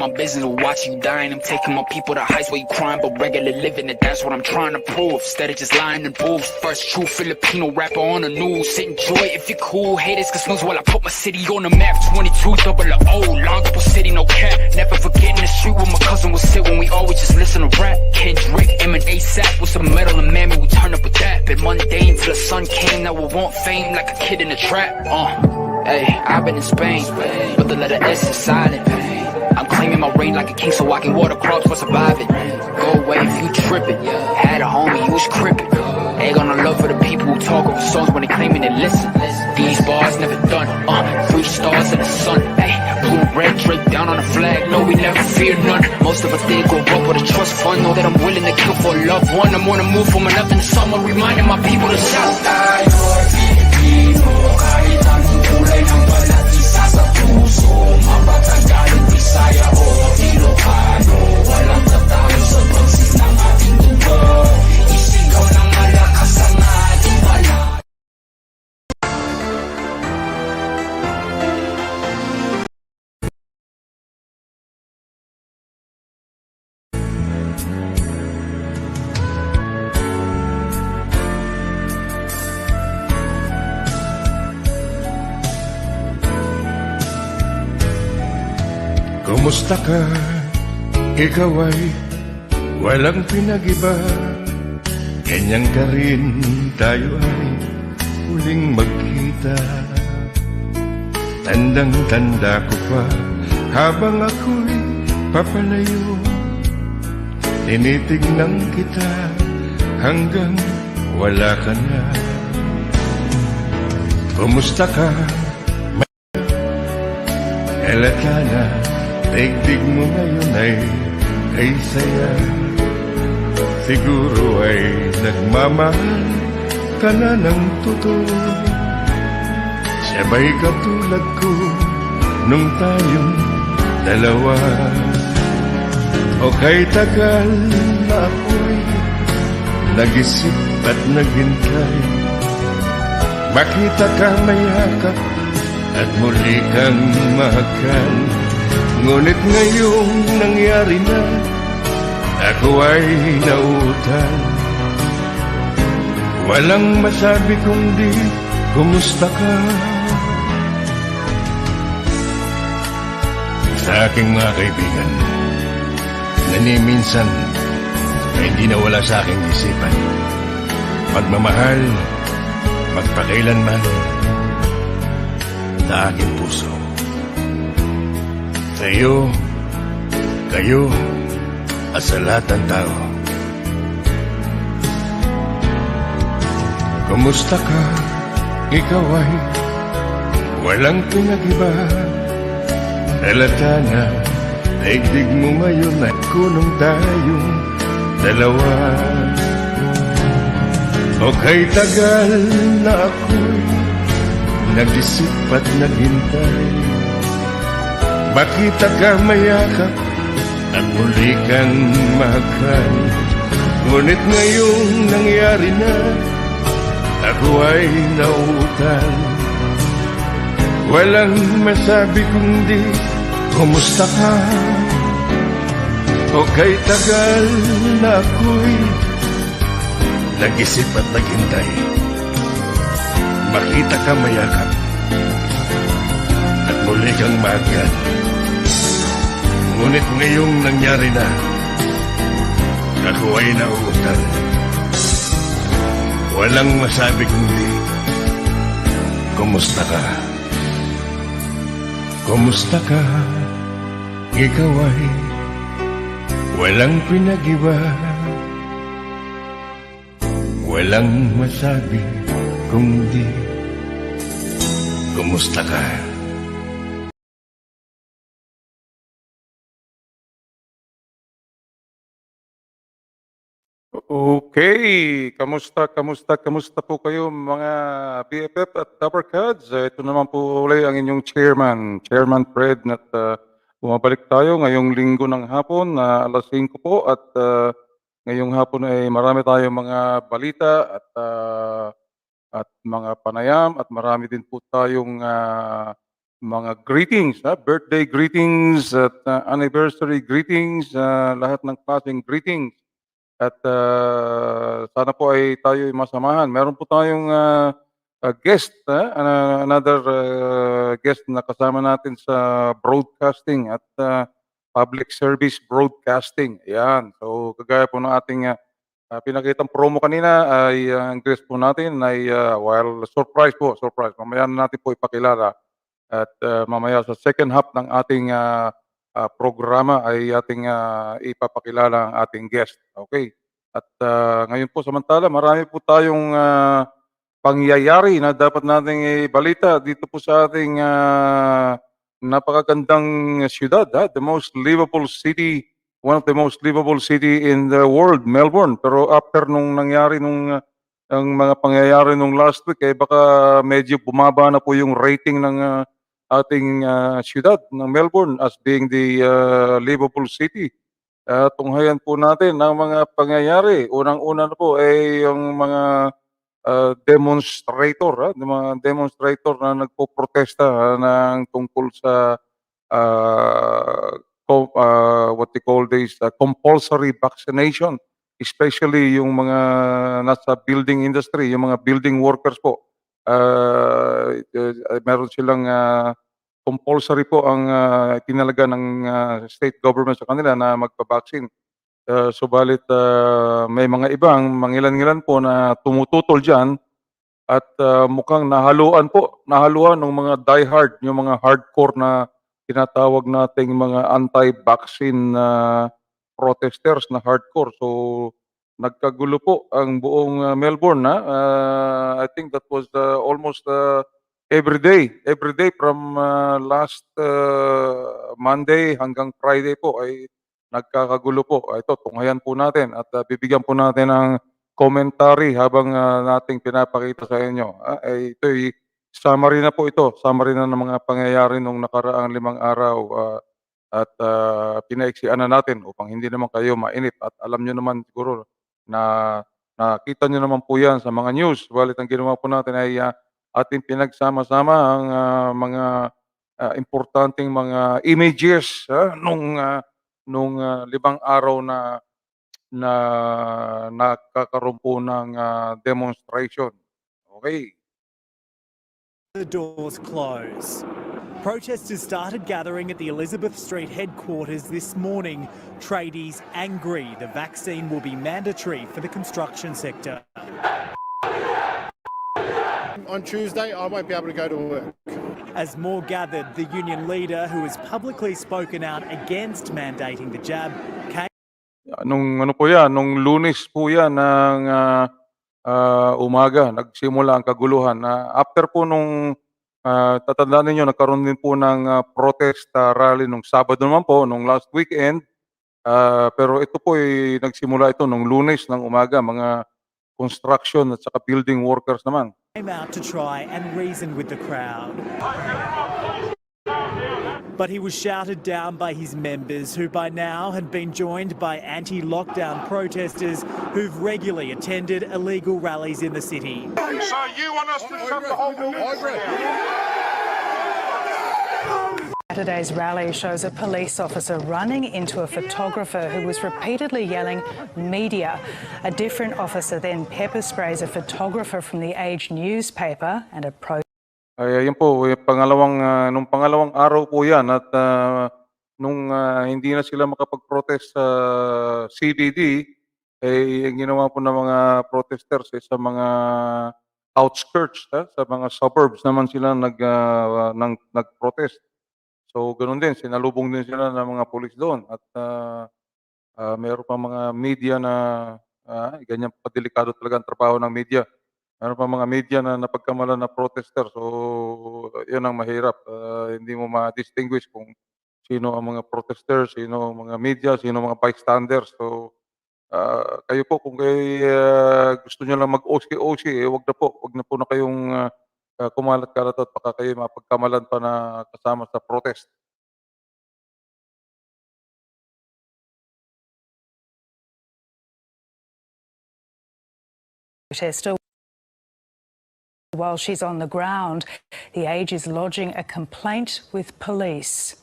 my business to watch you dying. I'm taking my people to heights where you crying, but regular living, and that's what I'm trying to prove. Instead of just lying in booths. First true Filipino rapper on the news. Enjoy it if you're cool. Haters can snooze while I put my city on the map. 22 double O, Longo City, no cap. Never forgetting the street where my cousin would sit when we always just listen to rap. Kendrick, M and ASAP with some metal and mammy, we turn up with that. Been mundane till the sun came, now we want fame like a kid in a trap. Hey, I've been in Spain, but the letter S is silent. I'm claiming my reign like a king so I can water crops for surviving. Go away if you trippin'. Had a homie, he was crippin'. Egg on the love for the people who talk over songs when they claiming they listen. These bars never done, 3 stars in the sun. Hey, blue, red, draped down on the flag. No, we never fear none. Most of us did grow up with a trust fund. Know that I'm willing to kill for a loved one. I'm on the move from nothing to someone, reminding my people to shout. Kahit anong kulay ng balat, isa sa puso. Mabatag galing Bisaya o Ilocano, walang tatalo sa bangsis ng ating dugo. Isigaw ng malakas ang ating balat. Kumusta ka? Ikaw ay walang pinag-iba. Ganyan ka rin, tayo ay huling magkita. Tandang-tanda ko pa, habang ako'y papalayo, tinitignan kita hanggang wala ka na. Kumusta ka? Halata na, daigdig mo ngayon ay kay saya. Siguro ay nagmamahal ka na ng totoo. Sabay katulad ko nung tayong dalawa. O kay tagal na ako'y nag-isip at naghintay, makita ka mayakap at muli kang mahakal. Ngunit ngayong nangyari na, ako ay nauutal. Walang masabi kundi kumusta ka. Sa aking mga kaibigan, na ni minsan ay hindi nawala sa aking isipan, pagmamahal, magpakailanman sa aking puso. Sa iyo, kayo, at sa lahat ng tao. Kumusta ka? Ikaw ay walang pinag-iba. Halata na, daigdig mo ngayon ay kunong tayong dalawa. O kay tagal na ako'y nag-isip at naghintay, makita ka mayakap at muli kang mahakal. Ngunit ngayong nangyari na, ako ay nauutal. Walang masabi kundi kumusta ka. O kay tagal na ako'y nag-isip at naghintay, makita ka mayakap at muli kang mahakal. Ngunit ngayong nangyari na, ako ay nauutal. Walang masabi kundi kumusta ka. Kumusta ka? Ikaw ay walang pinag-iba. Walang masabi kundi kumusta ka. Okay, kamusta po kayo mga BFF at Dabarkads? Ito naman po ulit ang inyong Chairman Fred, at bumabalik tayo ngayong linggo ng hapon na alas 5 po, at ngayong hapon ay marami tayong mga balita at mga panayam, at marami din po tayong mga greetings, birthday greetings at anniversary greetings, lahat ng klaseng greetings. At sana po ay tayo masamahan. Meron po tayong guest, another guest na kasama natin sa broadcasting at public service broadcasting. Ayan. So kagaya po ng ating pinakitang promo kanina ay ang guest po natin ay while surprise po, surprise. Mamaya na natin po ipakilala. At mamaya sa second half ng ating programa ay ating ipapakilala ang ating guest. Okay. At ngayon po samantala marami po tayong pangyayari na dapat nating ibalita dito po sa ating napakagandang siyudad, the most livable city, one of the most livable city in the world, Melbourne. Pero after nung nangyari nung ang mga pangyayari nung last week, baka medyo bumaba na po yung rating ng ating siyudad ng Melbourne as being the livable city. Tunghayan po natin ang mga pangyayari. Unang-una na po ay yung mga demonstrator, yung mga demonstrator na nagpoprotesta ng tungkol sa what they call this compulsory vaccination, especially yung mga nasa building industry, yung mga building workers po. Meron silang compulsory po ang tinalaga ng state government sa kanila na magpa-vaccine. Subalit may mga ibang mangilan-ngilan po na tumututol diyan at mukhang nahaluan ng mga diehard, yung mga hardcore na tinatawag nating mga anti-vaccine na protesters na hardcore. So nagkagulo po ang buong Melbourne, I think that was almost every day from last Monday hanggang Friday po ay nagkakagulo po. Ito tunghayan po natin at bibigyan po natin ng commentary habang nating pinapakita sa inyo. Ito'y summary na po ito, summary na ng mga pangyayari nung nakaraang 5 araw, at pinaiksian na natin upang hindi naman kayo mainip at alam niyo naman siguro na nakita niyo naman po 'yan sa mga news. Subalit ang ginawa po natin ay ating pinagsama-sama ang mga importanteng mga images, nung 5 araw na na nagkakaroon po ng demonstration. Okay. The doors close. Protesters started gathering at the Elizabeth Street headquarters this morning. Tradies angry the vaccine will be mandatory for the construction sector. On Tuesday, I won't be able to go to work. As more gathered, the union leader, who has publicly spoken out against mandating the jab, came Nung ano po 'yan, nung Lunes po 'yan ng umaga nagsimula ang kaguluhan. After po nung tatandaan ninyo nagkaroon din po ng protest rally nung Sabado naman po, nung last weekend. Pero ito po ay nagsimula ito nung Lunes ng umaga, mga construction at saka building workers naman. out to try and reason with the crowd. But he was shouted down by his members, who by now had been joined by anti-lockdown protesters who've regularly attended illegal rallies in the city. So you want us to shut the whole building down? Saturday's rally shows a police officer running into a photographer who was repeatedly yelling "media." A different officer then pepper sprays a photographer from the Age newspaper and a Ay, ayun po, nung pangalawang araw po 'yan at nung hindi na sila makapag-protest sa CBD, ang ginawa po ng mga protesters sa mga outskirts, sa mga suburbs naman sila nag-protest. So gano'n din, sinalubong din sila ng mga pulis doon at meron pang mga media na ganyan pa delikado talaga ang trabaho ng media. Meron pang mga media na napagkamalan na protester. So 'yun ang mahirap, hindi mo ma-distinguish kung sino ang mga protesters, sino ang mga media, sino ang mga bystanders. So kayo po kung gusto niyo lang mag-OC-OC, 'wag na po na kayong kumalat-kalat at baka kayo mapagkamalan pa na kasama sa protest. protester while she's on the ground. The Age is lodging a complaint with police.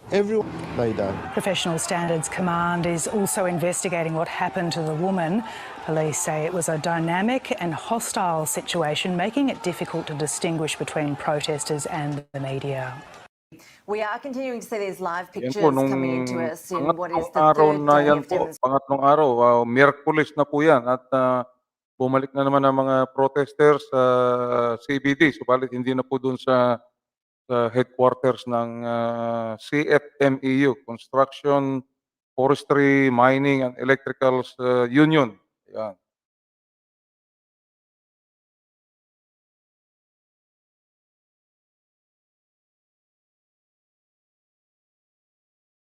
Everyone lay down. Professional Standards Command is also investigating what happened to the woman. Police say it was a dynamic and hostile situation, making it difficult to distinguish between protesters and the media. We are continuing to see these live Yan pictures po, nung coming into us in what is the araw third na day yan of po, demonstration. pangatlong araw, Miyerkules na po yan at bumalik na naman ang mga protesters sa CBD, subalit hindi na po doon sa headquarters ng CFMEU, Construction, Forestry, Mining and Electricals Union. Yan.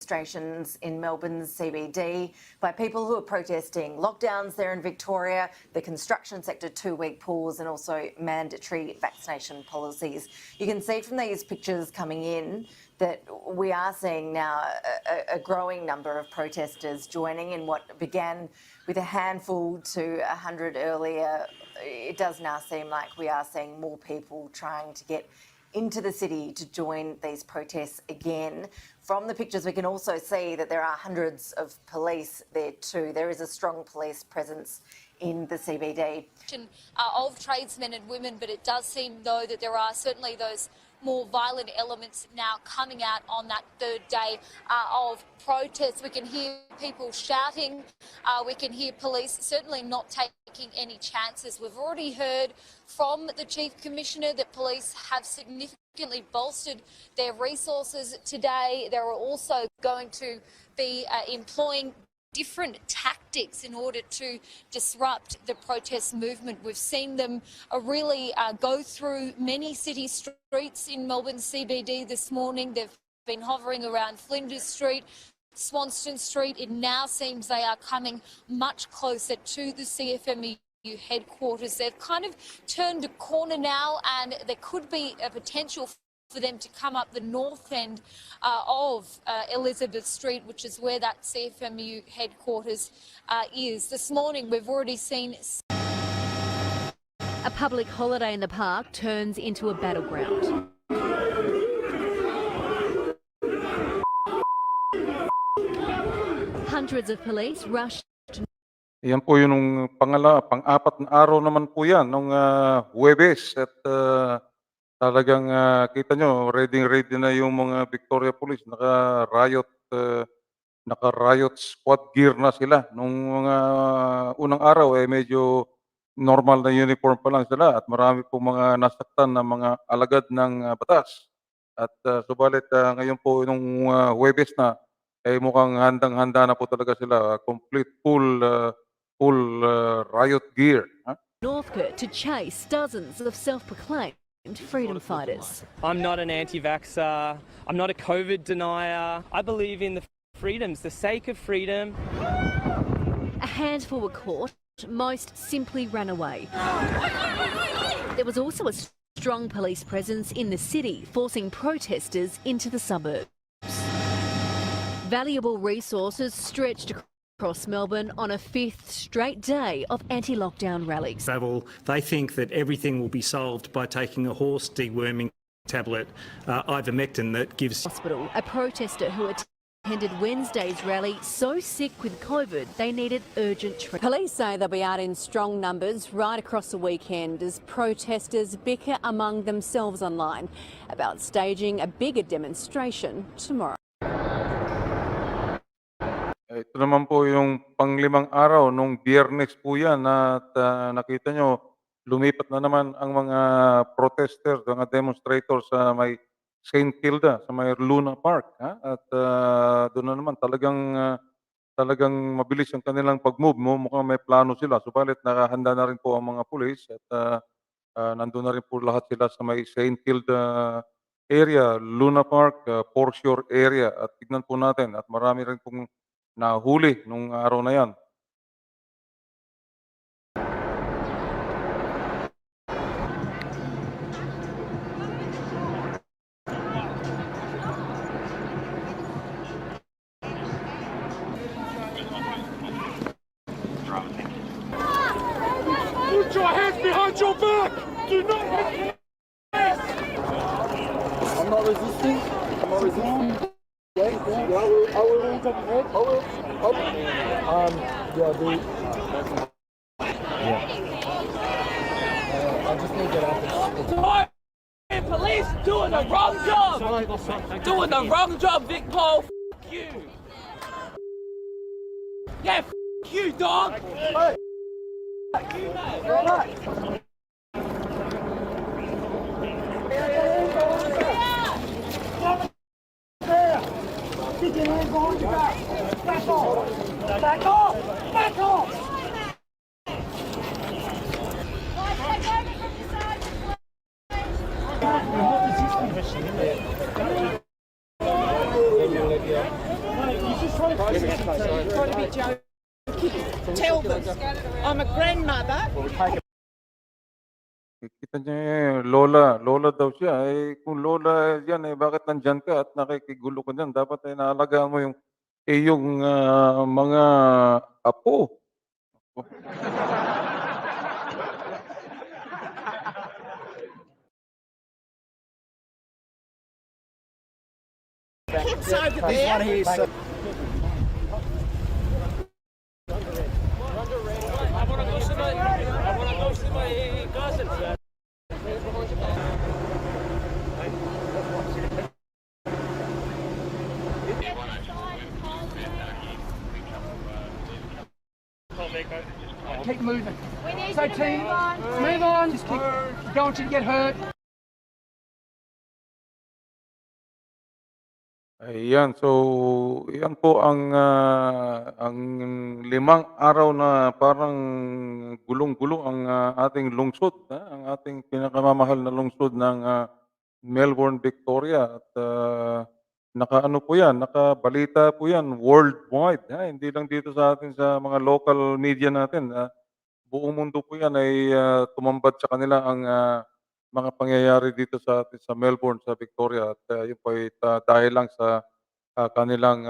Demonstrations in Melbourne's CBD by people who are protesting lockdowns there in Victoria, the construction sector 2-week pause and also mandatory vaccination policies. You can see from these pictures coming in that we are seeing now a growing number of protesters joining in what began with a handful to 100 earlier. It does now seem like we are seeing more people trying to get into the city to join these protests again. From the pictures, we can also see that there are hundreds of police there too. There is a strong police presence in the CBD. Of tradesmen and women, but it does seem, though, that there are certainly those more violent elements now coming out on that third day of protests. We can hear people shouting. We can hear police certainly not taking any chances. We've already heard from the Chief Commissioner that police have significantly bolstered their resources today. They are also going to be employing different tactics in order to disrupt the protest movement. We've seen them really go through many city streets in Melbourne CBD this morning. They've been hovering around Flinders Street, Swanston Street. It now seems they are coming much closer to the CFMEU headquarters. They've kind of turned a corner now, and there could be a potential for them to come up the north end of Elizabeth Street, which is where that CFMEU headquarters is. This morning we've already seen a public holiday in the park turns into a battleground. Hundreds of police rushed. Yan po yung pang-apat na araw naman po yan nung Huwebes at talagang kita nyo, ready na yung mga Victoria Police, naka-riot squad gear na sila. Nung mga unang araw medyo normal na uniform pa lang sila at marami po mga nasaktan na mga alagad ng batas. At subalit ngayon po nung Huwebes na mukhang handang-handa na po talaga sila, complete full riot gear. Northcote to chase dozens of self-proclaimed freedom fighters. I'm not an anti-vaxxer. I'm not a COVID denier. I believe in the freedoms, the sake of freedom. A handful were caught. Most simply ran away. There was also a strong police presence in the city, forcing protesters into the suburbs. Valuable resources stretched across Melbourne on a fifth straight day of anti-lockdown rallies. Travel, they think that everything will be solved by taking a horse deworming tablet, ivermectin, that gives... Hospital, a protester who attended Wednesday's rally so sick with COVID they needed urgent treatment. Police say they'll be out in strong numbers right across the weekend as protesters bicker among themselves online about staging a bigger demonstration tomorrow. Ito naman po yung panglimang araw nung Biyernes po yan at nakita nyo, lumipat na naman ang mga protesters, mga demonstrators sa may St. Kilda, sa may Luna Park. At doon na naman talagang mabilis ang kanilang pag-move. Mukhang may plano sila. Subalit nakahanda na rin po ang mga pulis at nandun na rin po lahat sila sa may St. Kilda area, Luna Park, Foreshore area. At tignan po natin at marami rin pong nahuli nung araw na yan. Put your hands behind your back! Do not resist. I'm not resisting. I'm not resisting. Yeah, I will read up ahead. I will. Yeah, I just need to get out. Police doing the wrong job! Doing the wrong job, Vic Paul. F you! Yeah, f you, dog! Hey. F you, mate! Keep your hands behind your back! Back off! Back off! Back off! Tell them I'm a grandmother. Kita niya lola daw siya. Kung lola yan, bakit nandyan ka at nakikigulo ka dyan? Dapat naalagaan mo yung iyong mga apo. Kids over there. Keep moving. So team, move on. Just keep going till you get hurt. Ayan, so yan po ang 5 araw na parang gulong-gulo ang ating lungsod, ang ating pinakamamahal na lungsod ng Melbourne, Victoria. At nakaano po yan, nakabalita po yan worldwide. Hindi lang dito sa atin sa mga local media natin. Buong mundo po yan ay tumambad sa kanila ang mga pangyayari dito sa atin sa Melbourne, sa Victoria. At yun po ay dahil lang sa kanilang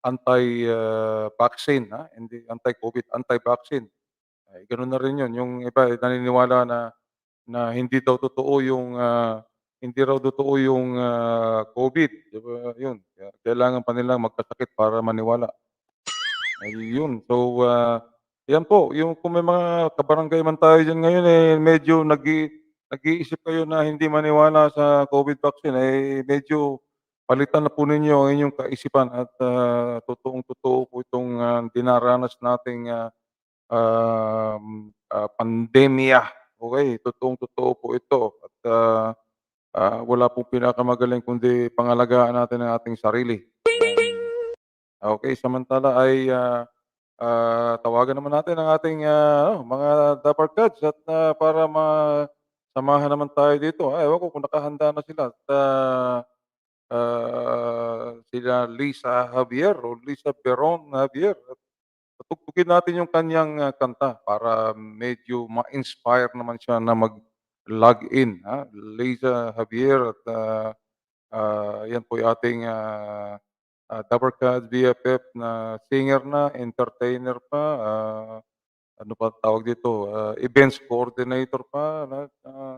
anti-vaccine, hindi anti-COVID, anti-vaccine. Ay, ganoon na rin yun. Yung iba ay naniniwala na hindi daw totoo yung hindi raw totoo yung COVID. Diba? Yun. Kailangan pa nilang magkasakit para maniwala. Ayun. So, yan po. Yung kung may mga kabarangay man tayo dyan ngayon, medyo nag-iisip kayo na hindi maniwala sa COVID vaccine, medyo palitan na po ninyo ang inyong kaisipan at totoong-totoo po itong dinaranas nating pandemya. Okay, totoong-totoo po ito. At wala pong pinakamagaling kundi pangalagaan natin ang ating sarili. Okay, samantala ay tawagan naman natin ang ating mga Dapper Cats at para samahan naman tayo dito. Ewan ko kung nakahanda na sila. At sila Lisa Javier o Lisa Peron Javier. Patugtugin natin yung kanyang kanta para medyo ma-inspire naman siya na mag-log in. Lisa Javier at yan po yung ating Dapper Cats BFF na singer na, entertainer pa, ano pa tawag dito, events coordinator pa, a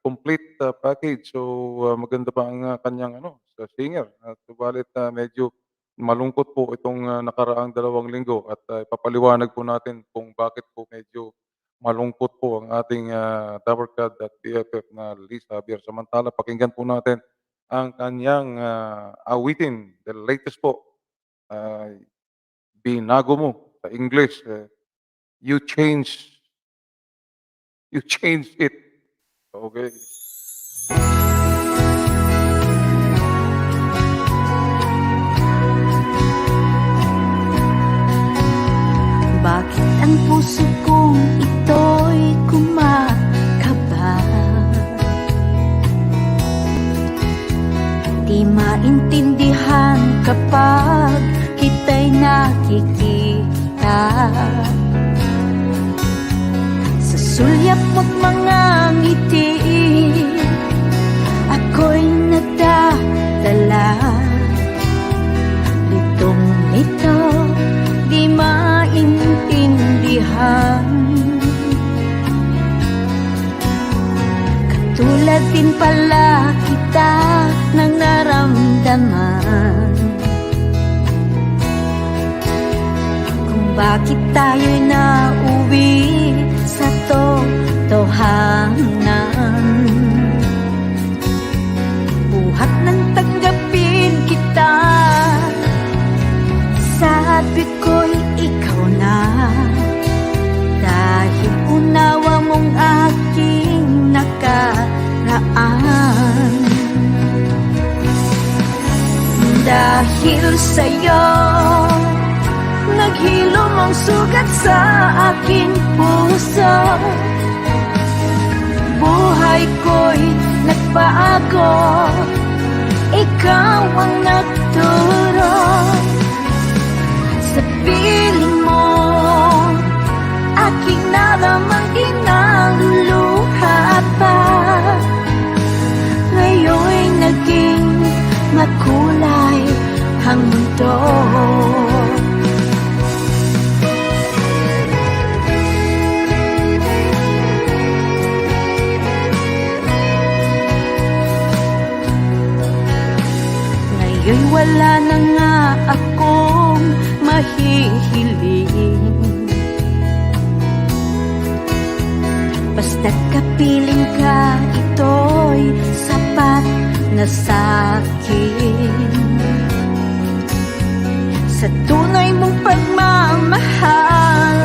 complete package. So maganda pa ang kanyang sa singer. At subalit medyo malungkot po itong nakaraang 2 linggo at ipapaliwanag po natin kung bakit po medyo malungkot po ang ating Dapper Cat at BFF na Lisa Javier. Samantala, pakinggan po natin ang kanyang awitin, the latest po, Binago Mo sa English. You change it. Okay. Bakit ang puso kong ito'y kumakaba? Di maintindihan kapag kita'y nakikita. Sa sulyap mo't mga ngiti, ako'y nadadala. Litong-lito, di maintindihan. Isa din pala kita ng naramdaman. Kung bakit tayo'y nauwi sa totohanan, buhat ng tanggapin kita. Sabi ko'y ikaw na, dahil unawa mong aking nakaraan. Dahil sa'yo, naghilom ang sugat sa aking puso. Buhay ko'y nagbago, ikaw ang nagturo. Sa piling mo, aking naramang inaluluha pa. Ngayon'y naging makulay ang mundo. Ngayon'y wala na nga akong mahihiling, basta't kapiling ka, ito'y sapat na sa'kin. Sa tunay mong pagmamahal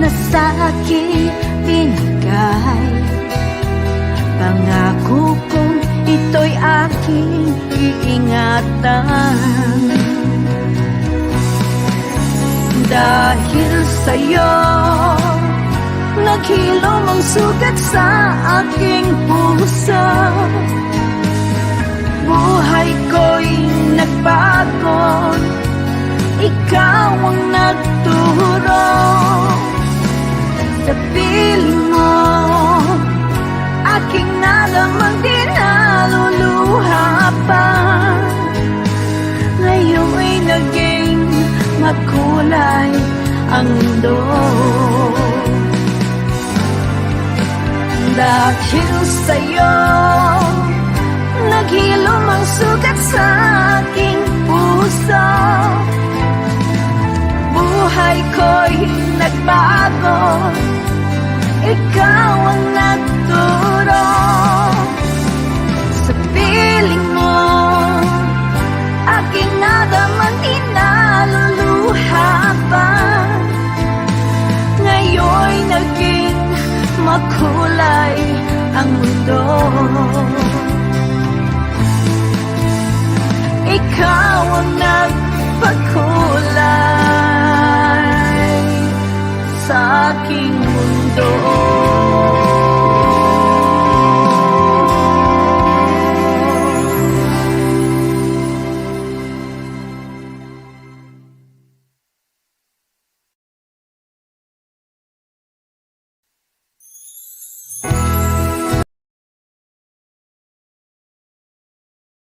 na sa'kin binigay, pangako kong ito'y aking iingatan. Dahil sa'yo, naghilom ang sugat sa aking puso. Buhay ko'y nagbago, ikaw ang nagturo. Sa piling mo, aking nalamang dinaluluha pa. Ngayon'y naging makulay ang mundo. Dahil sa'yo, naghilom ang sugat sa aking puso. Buhay ko'y nagbago, ikaw ang nagturo. Sa piling mo, aking nadamang inaluluha pa. Ngayon'y naging makulay ang mundo. Ikaw ang nagpakulay sa aking mundo.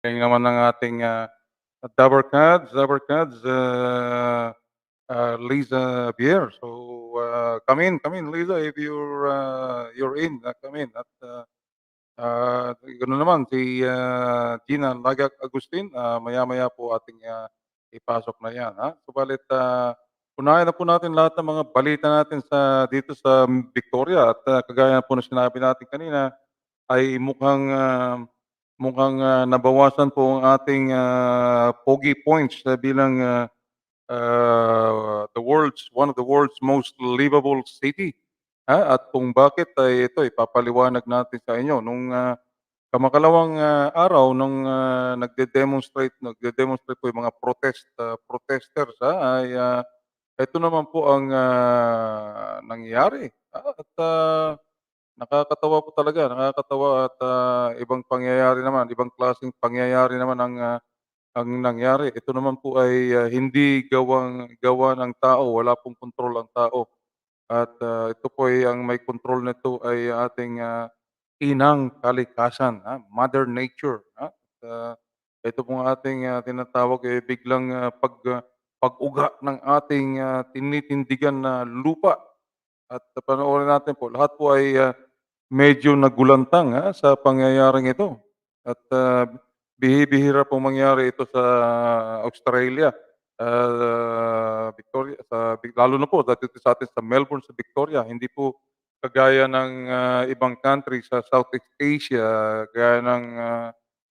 Ngayon naman ng ating Dabarkads, Liza Bier. So come in, Liza, if you're in, come in. At ganoon naman si Gina Lagak Agustin, maya-maya po ating ipasok na yan. Ha? Subalit, unahin na po natin lahat ng mga balita natin dito sa Victoria. At kagaya po na sinabi natin kanina, ay mukhang nabawasan po ang ating pogi points bilang one of the world's most livable city. At kung bakit ay ito ipapaliwanag natin sa inyo. Nung kamakalawang araw nung nagde-demonstrate po yung mga protesters, ay ito naman po ang nangyari. At nakakatawa po talaga, at ibang klaseng pangyayari naman ang nangyari. Ito naman po ay hindi gawa ng tao, wala pong kontrol ang tao. At ito po ay ang may kontrol nito ay ating inang kalikasan, Mother Nature. Ito pong ating tinatawag ay biglang pag-uga ng ating tinitindigan na lupa. At panoorin natin po, lahat po ay medyo nagulantang sa pangyayaring ito. At bihira pong mangyari ito sa Australia, Victoria, lalo na po dito sa atin sa Melbourne, sa Victoria. Hindi po kagaya ng ibang country sa Southeast Asia, gaya ng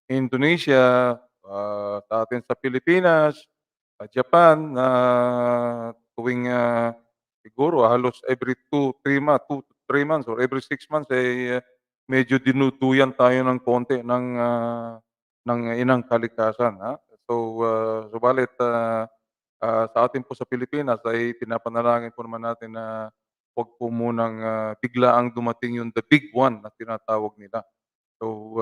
Indonesia, sa atin sa Pilipinas, sa Japan, na tuwing siguro halos every 2 to 3 months or every 6 months medyo dinuduyan tayo ng konti ng inang kalikasan. So, subalit sa atin po sa Pilipinas ay pinapanalangin po naman natin na huwag po munang biglaang dumating yung the big one na tinatawag nila. So,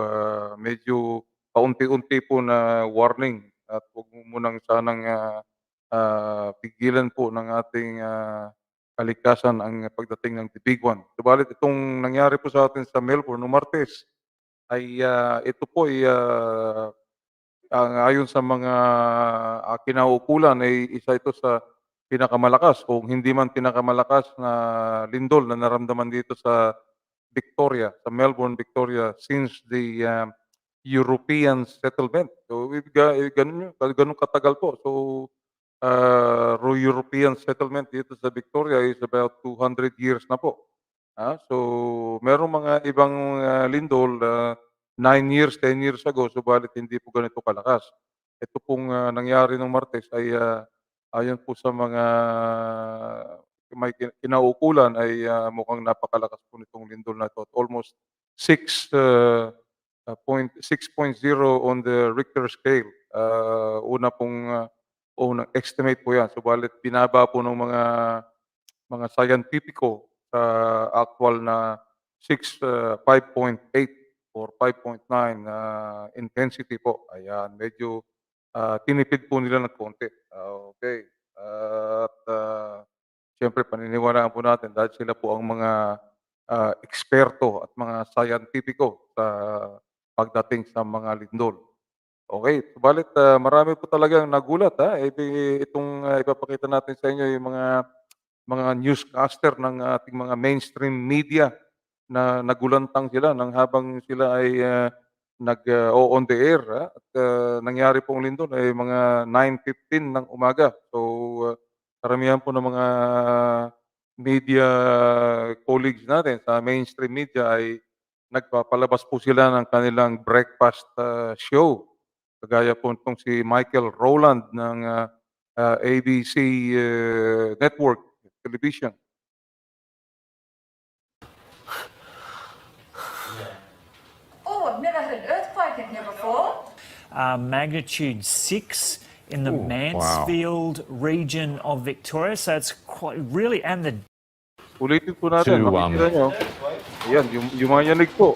medyo paunti-unti po na warning at huwag mo munang sanang pigilan po ng ating kalikasan ang pagdating ng the big one. Subalit itong nangyari po sa atin sa Melbourne noong Martes ay ito po ay ayon sa mga kinaukulan ay isa ito sa pinakamalakas kung hindi man pinakamalakas na lindol na naramdaman dito sa Victoria, sa Melbourne, Victoria since the European settlement. So ganun katagal po. So European settlement dito sa Victoria is about 200 years na po. So merong mga ibang lindol 9 years, 10 years ago, subalit hindi po ganito kalakas. Ito pong nangyari ng Martes ay ayon po sa mga may kinaukulan ay mukhang napakalakas po nitong lindol na ito. Almost 6.0 on the Richter scale. Una pong unang estimate po yan. Subalit binaba po ng mga scientifico sa actual na 5.8 or 5.9 intensity po. Ayan, medyo tinipid po nila ng konti. Okay. At siyempre paniniwalaan po natin dahil sila po ang mga eksperto at mga scientifico sa pagdating sa mga lindol. Okay, subalit marami po talagang nagulat itong ipapakita natin sa inyo yung mga newscaster ng ating mga mainstream media na nagulantang sila nang habang sila ay on the air at nangyari pong lindol ay mga 9:15 ng umaga. So karamihan po ng mga media colleagues natin sa mainstream media ay nagpapalabas po sila ng kanilang breakfast show. Kagaya po itong si Michael Rowland ng ABC Network Television. Oh, I've never had an earthquake in here before. Magnitude 6 in the Mansfield region of Victoria. So it's quite really, and the... Ulitin po natin, makikita nyo. Ayan, yumayanig po.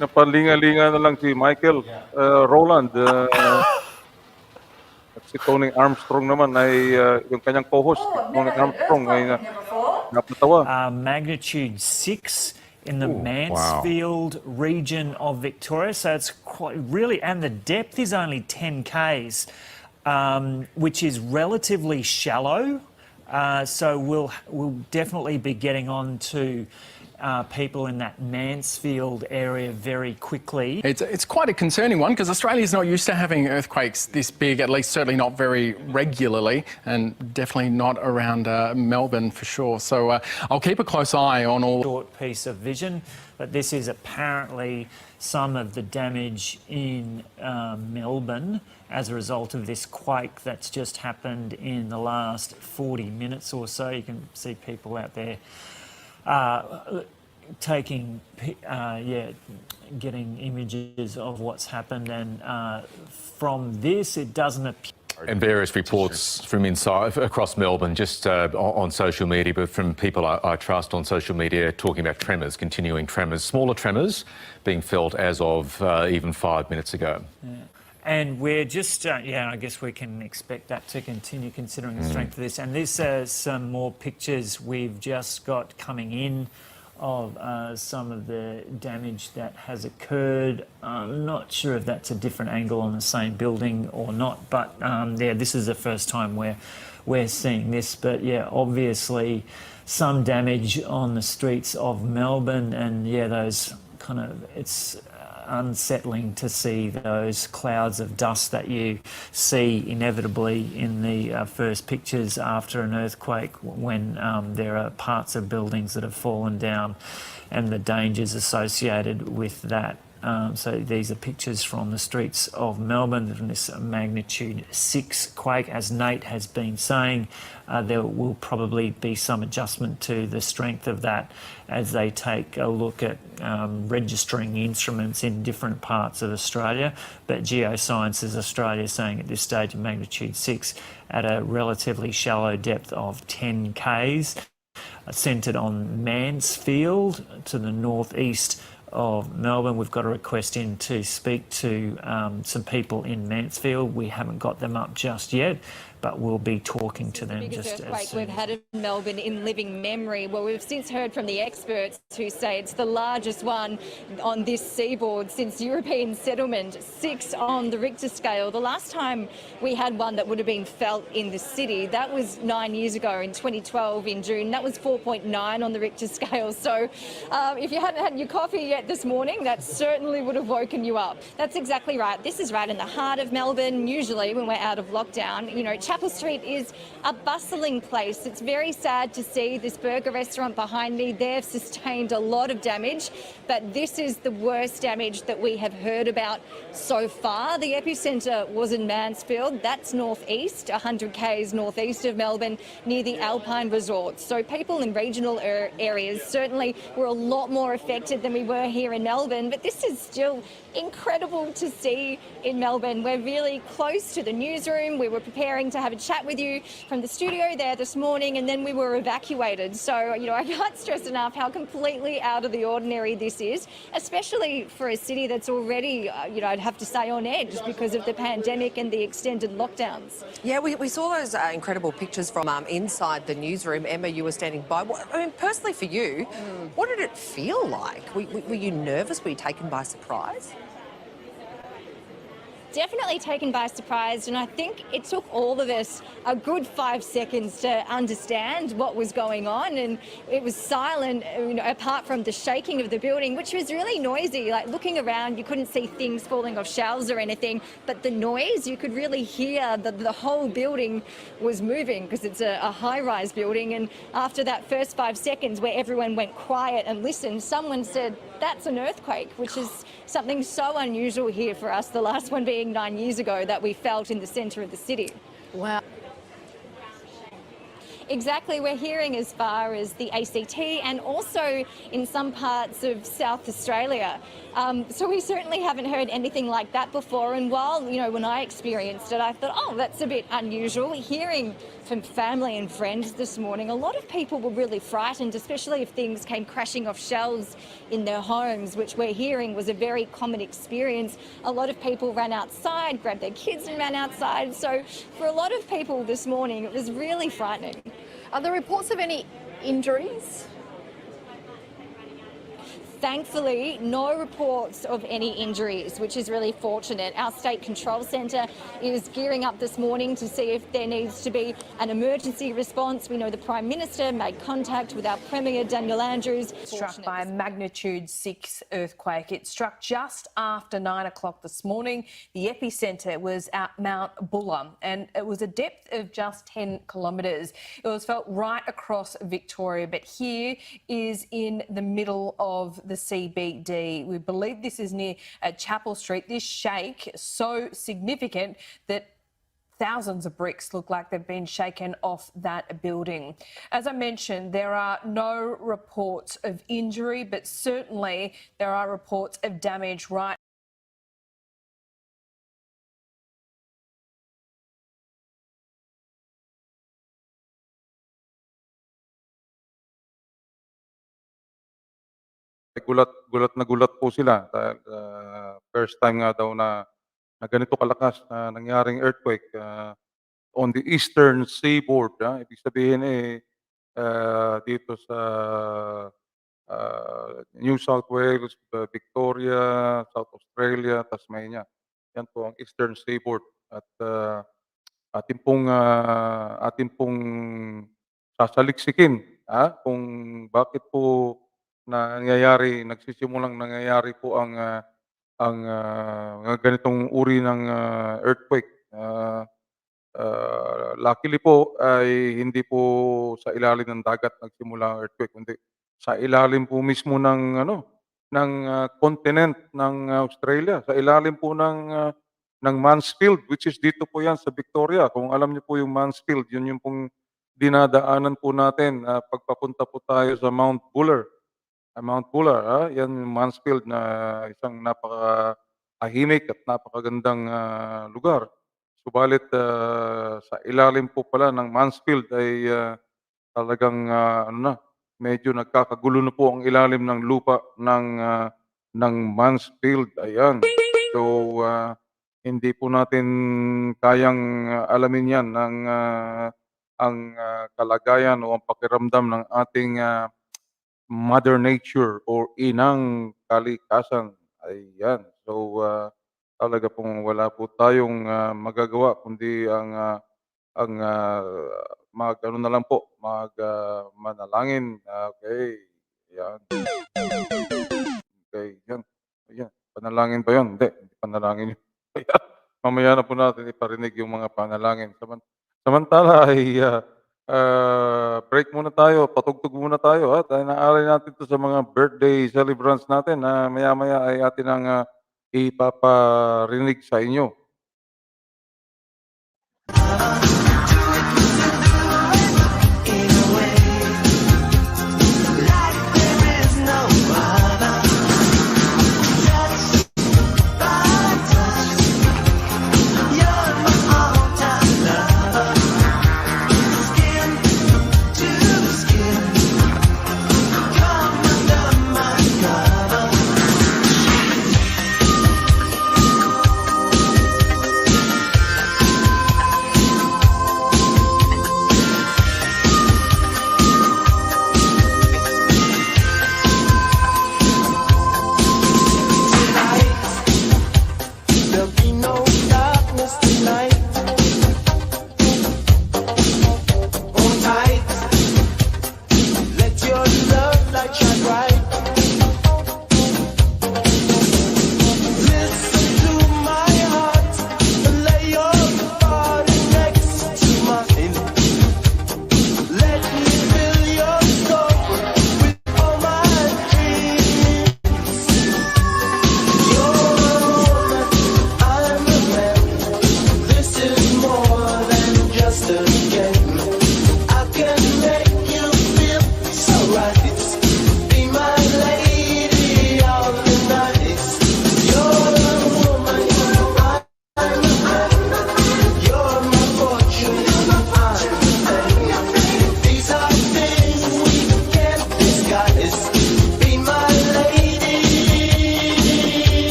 Napalinga-linga na lang si Michael Rowland. At si Tony Armstrong naman ay yung kanyang co-host, Tony Armstrong ay napatawa. Magnitude 6 in the Mansfield region of Victoria. So it's quite really, and the depth is only 10 k's, which is relatively shallow. So we'll definitely be getting on to people in that Mansfield area very quickly. It's quite a concerning one because Australia's not used to having earthquakes this big, at least certainly not very regularly, and definitely not around Melbourne for sure. So I'll keep a close eye on all... Short piece of vision, but this is apparently some of the damage in Melbourne as a result of this quake that's just happened in the last 40 minutes or so. You can see people out there getting images of what's happened, and from this it doesn't appear. And various reports from inside across Melbourne, just on social media, but from people I trust on social media, talking about tremors, continuing tremors, smaller tremors being felt as of even 5 minutes ago. Yeah. And we're just, I guess we can expect that to continue considering the strength of this. And these are some more pictures we've just got coming in of some of the damage that has occurred. I'm not sure if that's a different angle on the same building or not, but yeah, this is the first time we're seeing this. But yeah, obviously some damage on the streets of Melbourne, and yeah, those kind of, it's unsettling to see those clouds of dust that you see inevitably in the first pictures after an earthquake, when there are parts of buildings that have fallen down and the dangers associated with that. So these are pictures from the streets of Melbourne from this magnitude 6 quake. As Nate has been saying, there will probably be some adjustment to the strength of that as they take a look at registering instruments in different parts of Australia. But Geosciences Australia is saying at this stage of magnitude 6 at a relatively shallow depth of 10 k's, centred on Mansfield to the northeast of Melbourne. We've got a request in to speak to some people in Mansfield. We haven't got them up just yet, but we'll be talking to them just as soon. Earthquake we've had in Melbourne in living memory. Well, we've since heard from the experts who say it's the largest one on this seaboard since European settlement, 6 on the Richter scale. The last time we had one that would have been felt in the city, that was 9 years ago in 2012 in June. That was 4.9 on the Richter scale. So if you hadn't had your coffee yet this morning, that certainly would have woken you up. That's exactly right. This is right in the heart of Melbourne. Usually when we're out of lockdown, you know, Chapel Street is a bustling place. It's very sad to see this burger restaurant behind me. They've sustained a lot of damage, but this is the worst damage that we have heard about so far. The epicentre was in Mansfield. That's northeast, 100 k's northeast of Melbourne, near the Alpine Resort. So people in regional areas certainly were a lot more affected than we were here in Melbourne, but this is still incredible to see in Melbourne. We're really close to the newsroom. We were preparing to have a chat with you from the studio there this morning, and then we were evacuated. So, you know, I can't stress enough how completely out of the ordinary this is, especially for a city that's already, you know, I'd have to say on edge because of the pandemic and the extended lockdowns. Yeah, we saw those incredible pictures from inside the newsroom. Emma, you were standing by. I mean, personally for you, what did it feel like? Were you nervous? Were you taken by surprise? Definitely taken by surprise, and I think it took all of us a good 5 seconds to understand what was going on, and it was silent, you know, apart from the shaking of the building, which was really noisy. Like, looking around, you couldn't see things falling off shelves or anything, but the noise, you could really hear the whole building was moving because it's a high-rise building. And after that first 5 seconds where everyone went quiet and listened, someone said, "That's an earthquake," which is something so unusual here for us, the last one being 9 years ago that we felt in the centre of the city. Wow. Exactly, we're hearing as far as the ACT and also in some parts of South Australia. So we certainly haven't heard anything like that before. And while, you know, when I experienced it, I thought, oh, that's a bit unusual. Hearing from family and friends this morning, a lot of people were really frightened, especially if things came crashing off shelves in their homes, which we're hearing was a very common experience. A lot of people ran outside, grabbed their kids and ran outside. So for a lot of people this morning, it was really frightening. Are there reports of any injuries? Thankfully, no reports of any injuries, which is really fortunate. Our State Control Centre is gearing up this morning to see if there needs to be an emergency response. We know the Prime Minister made contact with our Premier, Daniel Andrews. Struck by a magnitude 6 earthquake. It struck just after 9 o'clock this morning. The epicentre was at Mount Buller, and it was a depth of just 10 kilometres. It was felt right across Victoria, but here is in the middle of the CBD. We believe this is near Chapel Street. This shake so significant that thousands of bricks look like they've been shaken off that building. As I mentioned, there are no reports of injury, but certainly there are reports of damage right gulat po sila dahil first time nga daw na ganito kalakas na nangyaring earthquake on the eastern seaboard. Ibig sabihin dito sa New South Wales, Victoria, South Australia, Tasmania. Yan po ang Eastern Seaboard at atin pong sasaliksikin kung bakit po nagsisimulang nangyayari po ang mga ganitong uri ng earthquake. Luckily po ay hindi po sa ilalim ng dagat nagsimula ang earthquake, kundi sa ilalim po mismo ng continent ng Australia, sa ilalim po ng Mansfield, which is dito po yan sa Victoria. Kung alam niyo po yung Mansfield, yun yung pong dinadaanan po natin pagpapunta po tayo sa Mount Buller. Mount Buller, yan yung Mansfield na isang napakahimik at napakagandang lugar. Subalit sa ilalim po pala ng Mansfield ay talagang medyo nagkakagulo na po ang ilalim ng lupa ng Mansfield. Ayan. So hindi po natin kayang alamin yan ang kalagayan o ang pakiramdam ng ating Mother Nature or inang kalikasan. Ayan. So talaga pong wala po tayong magagawa kundi ang mag-ano na lang po, manalangin. Okay. Ayan. Okay, yan. Ayan. Panalangin ba yun? Hindi panalangin yun. Ayan. Mamaya na po natin iparinig yung mga panalangin. Samantala ay break muna tayo, patugtog muna tayo at naaral natin to sa mga birthday celebrants natin na maya-maya ay atin ang ipaparinig sa inyo.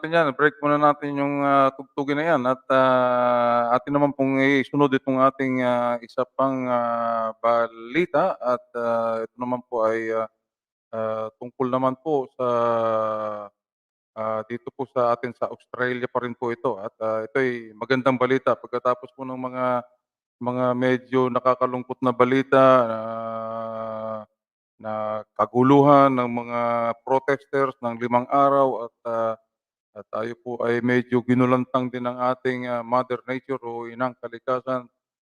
Yan, break muna natin yung tugtugin na yan at atin naman pong isunod itong ating isa pang balita at ito naman po ay tungkol naman po sa dito po sa atin sa Australia pa rin po ito at ito ay magandang balita pagkatapos po ng mga medyo nakakalungkot na balita na kaguluhan ng mga protesters ng 5 araw at tayo po ay medyo ginulantang din ng ating Mother Nature o inang kalikasan.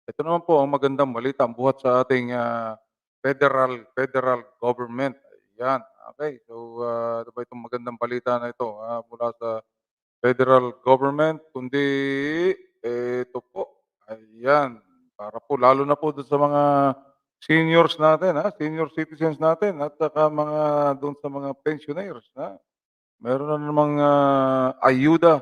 Ito naman po ang magandang balita buhat sa ating federal government. Ayan. Okay, so ano ba itong magandang balita na ito mula sa federal government, kundi ito po, ayan, para po lalo na po dun sa mga seniors natin, senior citizens natin at saka mga doon sa mga pensioners, meron na namang ayuda,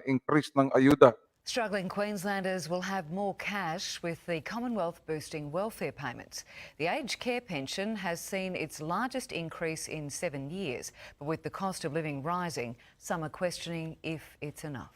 increase ng ayuda. Struggling Queenslanders will have more cash with the Commonwealth boosting welfare payments. The aged care pension has seen its largest increase in 7 years, but with the cost of living rising, some are questioning if it's enough.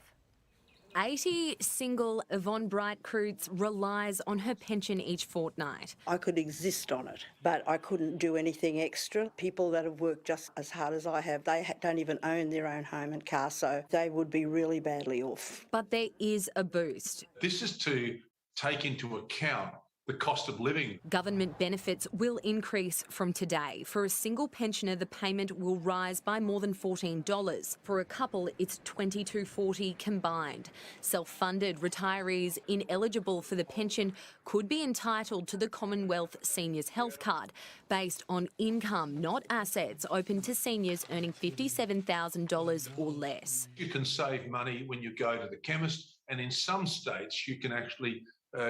80 single Yvonne Bright-Cruz relies on her pension each fortnight. I could exist on it, but I couldn't do anything extra. People that have worked just as hard as I have, they don't even own their own home and car, so they would be really badly off. But there is a boost. This is to take into account the cost of living. Government benefits will increase from today. For a single pensioner, the payment will rise by more than $14. For a couple, it's $22.40 combined. Self-funded retirees ineligible for the pension could be entitled to the Commonwealth Seniors Health Card based on income, not assets, open to seniors earning $57,000 or less. You can save money when you go to the chemist, and in some states you can actually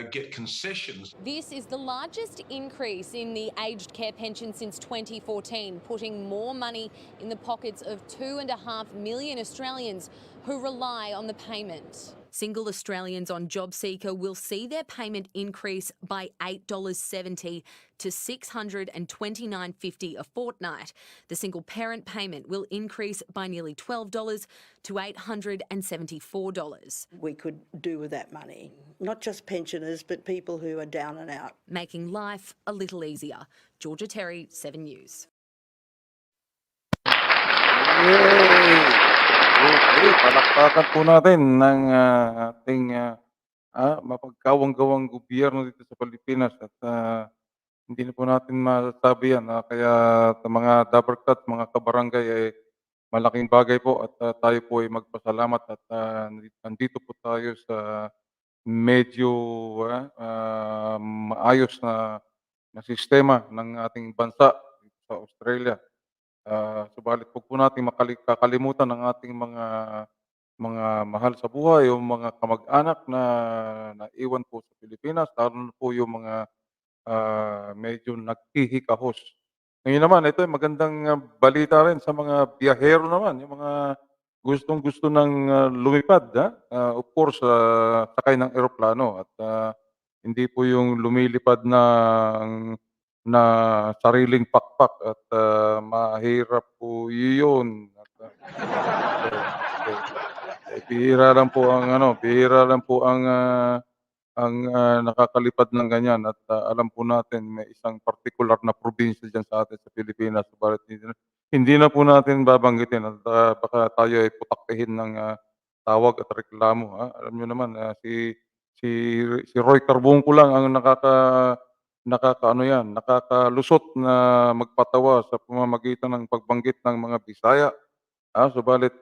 get concessions. This is the largest increase in the aged care pension since 2014, putting more money in the pockets of 2.5 million Australians who rely on the payment. Single Australians on JobSeeker will see their payment increase by $8.70 to $629.50 a fortnight. The single parent payment will increase by nearly $12 to $874. We could do with that money, not just pensioners, but people who are down and out. Making life a little easier. Georgia Terry, 7 News. Okay, palakpakan po natin ng ating mapagkawang-gawang gobyerno dito sa Pilipinas at hindi na po natin masasabi yan. Kaya sa mga dabarkat, mga kabarangay, malaking bagay po at tayo po ay magpasalamat at nandito po tayo sa medyo maayos na sistema ng ating bansa dito sa Australia. Subalit huwag po natin kakalimutan ang ating mga mahal sa buhay, yung mga kamag-anak na naiwan po sa Pilipinas, lalo na po yung mga medyo naghihikahos. Ngayon naman, ito ay magandang balita rin sa mga biyahero naman, yung mga gustong-gusto ng lumipad, of course, sakay ng eroplano at hindi po yung lumilipad na sariling pakpak at mahirap po yun. Bihira lang po ang nakakalipad ng ganyan at alam po natin may isang partikular na probinsya diyan sa atin sa Pilipinas, subalit hindi na po natin babanggitin at baka tayo ay putaktihin ng tawag at reklamo. Alam niyo naman si Roy Carbonco lang ang nakakalusot na magpatawa sa pamamagitan ng pagbanggit ng mga Bisaya. Subalit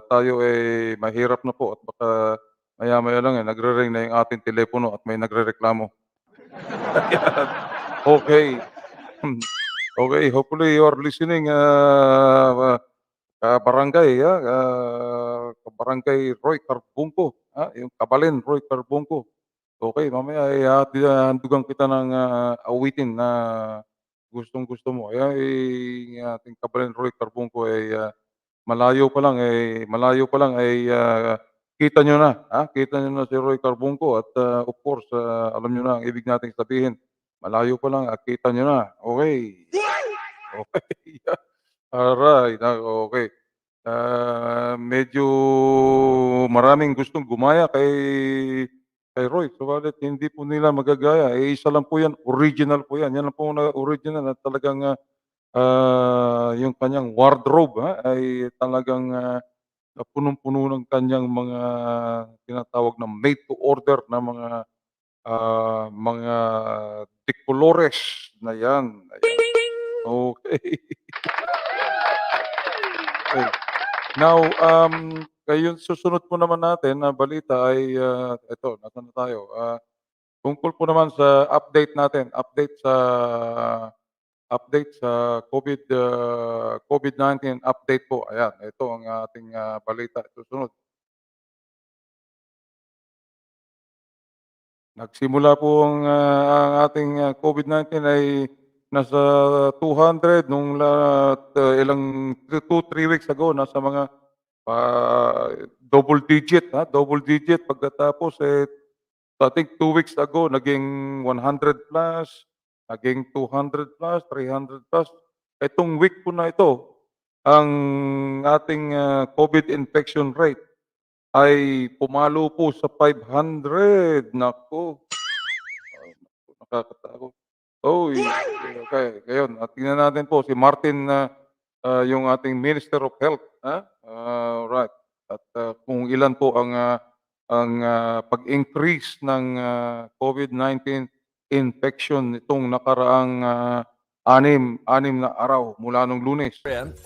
tayo ay mahirap na po at baka maya-maya lang nagre-ring na yung ating telepono at may nagrereklamo. Okay. Okay, hopefully you are listening, Barangay, Barangay Roy Carbonco, yung Kabalin Roy Carbonco. Okay, mamaya ay handugan kita ng awitin na gustong-gusto mo. Yung ating Kabalin Roy Carbonco ay malayo pa lang ay kita niyo na, kita niyo na si Roy Carbonco at of course, alam niyo na ang ibig nating sabihin. Malayo pa lang kita niyo na. Okay. Okay. Alright, okay. Medyo maraming gustong gumaya kay Roy, subalit hindi po nila magagaya. Isa lang po yan, original po yan. Yan lang po na original at talagang yung kanyang wardrobe ay talagang punong-puno ng kanyang mga tinatawag na made to order na mga decolores na yan. Ayan. Okay. Okay. Now, yung susunod po naman natin na balita ay ito, nasaan na tayo? Tungkol po naman sa update natin, update sa update sa COVID-19 update po. Ayan, ito ang ating balita. Susunod. Nagsimula po ang ating COVID-19 ay nasa 200 nung ilang 2-3 weeks ago, nasa mga double digit, pagkatapos I think 2 weeks ago naging 100 plus, naging 200 plus, 300 plus. Itong week po na ito, ang ating COVID infection rate ay pumalo po sa 500. Nako. Nakakatakot. Okay. Ngayon, tingnan natin po si Martin yung ating Minister of Health, right. At kung ilan po ang pag-increase ng COVID-19 infection nitong nakaraang anim na araw mula nung Lunes.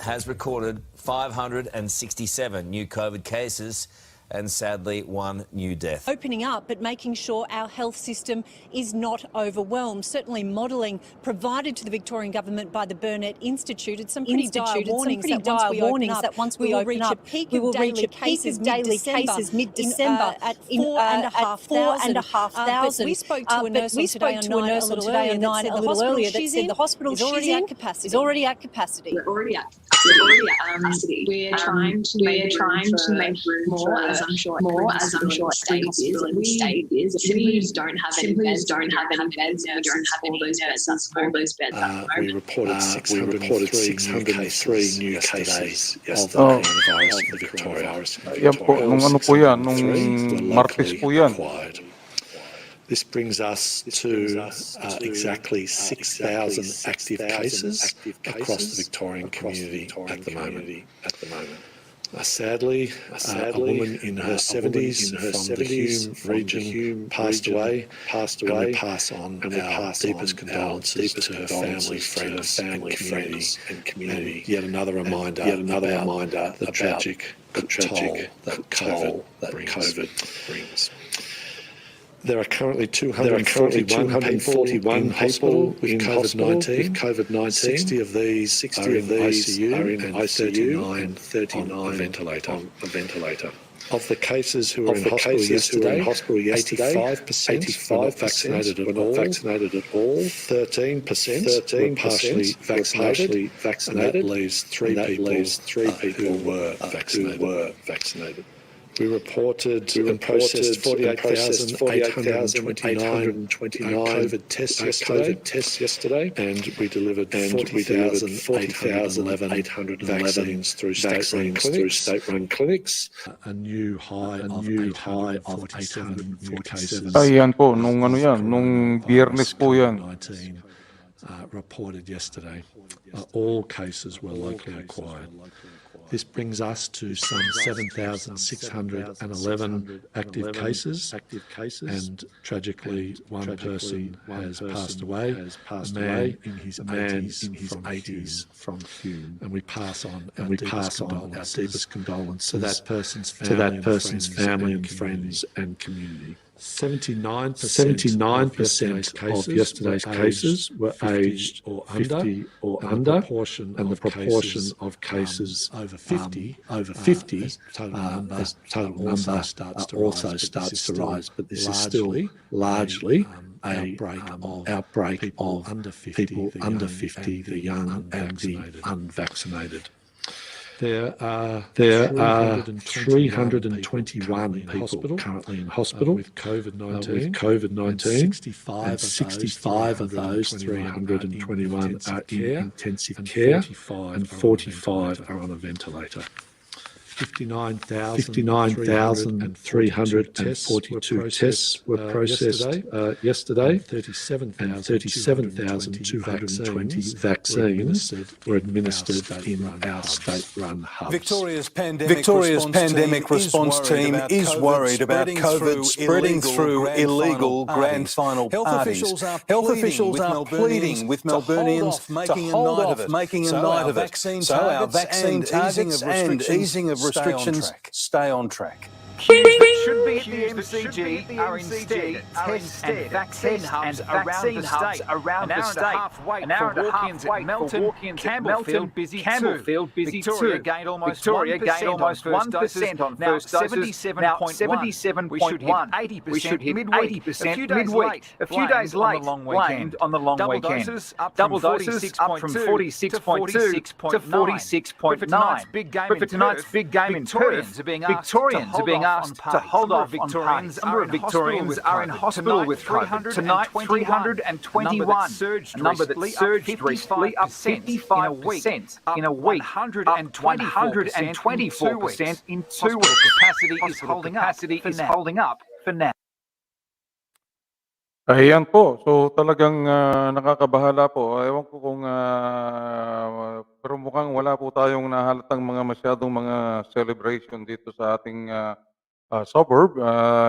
Has recorded 567 new COVID cases and sadly one new death. Opening up but making sure our health system is not overwhelmed. Certainly modelling provided to the Victorian Government by the Burnett Institute. It's some pretty dire warnings that once we open up, we will reach a peak of daily cases mid-December at 4,500. We spoke to a nurse on Today on 9 a little earlier that said the hospital she's in is already at capacity. We're already at capacity. We're trying to make room more, as I'm sure state is. We just don't have any beds. We don't have all those beds at the moment. We reported 603 new cases yesterday of the Victoria. Yan po, nung ano po yan, nung Martes po yan. This brings us to exactly 6,000 active cases across the Victorian community at the moment. Sadly, a woman in her 70s from the Hume region passed away, and we pass on our deepest condolences to her family, friends and community. Yet another reminder about the tragic toll that COVID brings. There are currently 241 people in hospital with COVID-19. 60 of these are in ICU and 39 on a ventilator. Of the cases who were in hospital yesterday, 85% were not vaccinated at all. 13% were partially vaccinated, and that leaves three people who were vaccinated. We reported and processed 48,829 COVID tests yesterday, and we delivered 40,811 vaccines through state-run clinics. A new high of 847 new cases. Ayan po, nung Biyernes po yan. Reported yesterday. All cases were locally acquired. This brings us to some 7,611 active cases, and tragically one person has passed away, a man in his 80s from Hume. And we pass on our deepest condolences to that person's family and friends and community. 79% of yesterday's cases were aged 50 or under, and the proportion of cases over 50 as total number also starts to rise. But this is still largely an outbreak of people under 50, the young and the unvaccinated. There are 321 people currently in hospital with COVID-19, and 65 of those 321 are in intensive care, and 45 are on a ventilator. 59,342 tests were processed yesterday, and 37,220 vaccines were administered in our state-run hubs. Victoria's pandemic response team is worried about COVID spreading through illegal grand final parties. Health officials are pleading with Melburnians to hold off making a night of it. So our vaccine targets and easing of restrictions stay on track. should be at the MCG are instead test and vaccine hubs around the state. An hour and a half wait for walk-ins at Melton, Campbellfield busy too. Victoria gained almost 1% on first doses. Now 77.1. We should hit 80% midweek. A few days late, blamed on the long weekend. Double doses up from 46.2 to 46.9. But for tonight's big game in Perth, Victorians are being asked to hold off on pace. A number of Victorians are in hospital with COVID. Tonight, 321, a number that surged recently, up 55% in a week, up 124% in 2 weeks. Capacity is holding up for now. Ayan po. So talagang nakakabahala po. Ewan ko kung pero mukhang wala po tayong nahalatang mga masyadong mga celebration dito sa ating suburb.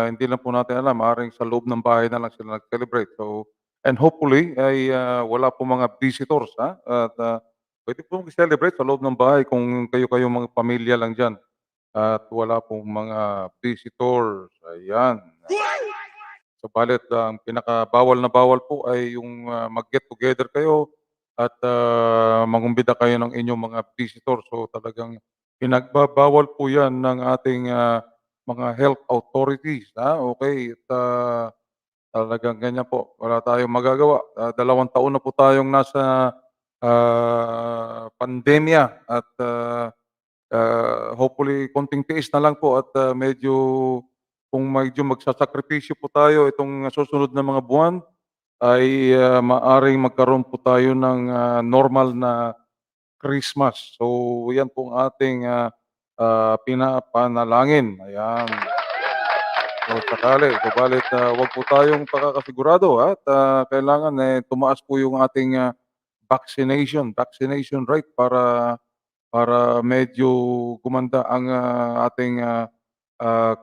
Hindi lang po natin alam, maaaring sa loob ng bahay na lang sila nag-celebrate. So and hopefully ay wala po mga visitors, ha? At pwede po mag-celebrate sa loob ng bahay kung kayo mga pamilya lang diyan at wala pong mga visitors. Ayan. Subalit ang pinakabawal na bawal po ay yung mag-get together kayo at mangumbida kayo ng inyong mga visitor. So talagang pinagbabawal po 'yan ng ating mga health authorities, okay? At talagang ganyan po, wala tayong magagawa. 2 taon na po tayong nasa pandemya at hopefully konting tiis na lang po at kung medyo magsasakripisyo po tayo itong susunod na mga buwan, ay maaaring magkaroon po tayo ng normal na Christmas. So yan po ang ating pinapanalangin. Ayan. So sakali, subalit wag po tayong pakakasigurado at kailangan tumaas po yung ating vaccination rate para medyo gumanda ang ating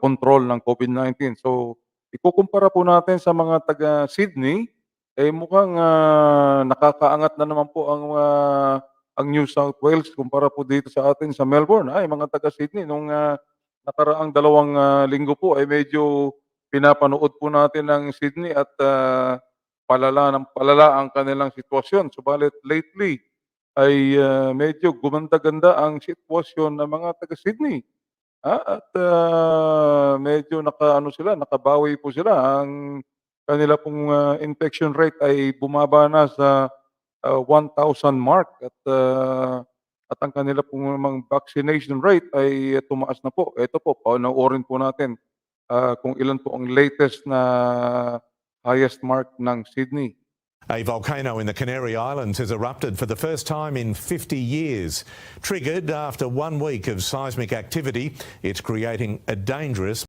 control ng COVID-19. So, ikukumpara po natin sa mga taga Sydney, mukhang nakakaangat na naman po ang New South Wales kumpara po dito sa atin sa Melbourne. Ay, mga taga Sydney, nung nakaraang 2 linggo po ay medyo pinapanood po natin ang Sydney at palala ng palala ang kanilang sitwasyon. Subalit lately ay medyo gumanda-ganda ang sitwasyon ng mga taga Sydney. At medyo nakabawi po sila. Ang kanila pong infection rate ay bumaba na sa 1,000 mark at ang kanila pong mga vaccination rate ay tumaas na po. Ito po, panoorin po natin kung ilan po ang latest na highest mark ng Sydney. A volcano in the Canary Islands has erupted for the first time in 50 years. Triggered after 1 week of seismic activity, it's creating a dangerous...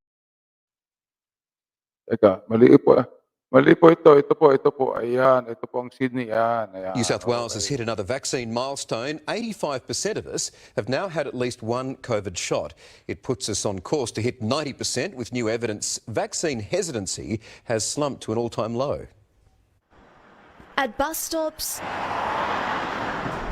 Teka, mali po. Mali po ito. Ito po. Ayan, ito po ang Sydney. Ayan. New South Wales has hit another vaccine milestone. 85% of us have now had at least one COVID shot. It puts us on course to hit 90% with new evidence vaccine hesitancy has slumped to an all-time low. At bus stops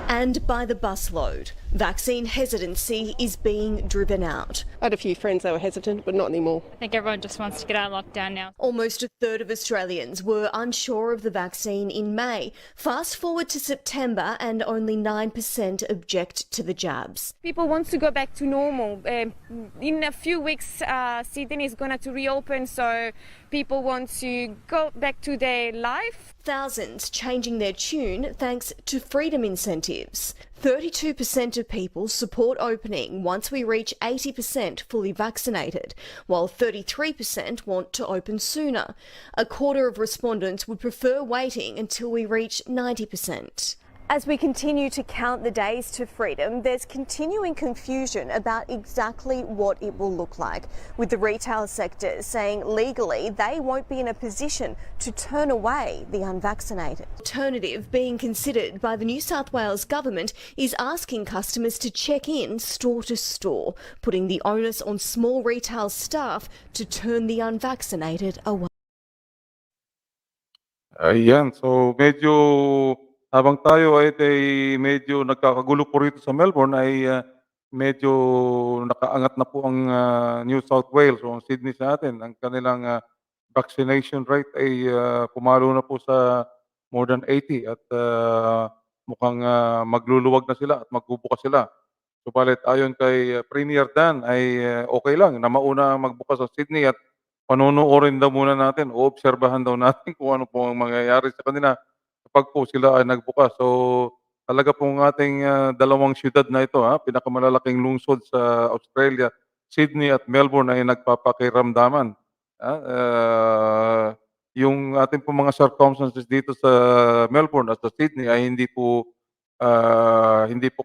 and by the busload, vaccine hesitancy is being driven out. I had a few friends that were hesitant, but not anymore. I think everyone just wants to get out of lockdown now. Almost a third of Australians were unsure of the vaccine in May. Fast forward to September and only 9% object to the jabs. People want to go back to normal. In a few weeks, Sydney is going to reopen, so people want to go back to their life. Thousands changing their tune thanks to freedom incentives. 32% of people support opening once we reach 80% fully vaccinated, while 33% want to open sooner. A quarter of respondents would prefer waiting until we reach 90%. As we continue to count the days to freedom, there's continuing confusion about exactly what it will look like, with the retail sector saying legally they won't be in a position to turn away the unvaccinated. Alternative being considered by the New South Wales government is asking customers to check in store to store, putting the onus on small retail staff to turn the unvaccinated away. Ayan, so medyo habang tayo ay medyo nagkakagulo po rito sa Melbourne ay medyo nakaangat na po ang New South Wales o ang Sydney sa atin. Ang kanilang vaccination rate ay pumalo na po sa more than 80 at mukhang magluluwag na sila at magbubukas sila. Subalit ayon kay Premier Dan ay okay lang na mauna magbukas sa Sydney at panonoorin daw muna natin o obserbahan daw natin kung ano po ang mangyayari sa kanila kapag po sila ay nagbukas. So talaga pong ating dalawang siyudad na ito, pinakamalalaking lungsod sa Australia, Sydney at Melbourne ay nagpapakiramdaman. Yung ating pong mga circumstances dito sa Melbourne at sa Sydney ay hindi po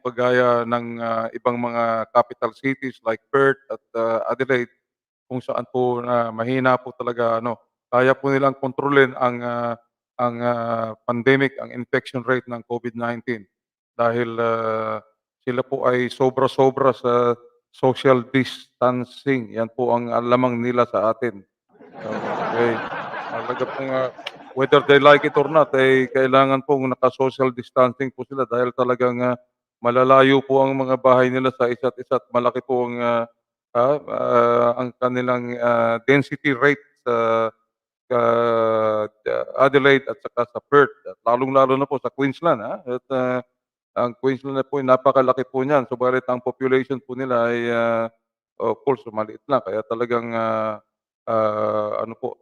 kagaya ng ibang mga capital cities like Perth at Adelaide kung saan po mahina po talaga kaya po nilang kontrolin ang pandemic, ang infection rate ng COVID-19 dahil sila po ay sobra-sobra sa social distancing. Yan po ang alamang nila sa atin. Okay. Talaga pong whether they like it or not, ay kailangan pong naka-social distancing po sila dahil talagang malalayo po ang mga bahay nila sa isa't isa at malaki po ang kanilang density rate sa Adelaide at saka sa Perth. At lalong-lalo na po sa Queensland. At ang Queensland na po ay napakalaki po niyan. Subalit ang population po nila ay of course maliit lang. Kaya talagang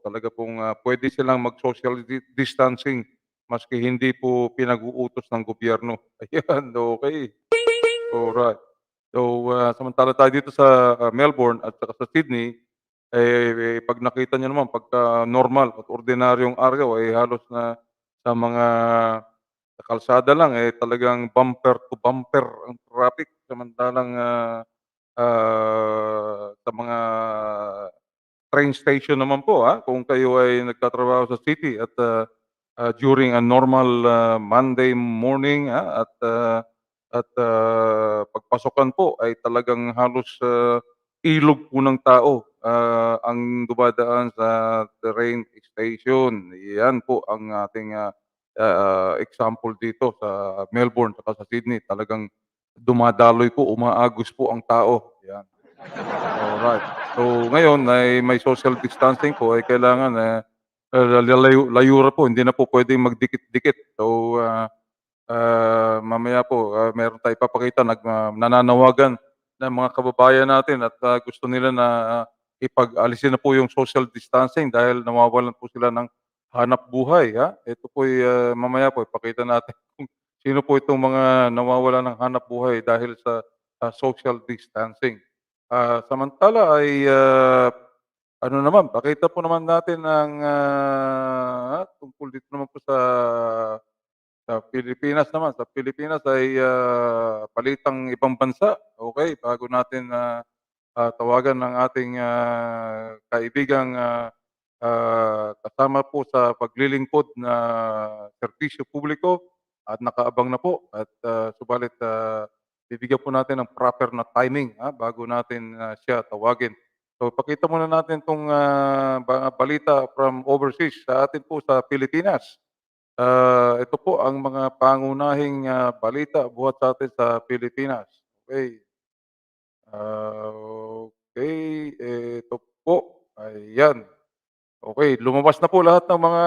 talaga pong pwede silang mag-social distancing maski hindi po pinag-uutos ng gobyerno. Ayan, okay. Alright. So, samantala tayo dito sa Melbourne at saka sa Sydney, pag nakita niyo naman pagka normal at ordinaryong araw ay halos na sa mga sa kalsada lang talagang bumper to bumper ang traffic samantalang sa mga train station naman po, kung kayo ay nagtatrabaho sa city at during a normal Monday morning at pagpasokan po ay talagang halos ilog po ng tao ang dumadaan sa train station. Yan po ang ating example dito sa Melbourne at sa Sydney. Talagang dumadaloy po, umaagos po ang tao. Yan. Alright. So ngayon ay may social distancing po ay kailangan layo po, hindi na po pwedeng magdikit-dikit. So mamaya po meron tayong ipapakita nananawagan ng mga kababayan natin at gusto nila na ipag-alisin na po yung social distancing dahil nawawalan po sila ng hanap buhay. Ito po mamaya po ipakita natin kung sino po itong mga nawawalan ng hanap buhay dahil sa social distancing. Samantala ay ano naman, pakita po naman natin ang tungkol dito naman po sa Pilipinas naman. Sa Pilipinas ay balitang ibang bansa. Okay, bago natin tawagan ng ating kaibigang kasama po sa paglilingkod na serbisyo publiko at nakaabang na po at subalit bibigyan po natin ng proper na timing bago natin siya tawagin. So pakita muna natin itong balita from overseas sa atin po sa Pilipinas. Ito po ang mga pangunahing balita buhat sa atin sa Pilipinas. Okay. Okay, ito po. Ayan. Okay, lumabas na po lahat ng mga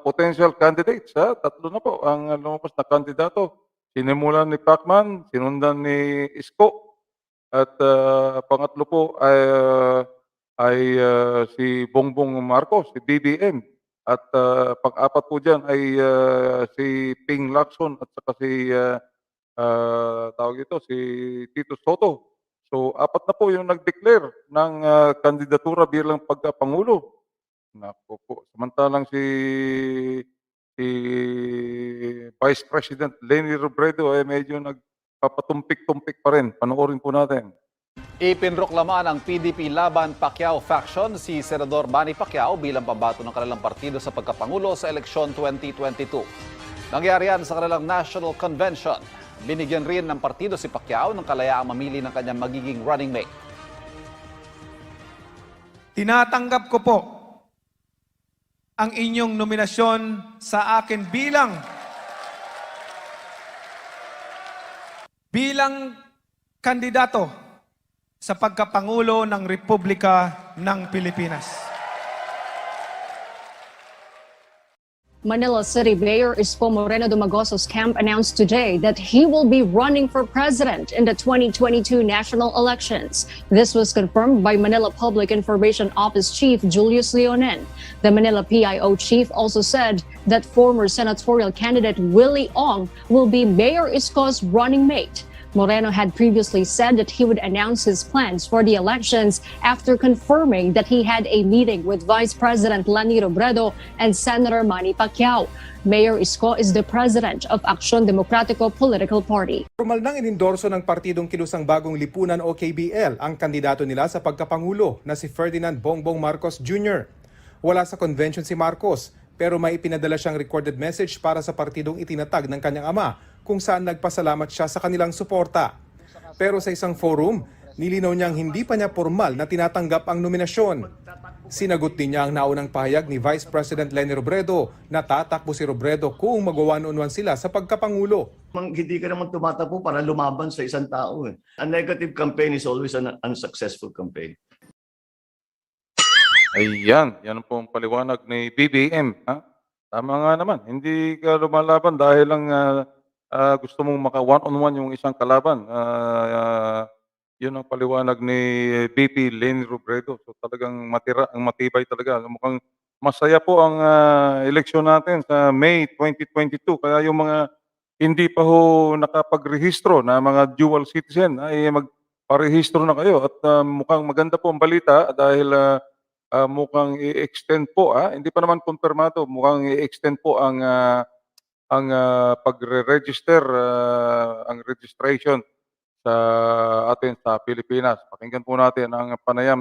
potential candidates. Tatlo na po ang lumabas na kandidato. Sinimulan ni Pacman, sinundan ni Isko, at pangatlo po ay si Bongbong Marcos, si BBM. At pang-apat po dyan ay si Ping Lacson at saka si Tito Soto. So apat na po yung nag-declare ng kandidatura bilang pagkapangulo. Naku po. Samantalang si Vice President Leni Robredo ay medyo nagpapatumpik-tumpik pa rin. Panoorin po natin. Ipinroklama ng PDP Laban Pacquiao faction si Senador Manny Pacquiao bilang pambato ng kanilang partido sa pagkapangulo sa eleksyon 2022. Nangyari yan sa kanilang National Convention. Binigyan rin ng partido si Pacquiao ng kalayaang mamili ng kanyang magiging running mate. Tinatanggap ko po ang inyong nominasyon sa akin bilang kandidato sa pagkapangulo ng Republika ng Pilipinas. Manila City Mayor Isko Moreno Dumagoso's camp announced today that he will be running for president in the 2022 national elections. This was confirmed by Manila Public Information Office Chief Julius Leonen. The Manila PIO chief also said that former senatorial candidate Willie Ong will be Mayor Isko's running mate. Moreno had previously said that he would announce his plans for the elections after confirming that he had a meeting with Vice President Leni Robredo and Senator Manny Pacquiao. Mayor Isko is the president of Aksyon Demokratiko Political Party. Formal nang inendorso ng Partidong Kilusang Bagong Lipunan o KBL ang kandidato nila sa pagkapangulo na si Ferdinand Bongbong Marcos Jr. Wala sa convention si Marcos pero may ipinadala siyang recorded message para sa partidong itinatag ng kanyang ama kung saan nagpasalamat siya sa kanilang suporta. Pero sa isang forum, nilinaw niyang hindi pa niya formal na tinatanggap ang nominasyon. Sinagot din niya ang naunang pahayag ni Vice President Leni Robredo na tatakbo si Robredo kung mag-1-on-1 sila sa pagkapangulo. Hindi ka naman tumatakbo para lumaban sa isang tao. A negative campaign is always an unsuccessful campaign. Ayan, yan po ang paliwanag ni BBM. Ha? Tama nga naman, hindi ka lumalaban dahil lang gusto mong maka one-on-one yung isang kalaban. Yun ang paliwanag ni VP Leni Robredo. So talagang matibay talaga. Mukhang masaya po ang eleksyon natin sa May 2022. Kaya yung mga hindi pa ho nakapagrehistro na mga dual citizen ay magparehistro na kayo. At mukhang maganda po ang balita dahil mukhang i-extend po. Hindi pa naman kumpirmado. Mukhang i-extend po ang pagre-register, ang registration sa atin sa Pilipinas. Pakinggan po natin ang panayam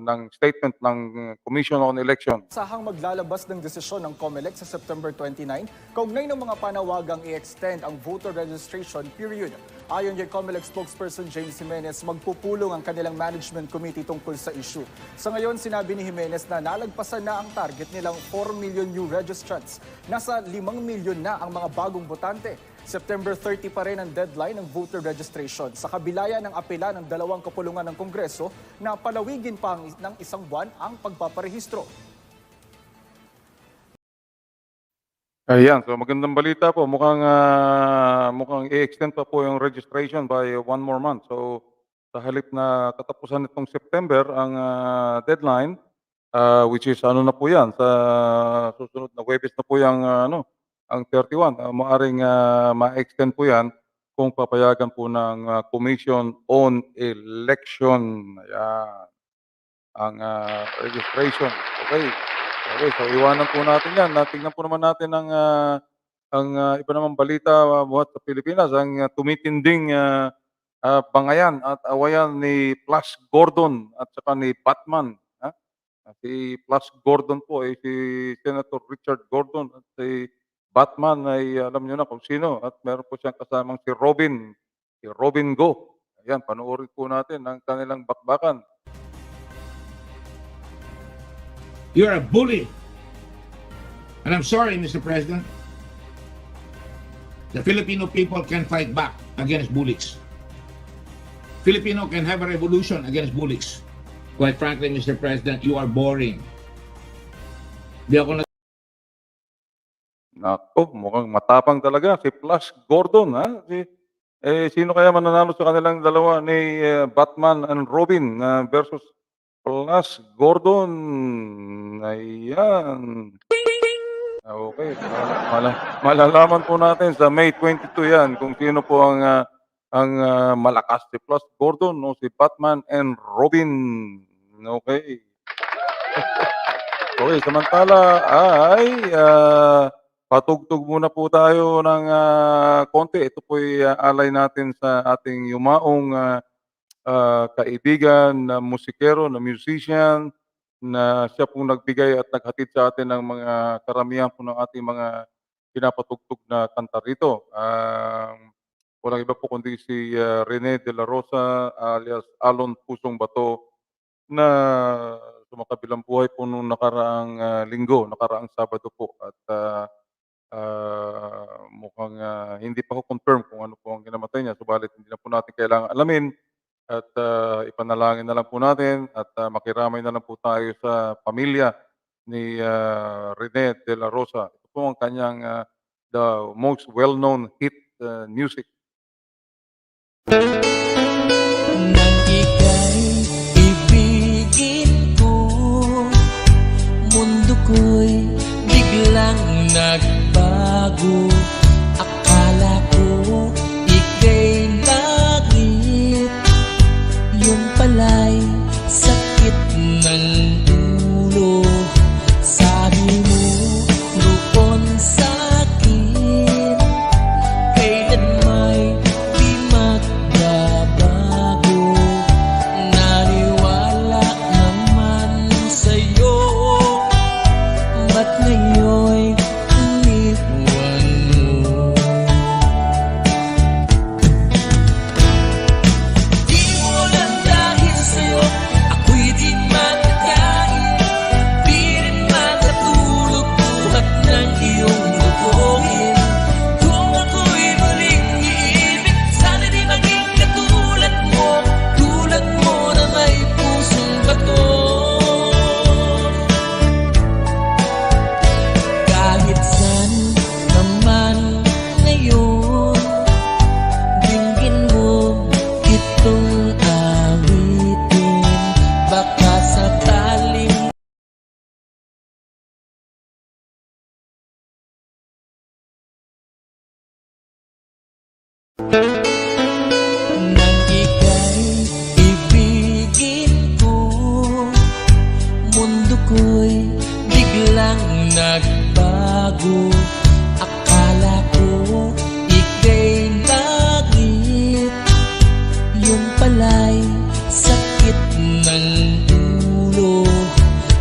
ng statement ng Commission on Election. Sahang maglalabas ng desisyon ng COMELEC sa September 29 kaugnay ng mga panawagang i-extend ang voter registration period. Ayon kay COMELEC spokesperson James Jimenez, magpupulong ang kanilang management committee tungkol sa issue. Sa ngayon, sinabi ni Jimenez na nalagpasan na ang target nilang 4 million new registrants. Nasa 5 million na ang mga bagong botante. September 30 pa rin ang deadline ng voter registration. Sa kabilaya ng apela ng 2 kapulungan ng Kongreso na palawigin pa ng 1 buwan ang pagpaparehistro. Ayan, so magandang balita po. Mukhang i-extend pa po yung registration by 1 more month. So sa halip na katapusan nitong September ang deadline, which is ano na po yan, sa susunod na Huwebes na po yung ang 31. Maaring ma-extend po yan kung papayagan po ng Commission on Election. Ayan. Ang registration. Okay. Okay, so iwanan po natin yan. Tingnan po naman natin ang iba namang balita buhat sa Pilipinas. Ang tumitinding bangayan at awayan ni Flash Gordon at saka ni Batman. Si Flash Gordon po ay si Senator Richard Gordon at si Batman ay alam niyo na kung sino at meron po siyang kasamang si Robin Go. Ayan, panoorin po natin ang kanilang bakbakan. You're a bully. And I'm sorry, Mr. President. The Filipino people can fight back against bullies. Filipino can have a revolution against bullies. Quite frankly, Mr. President, you are boring. Di ako Nako, mukhang matapang talaga si Flash Gordon. Sino kaya mananalo sa kanilang dalawa ni Batman and Robin versus Flash Gordon? Ayan. Okay. Malalaman po natin sa May 22 yan kung sino po ang malakas, si Flash Gordon o si Batman and Robin. Okay. Okay, samantala ay patugtog muna po tayo ng konti. Ito po ay alay natin sa ating yumaong kaibigan na musikero, na musician, na siya pong nagbigay at naghatid sa atin ng mga karamihan po ng ating mga pinapatugtog na kanta rito. Walang iba po kundi si Rene de la Rosa alias Alon Pusong Bato na sumakabilang buhay po nung nakaraang linggo, nakaraang Sabado po. At Mukhang hindi pa ko confirm kung ano po ang kinamatay niya, subalit hindi na po natin kailangan alamin at ipanalangin na lang po natin at makiramay na lang po tayo sa pamilya ni Rene de la Rosa. Ito po ang kanyang the most well-known hit music. Ibigin ko, mundo ko'y biglang nagbago. Akala ko ika'y langit, yung pala'y sakit ng ulo. Sabi mo noon sa'kin, kailan may di magbabago. Naniwala naman sa'yo, ba't ngayon'y iniwan mo? Di mo lang dahil sa'yo, ako'y di makakain, di rin makatulog buhat ng iyong lukuhin. Kung ako'y muling iibig, sana di maging katulad mo na may pusong bato. Kahit saan naman ngayon, dinggin mo itong awitin. Baka sakaling nang ika'y ibigin ko, mundo ko'y biglang nagbago. Akala ko ika'y langit, yung pala'y sakit ng ulo.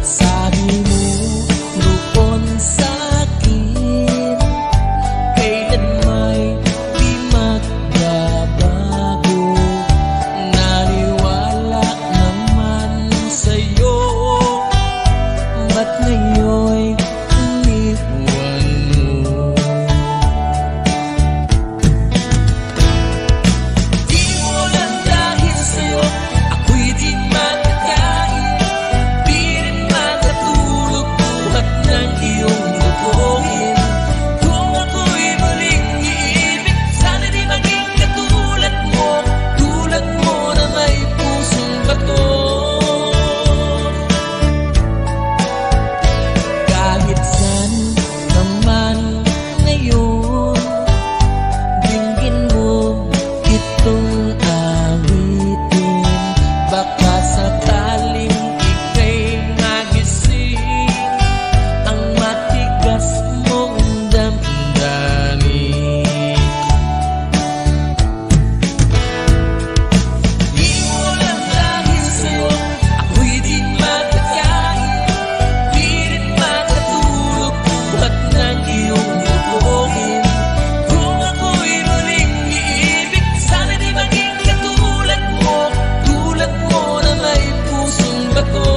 Sabi mo noon sa'kin, kailan may di magbabago. Naniwala naman sa'yo, ba't ngayon'y iniwan mo? Di mo lang dahil sa'yo, ako'y di makakain, di rin makatulog buhat ng iyong lukuhin. Kung ako'y muling iibig, sana di maging katulad mo na may pusong bato. Kahit saan naman ngayon, dinggin mo itong awitin. Baka sakaling ika'y magising, ang matigas mong damdamin. Di mo lang dahil sa'yo, ako'y di makakain, di rin makatulog buhat ng iyong lukuhin. Kung ako'y muling iibig, sana di maging katulad mo na may pusong bato.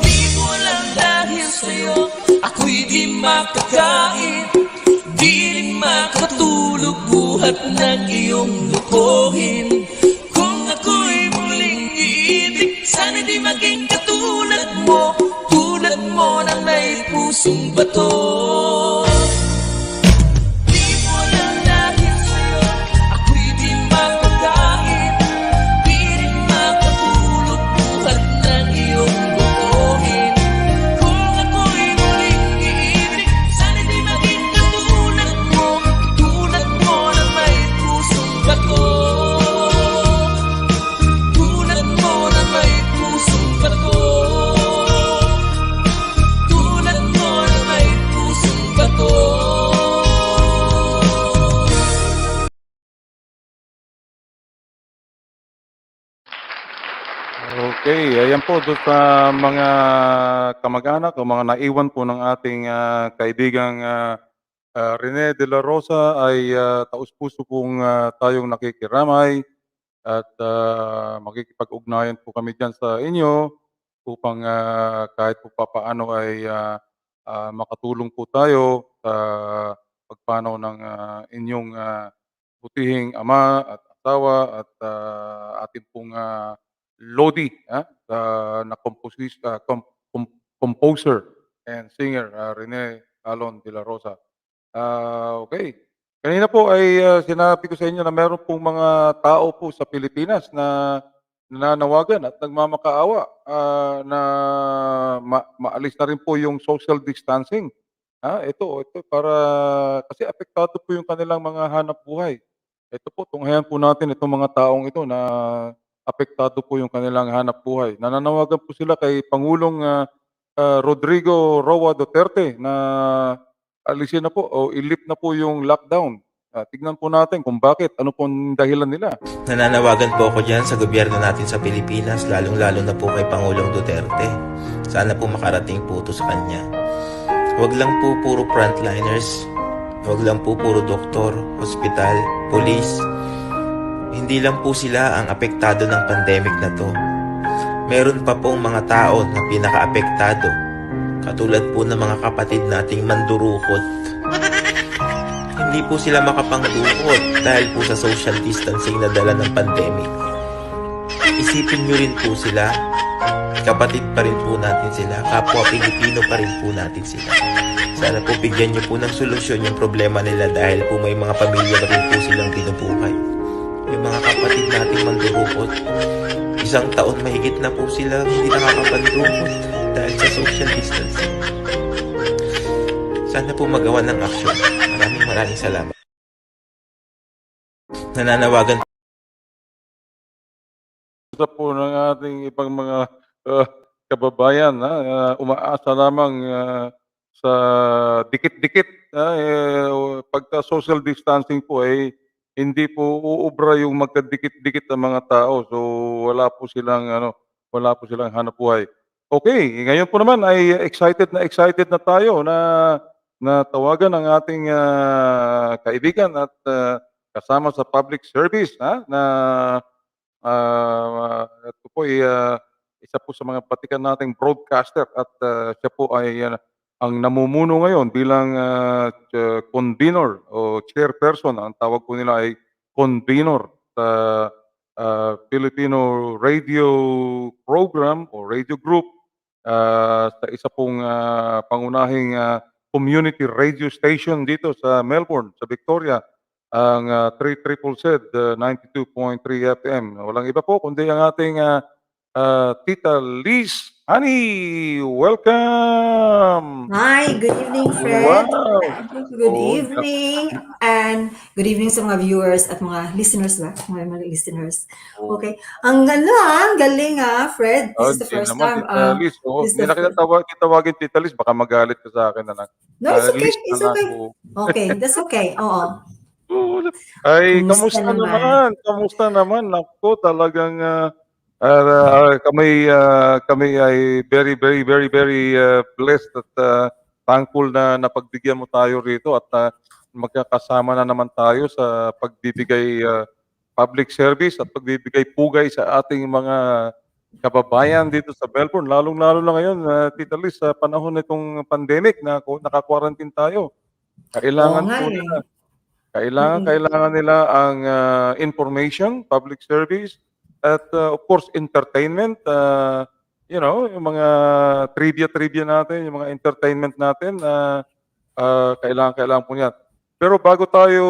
Di mo lang dahil sa'yo, ako'y di makakain, di rin makatulog buhat ng iyong lukuhin. Kung ako'y muling iibig, sana di maging katulad mo na may pusong bato. Di mo lang dahil sa'yo, ako'y di makakain, di rin makatulog buhat ng iyong lukuhin. Kung ako'y muling iibig, sana di maging katulad mo na may pusong bato. Tulad mo na may pusong bato. Tulad mo na may pusong Okay, ayan po doon sa mga kamag-anak o mga naiwan po ng ating kaibigang Rene de la Rosa ay taus-puso pong tayong nakikiramay at makikipag-ugnayan po kami diyan sa inyo upang kahit po papaano ay makatulong po tayo sa pagpanaw ng inyong butihing ama at asawa at ating pong Lodi, na composer and singer, Rene Alon de la Rosa. Okay. Kanina po ay sinabi ko sa inyo na meron pong mga tao po sa Pilipinas na nananawagan at nagmamakaawa na maalis na rin po yung social distancing. Ito para kasi apektado po yung kanilang mga hanap buhay. Ito po, tunghayan po natin itong mga taong ito na apektado po yung kanilang hanap buhay. Nananawagan po sila kay Pangulong Rodrigo Roa Duterte na alisin na po o i-lift na po yung lockdown. Tignan po natin kung bakit, ano pong dahilan nila. Nananawagan po ako dyan sa gobyerno natin sa Pilipinas, lalong-lalo na po kay Pangulong Duterte. Sana po makarating po ito sa kanya. Huwag lang po puro frontliners, huwag lang po puro doktor, hospital, police. Hindi lang po sila ang apektado ng pandemic na to. Meron pa pong mga tao na pinaka-apektado, katulad po ng mga kapatid nating mandurukot. Hindi po sila makapangdukot dahil po sa social distancing na dala ng pandemic. Isipin nyo rin po sila, kapatid pa rin po natin sila, kapwa Pilipino pa rin po natin sila. Sana po bigyan nyo po ng solusyon yung problema nila dahil po may mga pamilya na rin po silang binubuhay. Yung mga kapatid nating mandurukot, 1 taon mahigit na po sila hindi nakakapandukot dahil sa social distancing. Sana po magawa ng aksyon. Maraming salamat. Nananawagan po ng ating ibang mga kababayan umaasa lamang sa dikit-dikit pagka social distancing po ay hindi po uubra yung magkadikit-dikit na mga tao. So wala po silang hanap buhay. Okay, ngayon po naman ay excited na tayo na tawagan ang ating kaibigan at kasama sa public service na ito po ay isa po sa mga batikan nating broadcaster at siya po ay ang namumuno ngayon bilang convener o chairperson. Ang tawag po nila ay convener sa Filipino Radio Program o Radio Group sa isa pong pangunahing community radio station dito sa Melbourne, sa Victoria, ang 3ZZZ 92.3 FM. Walang iba po kundi ang ating Tita Liz Honey. Welcome! Hi, good evening, Fred. Wow! Good evening. And good evening sa mga viewers at mga listeners ba? Mga listeners. Okay. Ang galing Fred. This is the first time. Tita Liz. Hindi na kitawagin Tita Liz. Baka magalit ka sa akin na lang. No, it's okay. Liz It's na lang okay. po. Okay, that's okay. Oo. Ay, Kumusta kamusta naman? naman? Kamusta naman? Naku, talagang kami ay very blessed at thankful na napagbigyan mo tayo rito at magkakasama na naman tayo sa pagbibigay public service at pagbibigay pugay sa ating mga kababayan dito sa Melbourne. Lalong-lalo na ngayon, Tita Liz, sa panahon nitong pandemic na naka-quarantine tayo. Kailangan po nila. Kailangan nila ang information, public service, at of course entertainment. Yung mga trivia natin, yung mga entertainment natin, kailangan po niyan. Pero bago tayo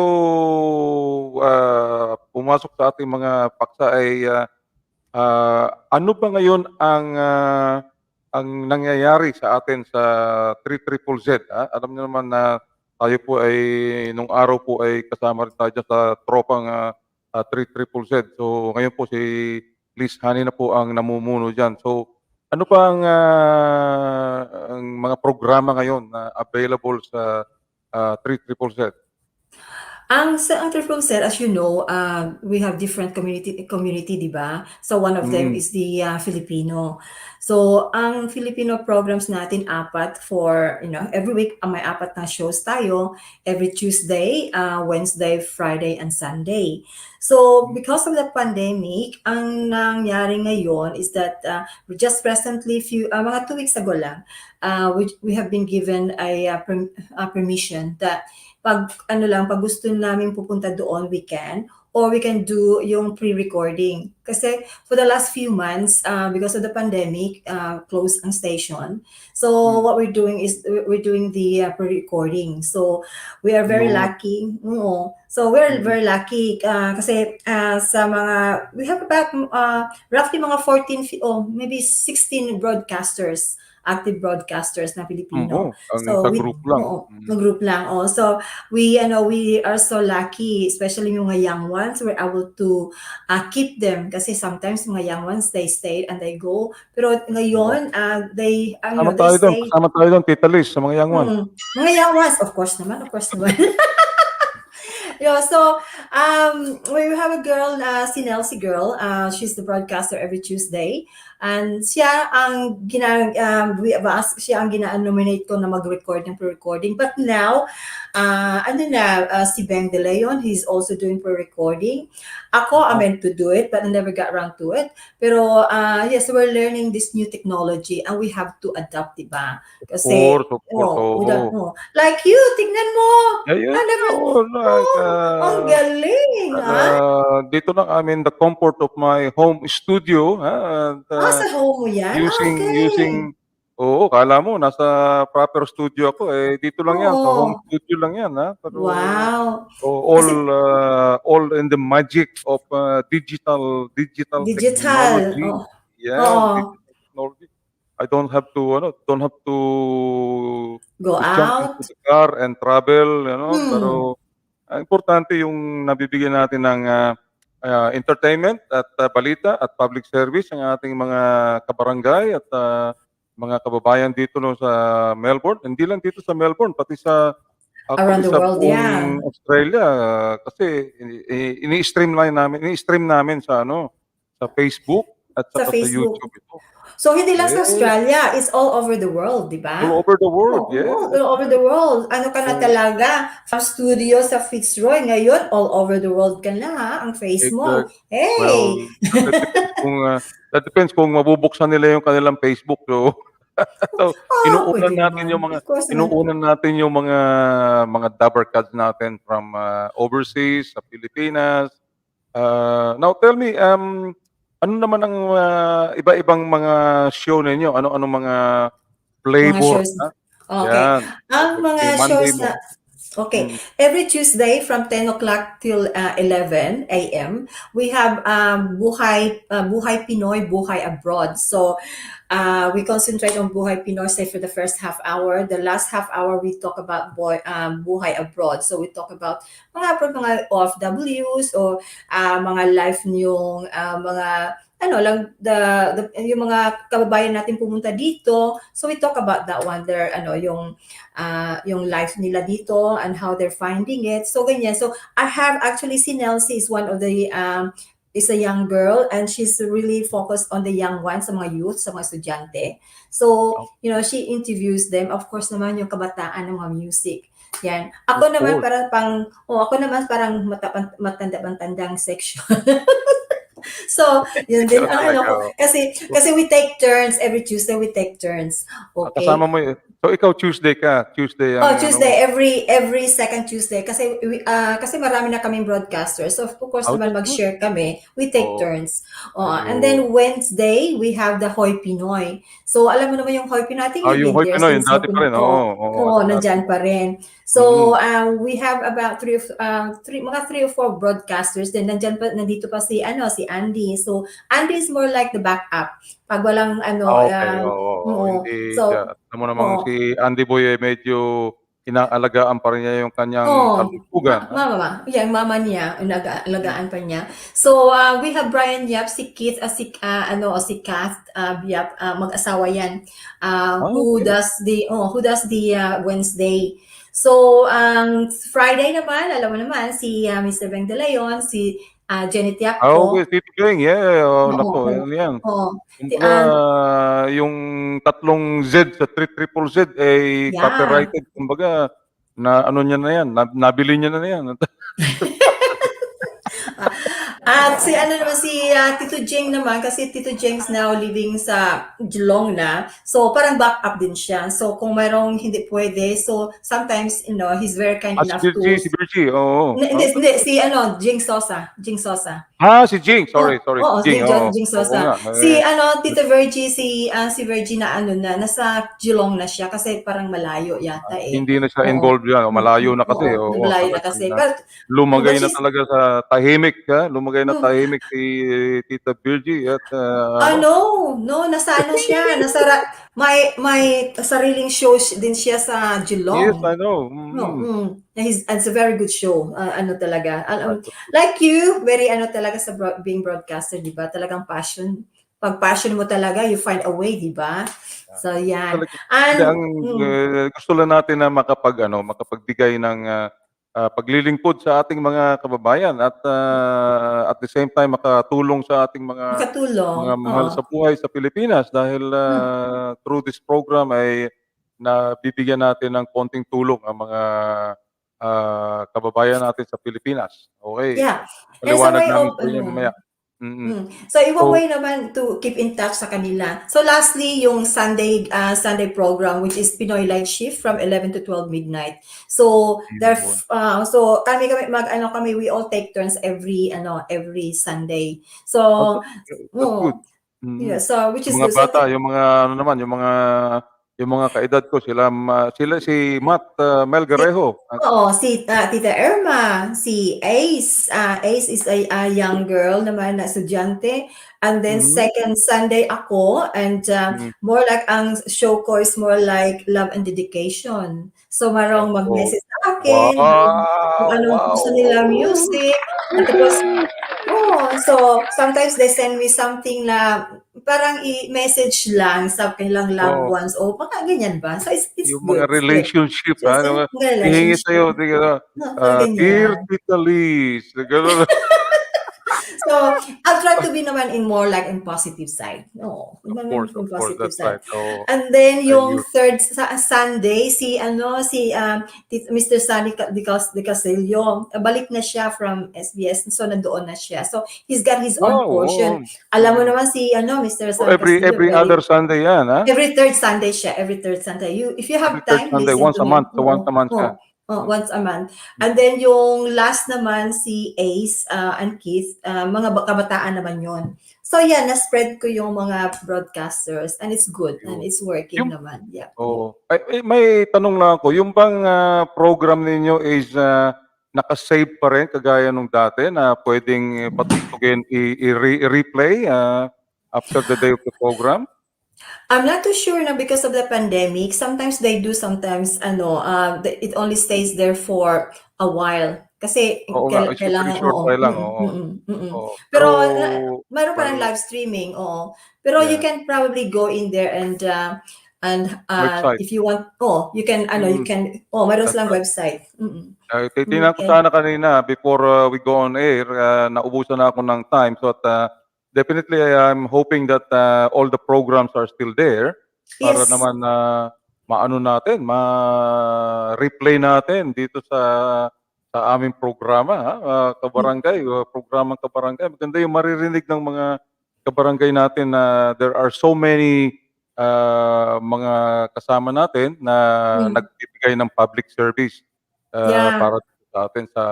pumasok sa ating mga paksa ay ano ba ngayon ang nangyayari sa atin sa 3ZZZ? Alam niyo naman na tayo po ay nung araw po ay kasama rin tayo dyan sa tropang 3ZZZ. So ngayon po si Liz Honey na po ang namumuno dyan. So ano pa ang mga programa ngayon na available sa 3ZZZ? Ang Triple Set, as you know, we have different community, di ba? So one of them is the Filipino. So ang Filipino programs natin apat for, every week may apat na shows tayo, every Tuesday, Wednesday, Friday, and Sunday. So because of the pandemic, ang nangyari ngayon is that we just recently, mga 2 weeks ago lang, we have been given a permission that pag gusto namin pupunta doon, we can, or we can do yung pre-recording. Kasi for the last few months, because of the pandemic, closed ang station. So what we're doing is we're doing the pre-recording. So we are very lucky. So we're very lucky kasi sa mga, we have about roughly mga 14 maybe 16 broadcasters, active broadcasters na Filipino. So group lang. Group lang. So we are so lucky, especially yung mga young ones, we're able to keep them kasi sometimes mga young ones they stay and they go. Pero ngayon they stay. Kasama tayo doon, Tita Liz, sa mga young ones. Mga young ones, of course naman. Yeah, so we have a girl, si Nelsie girl. She's the broadcaster every Tuesday. And siya ang gina-nominate ko na mag-record ng pre-recording. But now, si Beng De Leon, he's also doing pre-recording. Ako, I meant to do it, but I never got around to it. Pero yes, we're learning this new technology and we have to adapt, diba? Kasi, like you, tignan mo. Ang galing, dito lang the comfort of my home studio. Sa home mo yan? Using, kala mo, nasa proper studio ako. Dito lang yan, sa home studio lang yan. Pero, wow. All in the magic of digital technology. Digital technology. I don't have to go jump out into the car and travel, pero importante yung nabibigyan natin ng entertainment at balita at public service ang ating mga kabarangay at mga kababayan dito sa Melbourne. Hindi lang dito sa Melbourne, pati sa around the world, Australia, kasi ini-stream namin sa Facebook at sa YouTube ito. So hindi lang sa Australia, it's all over the world, di ba? All over the world, yes. All over the world. Ano ka na talaga? Sa studio sa Fitzroy, ngayon, all over the world ka na, ang face mo. Hey! Well, that depends kung mabubuksan nila yung kanilang Facebook. So, inuunan natin yung mga dabbercads natin from overseas, sa Pilipinas. Now, tell me, ano naman ang iba-ibang mga show ninyo? Ano mga flavor? Okay. Ang mga shows na... Okay. Every Tuesday from 10 o'clock till 11 a.m., we have Buhay Pinoy, Buhay Abroad. So we concentrate on Buhay Pinoy, say for the first half hour. The last half hour, we talk about Buhay Abroad. So we talk about mga OFWs or mga life niyong mga yung mga kababayan natin pumunta dito. So we talk about that one there, yung life nila dito and how they're finding it. So ganyan. So I have actually si Nelsie is one of the is a young girl and she's really focused on the young ones, sa mga youth, sa mga estudyante. So, she interviews them. Of course naman yung kabataan ng mga music. Yan. Ako naman parang matanda-tandang section. So, yun din kasi we take turns every Tuesday, we take turns. Okay. Kasama mo so ikaw Tuesday ka, Tuesday every second Tuesday kasi marami na kaming broadcasters. So of course naman mag-share kami, we take turns. And then Wednesday, we have the Hoy Pinoy. So alam mo naman yung Hoy Pinoy natin, yung Hoy Pinoy, dati pa rin. Nandiyan pa rin. So we have about three or four broadcasters. Then nandito pa si Andy. So Andy is more like the backup. Pag walang mo namang si Andy Boy medyo inaalagaan pa rin niya yung kanyang kalukuyan. Mama niya, inaalagaan pa niya. So we have Brian Yap, si Keith, si Kath Yap, mag-asawa yan. Who does the Wednesday. So, Friday naman, alam mo naman, si Mr. Beng De Leon, si Jenny Okay, Tiapco. Tito Beng, yeah, Oo, nako, yan. oo. Kumbaga, yung tatlong Z sa triple Z ay Yeah. copyrighted. Kumbaga, na ano niya na yan, nabili niya na yan. At si ano naman si Tito Jeng naman kasi Tito Jeng's now living sa Geelong na. So parang backup din siya. So kung mayroong hindi pwede, so sometimes he's very kind Si enough to Virgie, oo. hindi si Jing Sosa, Jing Sosa. Si Jing, sorry, Oo, si Jing, oo. Jing Oo Sosa. nga. Si Tito Virgie, si Virgie na nasa Geelong na siya kasi parang malayo yata eh. Hindi na siya Oo. involved yan. Malayo na kasi. Oo, Oo, malayo na talagang kasi. But lumagay na she's talaga sa tahimik. Lumagay na tahimik si Tita Virgie. At no, nasa siya, may sariling show din siya sa yes, Geelong. I know. It's a very good show. Talaga. Like you, very talaga sa being broadcaster, di ba? Talagang passion. Pag passion mo talaga, you find a way, di ba? So, yan. Gusto lang natin na makapagbigay ng paglilingkod sa ating mga kababayan at the same time makatulong sa ating mga mahal sa buhay sa Pilipinas dahil through this program ay nabibigyan natin ng konting tulong ang mga kababayan natin sa Pilipinas. Okay. Yeah. Paliwanag namin po yan mamaya. So, ibang way naman to keep in touch sa kanila. So, lastly, yung Sunday program, which is Pinoy Light Shift from 11 to 12 midnight. So, kami we all take turns every Sunday. So, that's good. yeah, so which is Yung mga good. bata, yung mga yung mga kaedad ko, sila si Matt Melgarejo. Oo, si Tita Irma, si Ace. Ace is a young girl naman na estudyante. And then second Sunday ako and more like ang show ko is more like love and dedication. So marong mag-message sa akin kung anong gusto nila music. At tapos, so sometimes they send me something na parang i-message lang sa kanilang loved ones o baka ganyan ba? So it's yung good. mga relationship, hihingi sa'yo, Dear Tita Liz, gano'n. So, I'll try to be naman in more like in positive side. No, of course, that's right. So, and then yung third Sunday, si Mr. Sunny De Casillo, balik na siya from SBS, so nandoon na siya. So, he's got his own portion. Alam mo naman si Mr. Sunny every other Sunday yan, ha? Every third Sunday siya, every third Sunday. If you have time, Sunday, listen once to a month, so once a month siya. Once a month. And then yung last naman si Ace and Keith, mga kabataan naman yon. So yeah, na-spread ko yung mga broadcasters and it's good and it's working naman. Yeah. May tanong lang ako, yung bang program ninyo is naka-save pa rin kagaya nung dati na pwedeng patugtugin i-replay after the day of the program? I'm not too sure na because of the pandemic. Sometimes they do, sometimes it only stays there for a while. Kasi kailangan Pero mayroon pa ng live streaming, Pero you can probably go in there and if you want, you can mayroon silang website. Titingnan ko sana kanina before we go on air, naubusan na ako ng time so at definitely, I'm hoping that all the programs are still there para naman ma-replay natin dito sa aming programa, Kabarangay, programang Kabarangay. Maganda yung maririnig ng mga kabarangay natin na there are so many mga kasama natin na nagbibigay ng public service para sa atin sa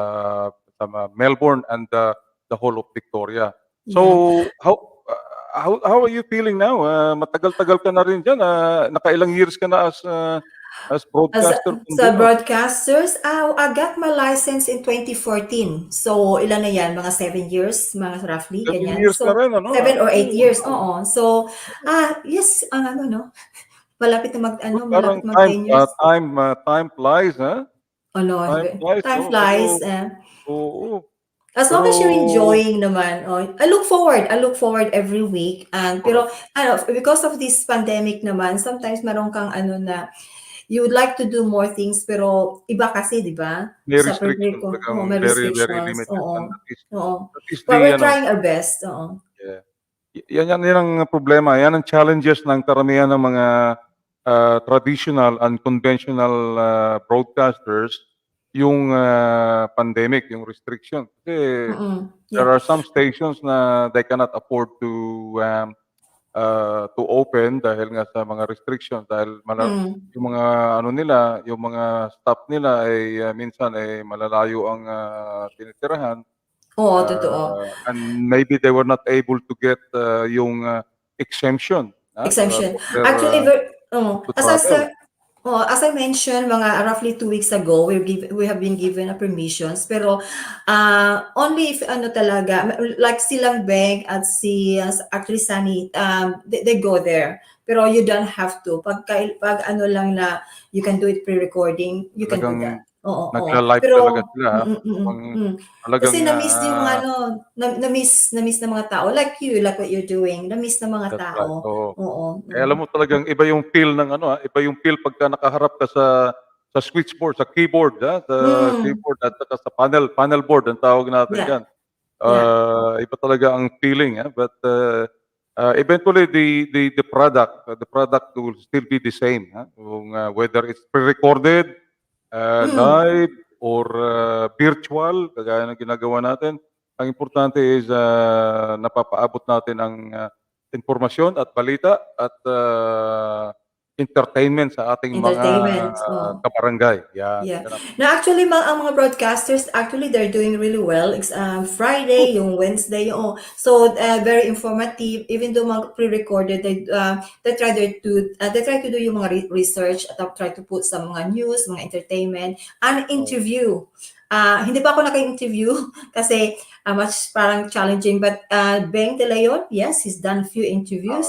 Melbourne and the whole of Victoria. So, how are you feeling now? Matagal-tagal ka na rin dyan. Nakailang years ka na as broadcaster? Sa broadcasters, I got my license in 2014. So, ilan na yan? Mga 7 years, mga roughly. 7 ganyan. years So, na rin, ano? 7 or 8 years, So, yes, malapit na malapit mag 10 years. Time flies, ha? Time flies. Oo. As long as you're enjoying naman, I look forward every week. Pero because of this pandemic naman, sometimes meron kang you would like to do more things pero iba kasi, di ba? May Sa restriction publiko, talagang may very, very restrictions. limited. And Oo. Oo. that is But the we're ano, trying our best. Oo. yeah. Yan ang problema. Yan ang challenges ng karamihan ng mga traditional and conventional broadcasters, yung pandemic, yung restriction. Kasi there Yeah. are some stations na they cannot afford to open dahil nga sa mga restrictions, dahil yung mga ano nila, yung mga staff nila ay minsan ay malalayo ang tinitirahan. Oo, totoo. And maybe they were not able to get yung exemption Exemption. for their Actually, to travel. as I mentioned, mga roughly 2 weeks ago, we have been given a permissions. Pero only if ano talaga, like silang Beng at actually Sunny, they go there. Pero you don't have to. Pag ano lang na you can do it pre-recording, you can do that. Oo. Nagla-live Pero talaga sila. Talagang kasi na-miss yung mga na-miss ng mga tao like you, like what you're doing. Na-miss ng mga That's tao. right. Oo. Oo. Alam mo talagang iba yung feel ng iba yung feel pagka nakaharap ka sa switchboard, sa keyboard, sa keyboard at saka sa panel board ang tawag natin Yeah. diyan. Yeah. Iba talaga ang feeling, but eventually the product will still be the same, kung whether it's pre-recorded, live or virtual, kagaya ng ginagawa natin. Ang importante is napapaabot natin ang impormasyon at balita at entertainment sa ating mga Entertainment. kabarangay. Yan. Yeah. Na actually ang mga broadcasters actually they're doing really well. It's Friday, yung Wednesday, so very informative. Even though mga pre-recorded, they try to do yung mga research at try to put some mga news, mga entertainment, and interview. Hindi pa ako naka-interview kasi much parang challenging, but Beng De Leon, yes, he's done a few interviews.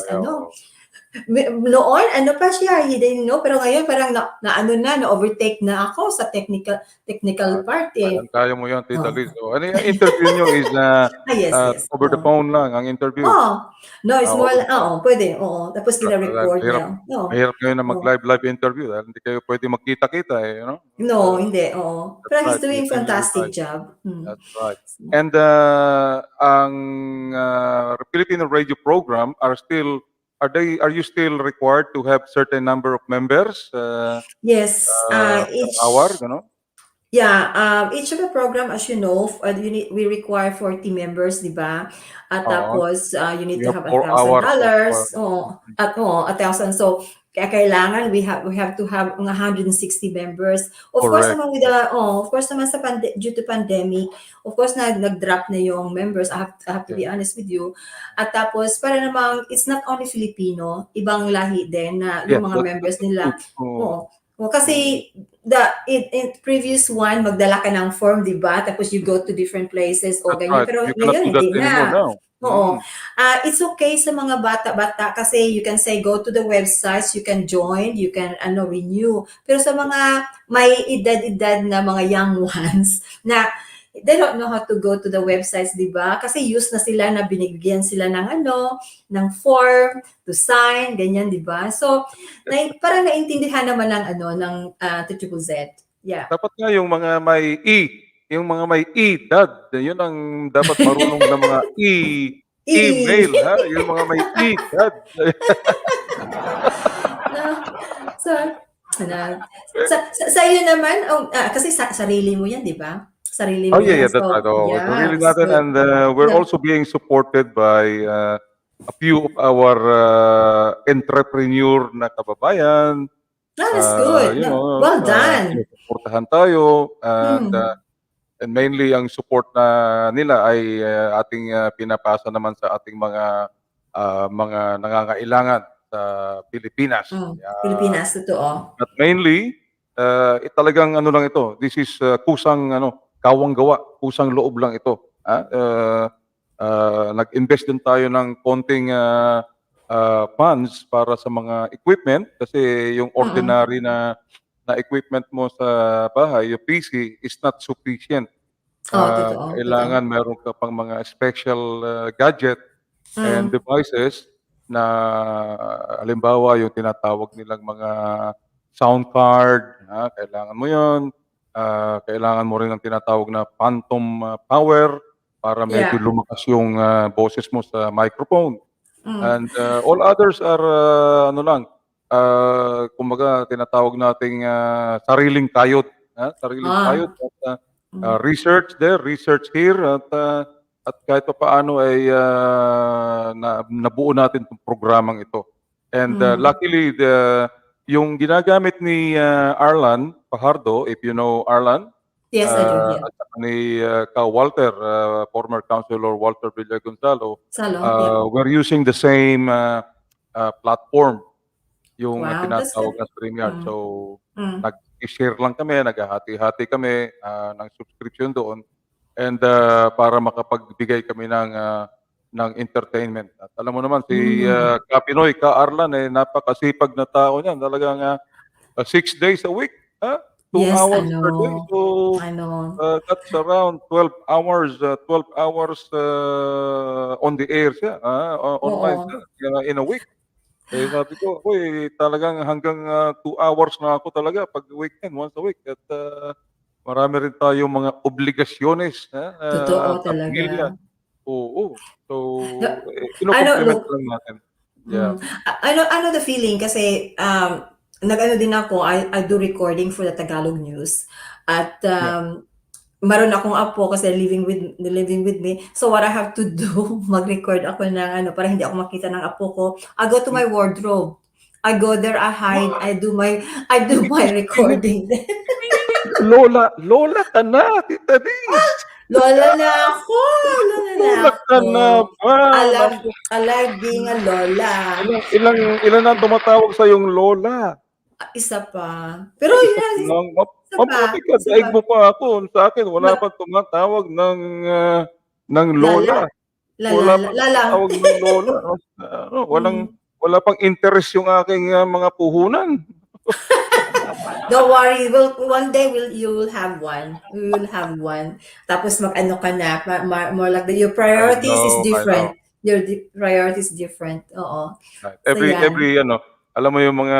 Noon, ano pa siya, he didn't know, pero ngayon parang na-overtake na ako sa technical part eh. Kaya mo yan, Tita Liz. So, ano yung interview nyo is Yes. over the phone lang ang interview. No, it's more like, pwede, tapos kina-record Mahirap, niya. mahirap ngayon na mag-live interview dahil hindi kayo pwede magkita-kita No, hindi, Pero he's right, doing you can fantastic live. job. That's right. And ang Filipino radio program are you still required to have certain number of members? Yes, per hour, gano'n? Yeah, each of the program, as you know, we require 40 members, di ba? At tapos, you need to have $4 hours $1,000. At 1,000. So, kaya kailangan we have to have mga 160 members. Of course Correct. naman due to pandemic, of course nag-drop na yung members. I have to be honest with you. At tapos para namang it's not only Filipino, ibang lahi din na yung mga members nila. Kasi in previous one, magdala ka ng form, di ba? Tapos you go to different places o ganyan. Pero ngayon, hindi na. It's okay sa mga bata-bata kasi you can say go to the websites, you can join, you can renew. Pero sa mga may edad na mga young ones na they don't know how to go to the websites, di ba? Kasi used na sila na binigyan sila ng ng form to sign, ganyan, di ba? So, parang naintindihan naman ng Triple Z. Yeah. Dapat nga yung mga may may edad, yun ang dapat marunong na mga email, yung mga may edad. Sa iyo naman, kasi sarili mo yan, di ba? Sarili mo Yeah, yan. that's right. Sarili natin, and we're also being supported by a few of our entrepreneur na kababayan. That's good. Well done. Supportahan tayo, and mainly ang support na nila ay ating pinapasa naman sa ating mga nangangailangan sa Pilipinas. Pilipinas, totoo. But mainly, talagang lang ito. This is kusang kawang gawa, kusang loob lang ito. Nag-invest din tayo ng konting funds para sa mga equipment kasi yung ordinary na equipment mo sa bahay, yung PC, is not sufficient. Totoo. Kailangan meron ka pang mga special gadget and devices na halimbawa yung tinatawag nilang mga sound card, kailangan mo yun. Kailangan mo rin ng tinatawag na phantom power para medyo Yeah. lumakas yung boses mo sa microphone. Mm. And all others are ano lang, kumbaga tinatawag nating sariling kayod, sariling kayod at research there, research here at kahit papaano ay nabuo natin itong programang ito. And luckily yung ginagamit ni Arlan Fajardo, if you know Arlan, Yes, I do. Yeah. at saka ni Walter, former Councilor Walter Villagonzalo, Yeah. we're using the same platform, yung Wow, that's tinatawag good. na StreamYard. So, Mm. nag-share lang kami, naghahati-hati kami ng subscription doon and para makapagbigay kami ng entertainment. At alam mo naman si Kapinoy, Arlan, napakasipag na tao niyan. Talagang 6 days a week, 2 Yes, I hours per day. know. So, I know. that's around 12 hours, 12 hours on the air siya, online Oo. siya, in a week. Eh, sabi ko, uy, talagang hanggang 2 hours na ako talaga pag weekend, once a week. At marami rin tayong mga obligasyones Totoo sa pamilya. talaga. Oo. So, No, kino-complement look, lang natin. Yeah. ano the feeling kasi nag-ano din ako, I do recording for the Tagalog news at meron akong apo kasi living with me. So what I have to do, mag-record ako ng para hindi ako makita ng apo ko. I go to my wardrobe. I go there, I hide, I do my recording. Lola ka na, Tita Liz. Lola na ako. Lola na Lola ka na ako. ba? I like being a lola. Ilan ang tumatawag sa yung lola? Isa pa. Pero yun, Mabuti ka, daig mo pa ako. Sa akin, wala pang tumatawag ng lola. Wala pang tumatawag ng lola. Wala pang interest yung aking mga puhunan. Don't worry, one day you will have one. We will have one. Tapos mag-ano ka na, more like your priorities is different. Your priorities different. Oo. Every alam mo yung mga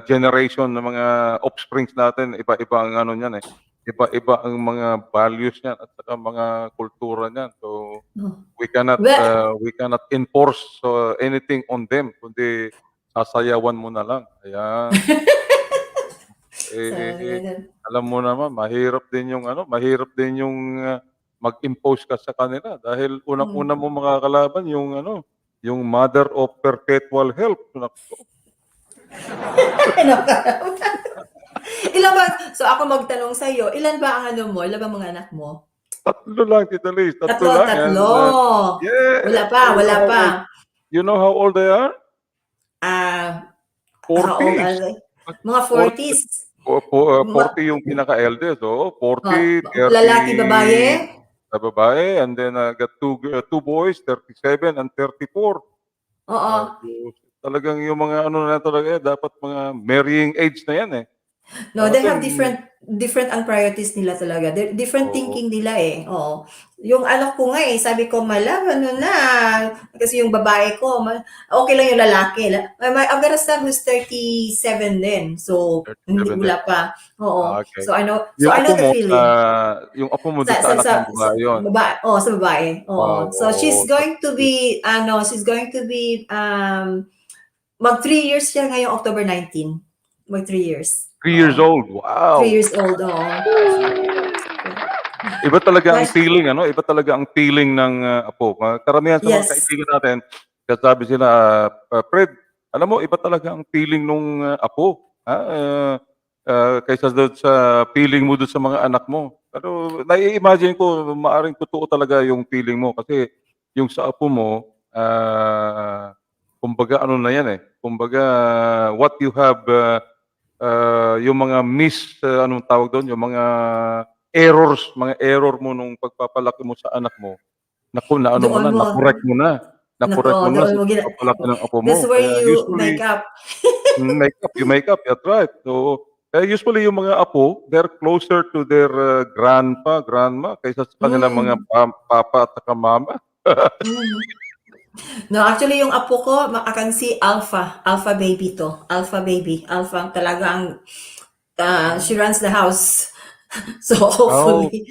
generation ng mga offsprings natin, iba-iba ang ano niyan eh. Iba-iba ang mga values niyan at saka mga kultura niyan. So we cannot enforce anything on them kundi sasayawan mo na lang. Ayan. Alam mo naman mahirap din yung mag-impose ka sa kanila dahil unang-una mo makakalaban yung mother of perpetual help. Ilan ba? So ako magtanong sa iyo, ilan ba ang ilan ba mga anak mo? 3 lang, Tita Liz. Tatlo lang. Tatlo. Yeah. Wala pa. You know how old they are? 40s. Mga 40s. 40 yung pinaka-eldest. 40, 30. Lalaki, babae? Babae. And then I got two boys, 37 and 34. Oo. Talagang yung mga na talaga, dapat mga marrying age na yan eh. No, they have different ang priorities nila talaga. Different thinking nila eh. Oo. Yung anak ko nga sabi ko, kasi yung babae ko, okay lang yung lalaki. I've got a son who's 37 din. So, wala pa. Oo. Okay. So, I know the feeling. Yung apo mo doon sa anak ng babae yun. Sa babae. Oo. So, she's going to be, mag 3 years siya ngayong October 19. Mag 3 years. 3 years old. Wow. 3 years old, Iba talaga ang feeling, Iba talaga ang feeling ng apo. Karamihan sa mga kaibigan natin, sabi sila, Fred, alam mo, iba talaga ang feeling nung apo. Kaysa doon sa feeling mo doon sa mga anak mo. Pero nai-imagine ko, maaring totoo talaga yung feeling mo. Kasi yung sa apo mo, kumbaga na yan eh. Kumbaga, what you have, yung mga anong tawag doon, yung mga error mo nung pagpapalaki mo sa anak mo, na-correct mo na. Na-correct mo na sa pagpapalaki ng apo mo. That's where you make up. You make up, that's right. So, usually yung mga apo, they're closer to their grandpa, grandma, kaysa sa kanilang mga papa at saka mama. No, actually yung apo ko, akan si Alpha. Alpha baby to. Alpha baby. Alpha talagang she runs the house. So Oh, hopefully.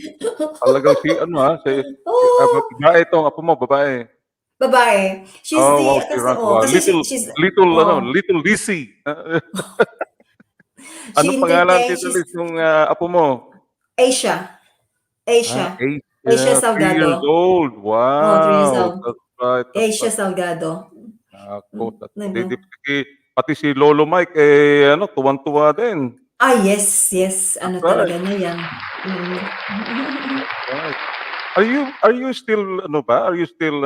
talagang si ano, Oh, babae itong apo mo, babae? babae. She's Oh, wow, the si kasi Rantua. kasi Little she's oh, little Lizzy. she Anong pangalan, entertains. Tita She's Liz, nung apo mo? Asia. Asia. Asia 3 years Salgado. old. Oh, 3 years Wow, old. that's right, that's Asia right. Salgado. Naku, that's Ano? pati si Lolo Mike, ano, tuwang-tuwa din. Ah, yes, yes. That's Ano right. talaga na yan. Right. Are you still ano ba? Are you still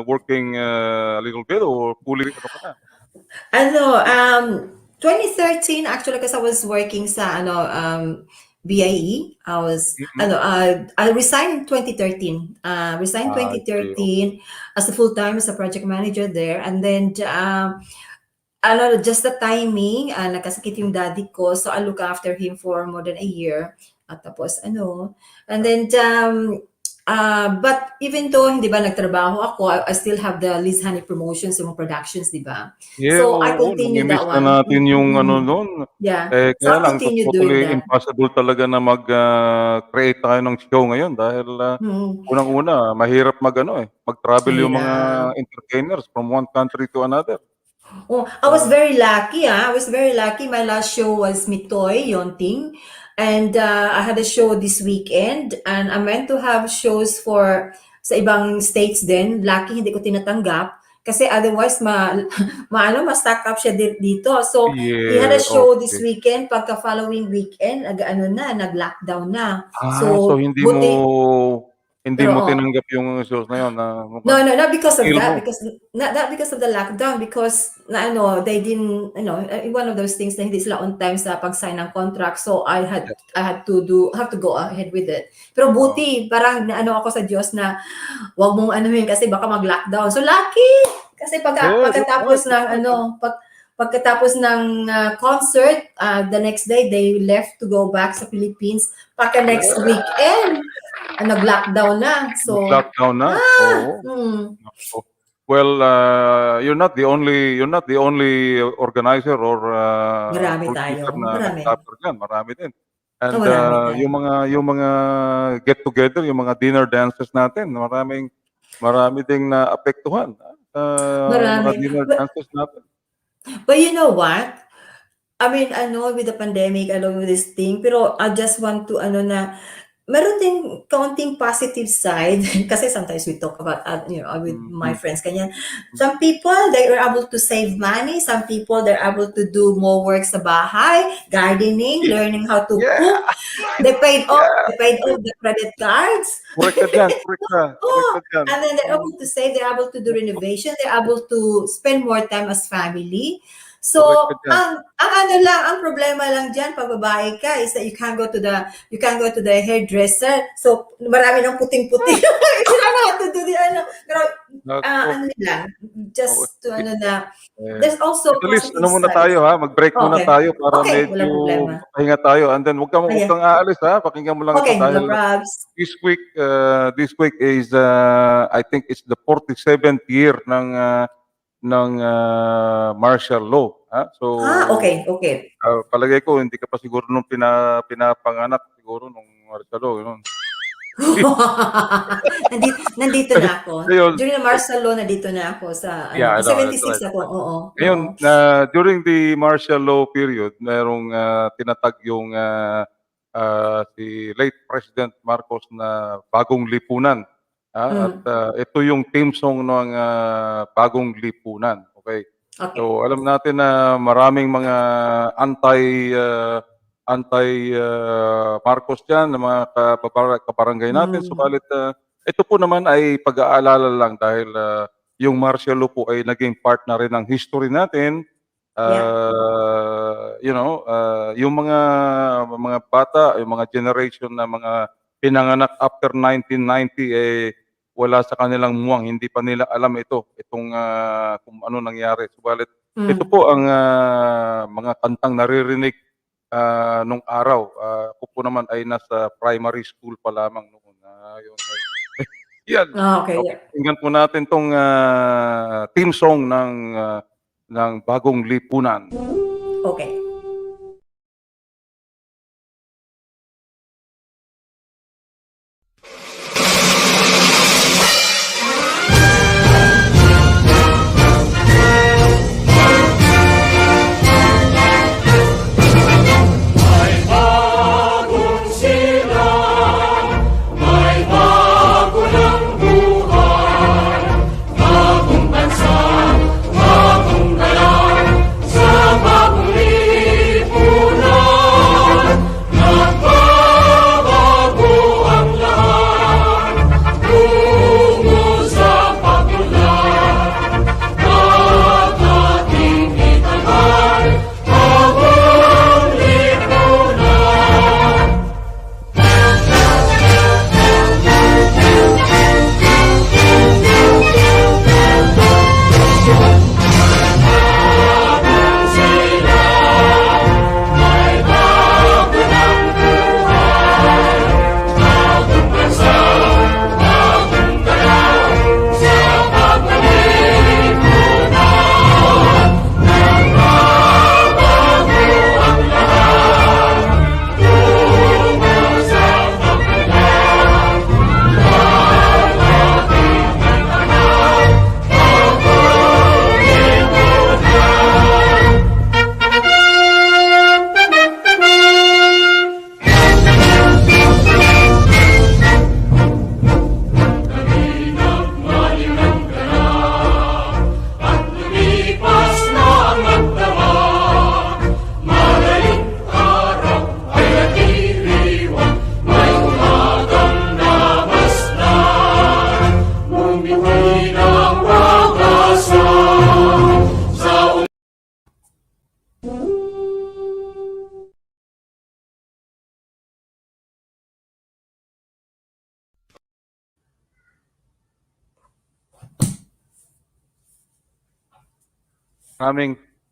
working a little bit or fully ano ka na? Ano, 2013 actually kasi I was working sa BIE. Mm. I resigned in 2013. Resigned I see. Okay. 2013 as a full-time as a project manager there. And then just the timing, nagkasakit yung daddy ko, so I look after him for more than a year. At tapos and then but even though hindi ba nagtrabaho ako, I still have the Liz Honey promotions, yung productions, di ba? Yeah, So I oo, continue that nami-miss na one. natin yung ano nun. Yeah. So Kaya I lang continue doing totally that. impossible talaga na create tayo ng show ngayon dahil Mm. unang-una mahirap mag-travel yung mga Mahirap. entertainers from one country to another. Oh, I was very lucky. I was very lucky. My last show was Mitoy, Yonting. And I had a show this weekend. And I meant to have shows sa ibang states din. Lucky hindi ko tinatanggap. Kasi otherwise, ma-stack up siya dito. So, we had a Yeah, show this okay. weekend. Pagka following weekend, nag-lockdown na. So So, hindi buti. mo Pero, tinanggap yung shows na yun na no, mukhang not because of feel that. mo. Because not because of the lockdown. Because they didn't. One of those things na hindi sila on time sa pag-sign ng contract. So I had to go ahead with it. Pero buti, parang ako sa Diyos na wag mong anuhin kasi baka mag-lockdown. So lucky. Kasi Yeah, that's right. pagkatapos ng pagkatapos ng concert, the next day they left to go back sa Philippines. Pagka next weekend, nag-lockdown na. So, Nag-lockdown na. Oo. Nako. Well, you're not the only organizer or marami producer tayo. na Marami. nag-suffer diyan, marami din. And Marami tayo. yung mga get together, yung mga dinner dances natin, marami ding naapektuhan. Mga Marami. dinner dances natin. But you know what? I mean, with the pandemic, along with this thing, pero I just want to, meron ding kaunting positive side. Kasi sometimes we talk about, with my friends, kanyan. Some people, they are able to save money. Some people, they're able to do more work sa bahay, gardening, learning how to cook. They paid off the credit cards. Correct ka dyan, correct ka dyan. And then they're able to save, they're able to do renovation, they're able to spend more time as family. So, Correct ka dyan. ang problema lang diyan pag babae ka is that you can't go to the hairdresser. So, marami ng puting-puting. You don't know how to do the lang. Just to there's also At least, positive muna sides. tayo ha, mag-break muna Okay. tayo para Okay, medyo walang problema. pahinga tayo. And then, huwag Ayan. kang aalis ha, pakinggan mo lang ito Okay, dahil no probs. this week is, I think it's the 47th year ng martial law. So, Okay. palagay ko, hindi ka pa siguro nung pinapanganak siguro nung martial law. Yun. Nandito na ako. Ayun. During the martial law, nandito na ako sa, Yeah, I know, 76 that's right. ako, oo. Ngayon, Oo. during the martial law period, merong tinatag yung si late President Marcos na bagong lipunan. At ito yung theme song ng bagong lipunan. Okay? Okay. So alam natin na maraming mga anti Marcos diyan, ng mga kabarangay natin. Subalit ito po naman ay pag-aalala lang dahil yung martial law po ay naging part na rin ng history natin. Yung mga bata, yung mga generation na mga pinanganak after 1990 wala sa kanilang muwang, hindi pa nila alam itong kung ano nangyari. Subalit ito po ang mga kantang naririnig nung araw. Ako po naman ay nasa primary school pa lamang noon. Yan. Okay. Okay, tingnan po natin tong team song ng bagong lipunan. Okay.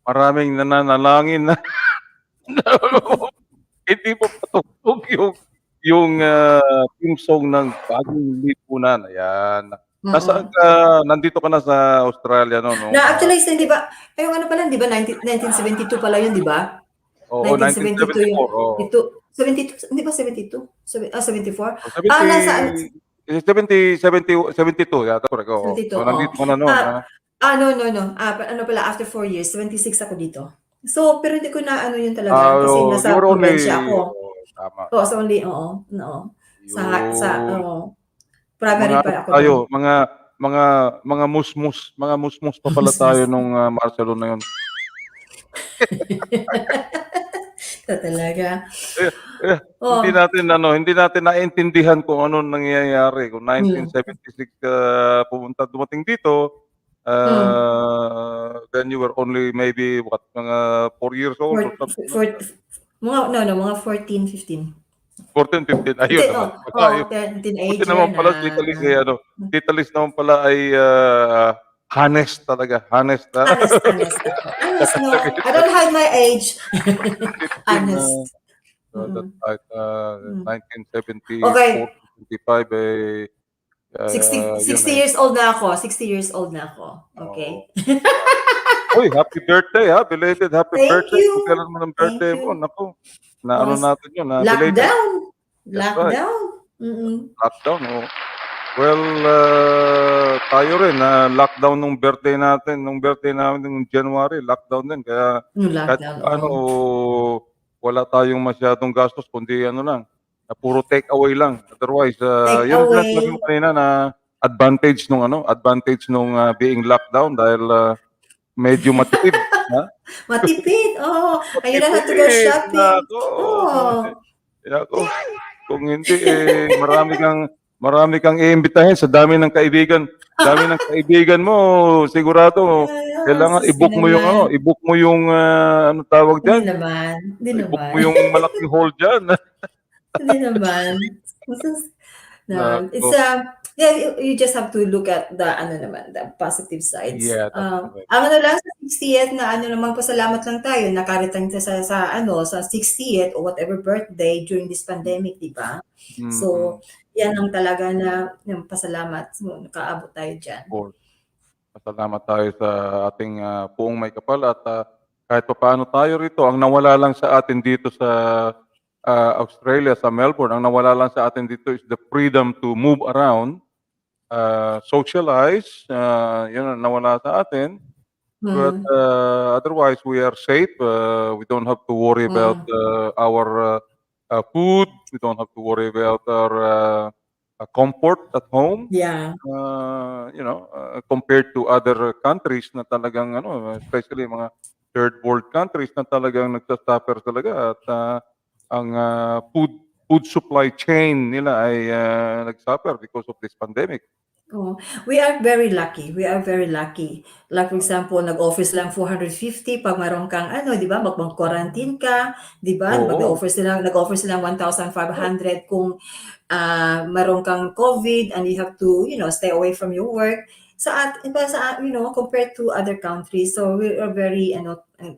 Maraming nananalangin na hindi pa patugtog yung team song ng bagong lipunan. Ayan. Nasaan ka? Nandito ka na sa Australia, no? Na-actualize na, di ba? Yung ano pala, di ba? 1972 pala yun, di ba? Oo, 1972 yung, 1974. ito, 72, hindi ba 72? 74? 72 yata. Correct. 72, nandito ka na noon. No. Ano pala, after 4 years, 76 ako dito. So, pero hindi ko na ano yun talaga kasi nasa probinsya ako. Tama. Oo, so only, oo. Primary pa ako. Tayo, mga musmus pa pala tayo nung Marcelo na yun. Talaga. Hindi natin naintindihan kung ano nangyayari. Kung 1976 dumating dito, then you were only maybe mga 4 years old or something. Mga 14, 15. 14, 15. Ayun naman. Teenager naman pala, na. Tita Liz naman pala ay honest talaga. Honest. Honest, no. I don't hide my age. Honest. That's right. 1974, Okay. 25, 60 years old na ako. 60 years old na ako. Okay. Uy, happy birthday ha. Belated happy Thank birthday. you. Kung kailan mo ng birthday mo. Naku. Naano natin yun. Lockdown. Lockdown. Mm-mm. Lockdown, oh. Well, tayo rin, lockdown nung birthday natin. Nung birthday namin nung January, lockdown din. Kaya kahit wala tayong masyadong gastos, kundi ano lang, na puro take away lang. Otherwise, yun ang sinasabi mo kanina na advantage nung being lockdown dahil medyo matipid. Ha? Matipid. I don't have to go shopping. Kung hindi, marami kang iimbitahin sa dami ng kaibigan. Dami ng kaibigan mo, sigurado. Kailangan i-book mo yung ano tawag diyan? Hindi naman. I-book mo yung malaking hall diyan. Hindi naman. It's you just have to look at the the positive sides. Yeah. Ang lang sa 60th na naman pasalamat lang tayo nakarating sa 60th or whatever birthday during this pandemic, di ba? So yan ang talaga na yung pasalamat. So, nakaabot tayo dyan. Of course. Pasalamat tayo sa ating puong may kapal at kahit papaano tayo rito, ang nawala lang sa atin dito sa Australia, sa Melbourne, ang nawala lang sa atin dito is the freedom to move around, socialize, yun ang nawala sa atin. But otherwise, we are safe. We don't have to worry about our food. We don't have to worry about our comfort at home. Yeah. Compared to other countries na talagang especially mga third world countries na talagang nagsasuffer talaga at ang food supply chain nila ay nagsuffer because of this pandemic. Oh, we are very lucky. We are very lucky. Like for example, nag-offer silang 450 pag mayroon kang di ba, mag-quarantine ka, di ba? Oo. Nag-offer silang 1,500 kung mayroon kang COVID and you have to, stay away from your work. Compared to other countries. So we are very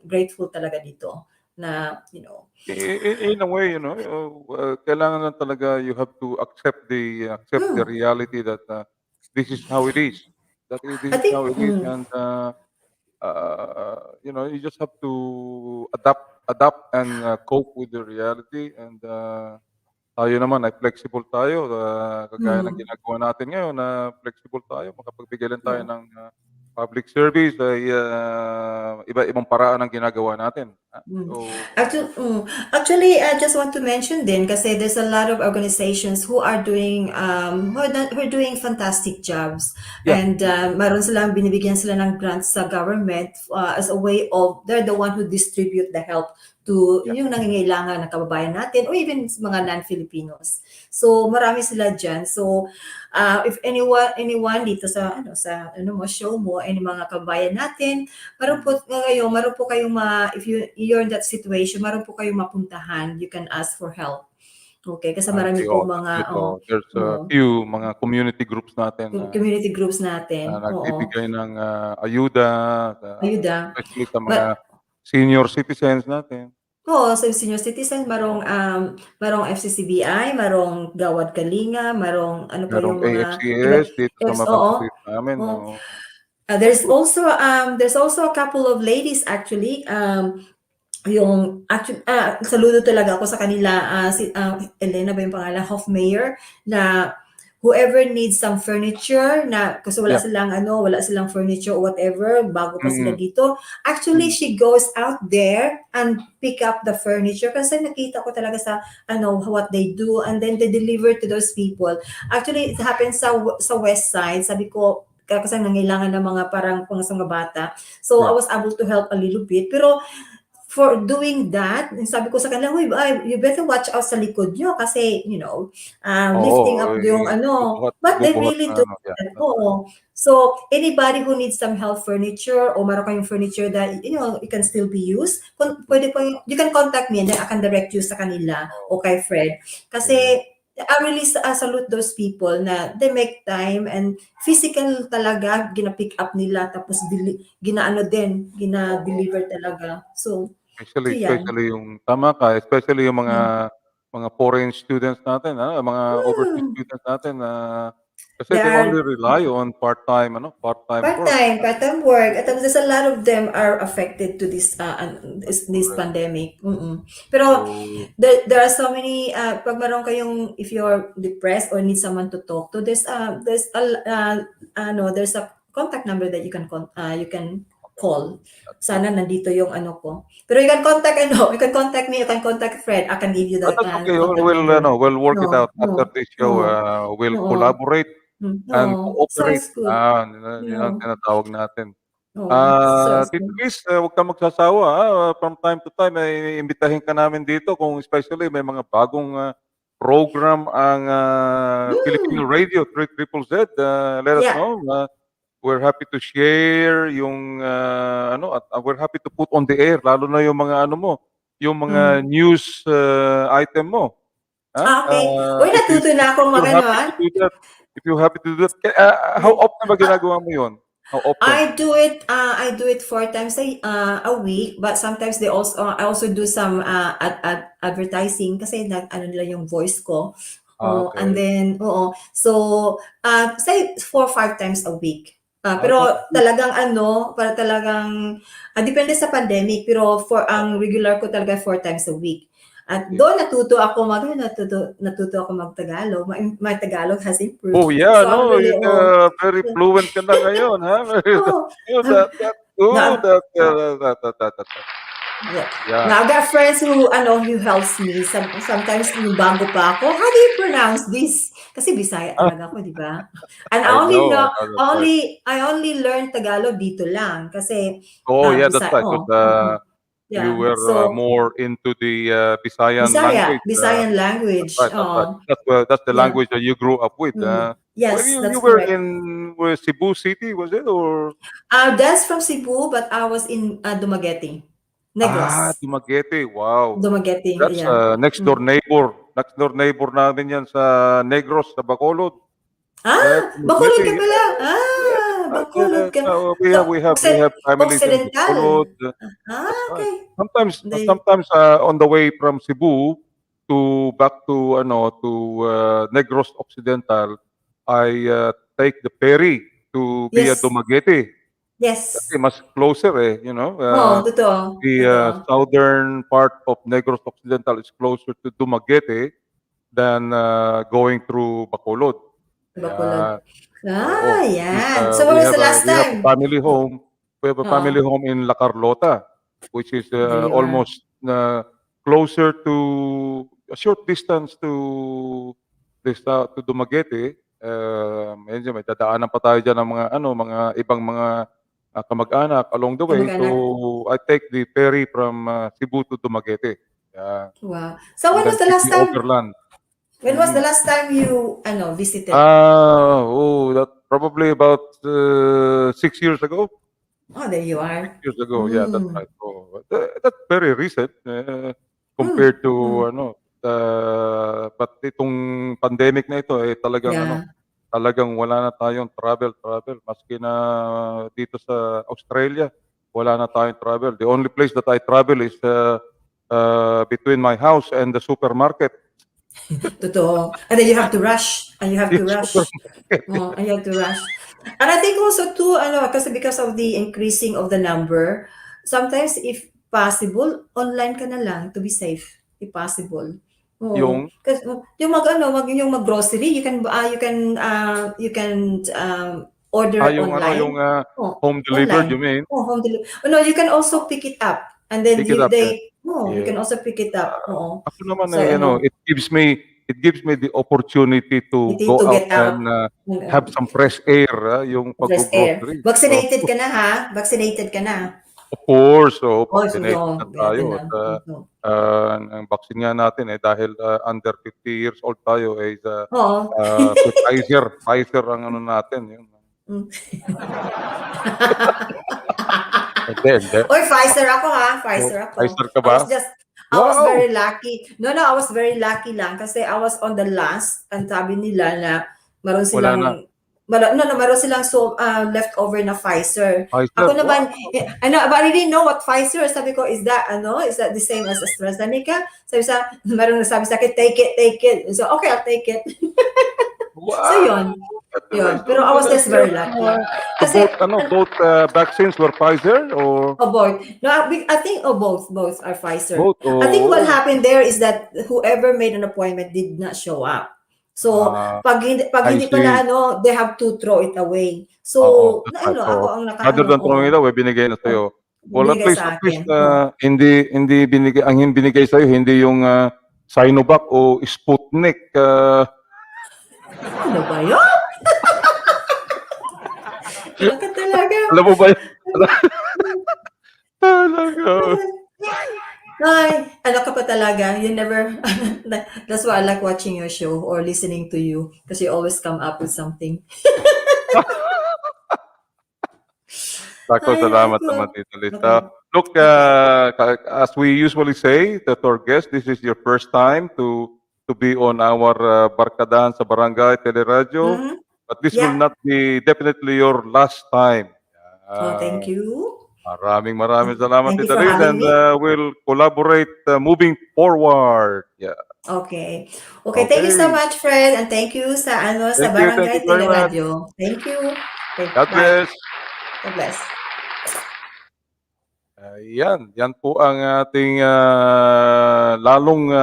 grateful talaga dito na, In a way, kailangan lang talaga you have to accept the reality that this is how it is. This is how it is, and you just have to adapt and cope with the reality. And tayo naman ay flexible tayo, kagaya ng ginagawa natin ngayon na flexible tayo, makapagbigay lang tayo ng public service ay iba-ibang paraan ang ginagawa natin. Actually, I just want to mention din kasi there's a lot of organizations who are doing fantastic jobs. Yeah. And binibigyan sila ng grants sa government as a way of they're the one who distribute the help to yung nangangailangan ng kababayan natin or even mga non-Filipinos. So marami sila diyan. So if anyone dito sa show mo, any mga kababayan natin, meron po kayong if you're in that situation, meron po kayong mapuntahan, you can ask for help. Okay, kasi marami po mga there's a few mga community groups natin natin. nagbibigay ng ayuda, Ayuda. especially sa mga senior citizens natin. Oo, sa senior citizen, marong FCCBI, marong Gawad Kalinga, marong Merong yung mga AFCS dito sa Mabangkit namin. There's also a couple of ladies actually saludo talaga ako sa kanila si Elena ba yung pangalan, Hofmayer, na whoever needs some furniture na kasi wala silang furniture or whatever, bago pa sila dito. Actually, she goes out there and pick up the furniture kasi nakita ko talaga sa what they do and then they deliver to those people. Actually, it happens sa west side. Sabi ko, kasi nangailangan ng mga parang mga bata. So, I was able to help a little bit. Pero, for doing that, sabi ko sa kanila, you better watch out sa likod nyo kasi, lifting up yung but they really do that. So, anybody who needs some help furniture or meron kayong furniture that, it can still be used, you can contact me and then I can direct you sa kanila o kay Fred. Kasi, I really salute those people na they make time and physical talaga gina-pick up nila tapos gina-deliver talaga. So, especially yung tama ka, especially yung mga foreign students natin, mga overseas students natin kasi they only rely on part-time work. Part-time work. At there's a lot of them are affected to this pandemic. Pero there are so many pag meron kayong if you're depressed or need someone to talk to, there's a contact number that you can call. Sana nandito yung ko. Pero you can contact me, you can contact Fred. I can give you the okay. We'll work it out after this show. We'll collaborate and cooperate. Yun ang tinatawag natin. Tito Chris, huwag ka magsasawa. From time to time, imbitahin ka namin dito kung especially may mga bagong program ang Filipino Radio 3ZZZ. Let us know. We're happy to share yung at we're happy to put on the air lalo na yung mga yung mga news item mo. Okay. Natuto na akong If you're happy to do that, how often ba ginagawa mo yun? How often? I do it 4 times a week, but sometimes I also do some advertising kasi nila yung voice ko. And then, so, say 4 or 5 times a week. Pero talagang para talagang, depende sa pandemic, pero ang regular ko talaga 4 times a week. At doon natuto ako mag-Tagalog. My Tagalog has improved. Oh yeah, So I'm really, very fluent ka na ngayon, ha? That's good. Yeah. Now, I've got friends who helps me. Sometimes yung bago pa ako, how do you pronounce this? Kasi Bisaya talaga ako, di ba? And I only learned Tagalog dito lang kasi Yeah, that's right. You were so more into the Visayan language. Visayan language. That's right. That's the language that you grew up with. Yes, you that's were correct. in Cebu City, was it, or? That's from Cebu, but I was in Dumaguete, Negros. Dumaguete. Wow. Dumaguete, That's yeah. next door neighbor. Next door neighbor namin yan sa Negros, sa Bacolod. Bacolod ka pala. Bacolod ka. We have families in Bacolod. Okay. Sometimes on the way from Cebu back to Negros Occidental, I take the ferry to via Dumaguete. Yes. Kasi mas closer totoo. The southern part of Negros Occidental is closer to Dumaguete than going through Bacolod. Bacolod. Yeah. So when was the last time? We have a family home. We have a family home in La Carlota, which is almost closer to a short distance to Dumaguete. Medyo may dadaanan pa tayo dyan ng mga ibang mga kamag-anak along the way. So I take the ferry from Cebu to Dumaguete. Yeah. Wow. So when was the last time? When was the last time you visited? That probably about 6 years ago. Oh, there you are. 6 years ago, yeah, that's right. That's very recent compared to but itong pandemic na ito talagang wala na tayong travel. Maski na dito sa Australia, wala na tayong travel. The only place that I travel is between my house and the supermarket. Totoo. And then you have to rush. And you have to rush. And I think also too, because of the increasing of the number, sometimes if possible, online ka na lang to be safe. If possible. Kasi yung mag-grocery, you can order online. Home delivered, you mean? Home delivered. No, you can also pick it up. And then you can also pick it up. Ako naman it gives me the opportunity to go out and have some fresh air, yung pag-grocery. Vaccinated ka na, ha? Vaccinated ka na. Of course, vaccinated na tayo. Ang vaccine nga natin dahil under 50 years old tayo Pfizer ang natin. Yun. Oy, Pfizer ako, ha? Pfizer ako. Pfizer ka ba? I was very lucky. No, I was very lucky lang kasi I was on the last and sabi nila na meron silang meron silang leftover na Pfizer. Ako naman, but I didn't know what Pfizer. Sabi ko, is that the same as AstraZeneca? Meron nagsabi sa akin, take it. So, okay, I'll take it. Wow. So, yun. Pero I was just very lucky. Kasi, both vaccines were Pfizer or? Both. No, I think both are Pfizer. Both, I think what happened there is that whoever made an appointment did not show up. So, pag hindi pala they have to throw it away. So, ako ang Rather than throwing it away, binigay na sa'yo. Well, at least hindi binigay, ang binigay sa'yo, hindi yung Sinovac o Sputnik. Ano ba yun? Baka talaga. Alam mo ba yun? Talaga. Ay, ka pa talaga. You never, that's why I like watching your show or listening to you because you always come up with something. Salamat naman, Tita Lita. Look, as we usually say to our guests, this is your first time to be on our Barkadahan sa Barangay Teleradyo. But this will not be definitely your last time. Thank you. Maraming salamat, Tita Liz, and we'll collaborate moving forward. Yeah. Okay. Okay, thank you so much, Fred, and thank you sa sa Thank Barangay you very much. Teleradio. Thank you. Okay, God bye. bless. God bless. Yan po ang ating lalong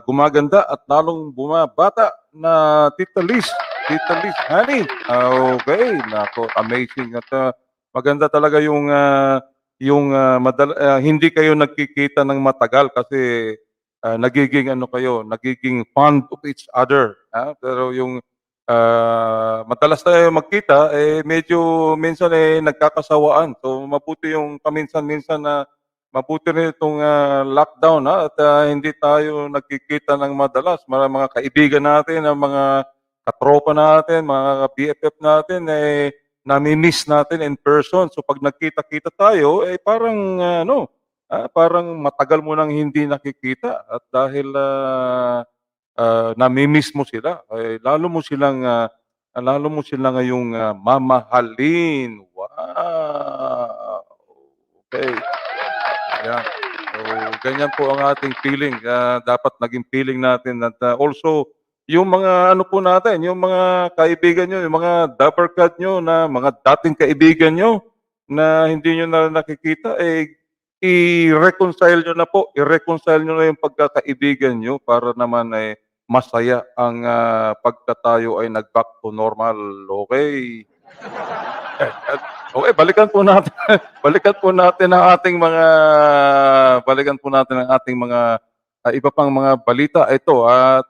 gumaganda at lalong bumabata na Tita Liz. Tita Liz, honey. Okay, nako, amazing at maganda talaga yung hindi kayo nagkikita ng matagal kasi nagiging nagiging fond of each other. Pero yung madalas tayo magkita, medyo minsan nagkakasawaan. So mabuti yung paminsan-minsan na mabuti rin itong lockdown at hindi tayo nagkikita ng madalas. Mga kaibigan natin, mga katropa natin, mga BFF natin, nami-miss natin in person. So pag nagkita-kita tayo, parang parang matagal mo nang hindi nakikita at dahil nami-miss mo sila, lalo mo silang ngayong mamahalin. Wow! Okay. Ayan. So, ganyan po ang ating feeling. Dapat naging feeling natin at also yung mga po natin, yung mga kaibigan nyo, yung mga dabarkad nyo na mga dating kaibigan nyo na hindi nyo na nakikita, i-reconcile nyo na po. I-reconcile nyo na yung pagkakaibigan nyo para naman masaya ang pagkatayo ay nag-back to normal. Okay. Okay, balikan po natin. balikan po natin ang ating mga iba pang mga balita ito at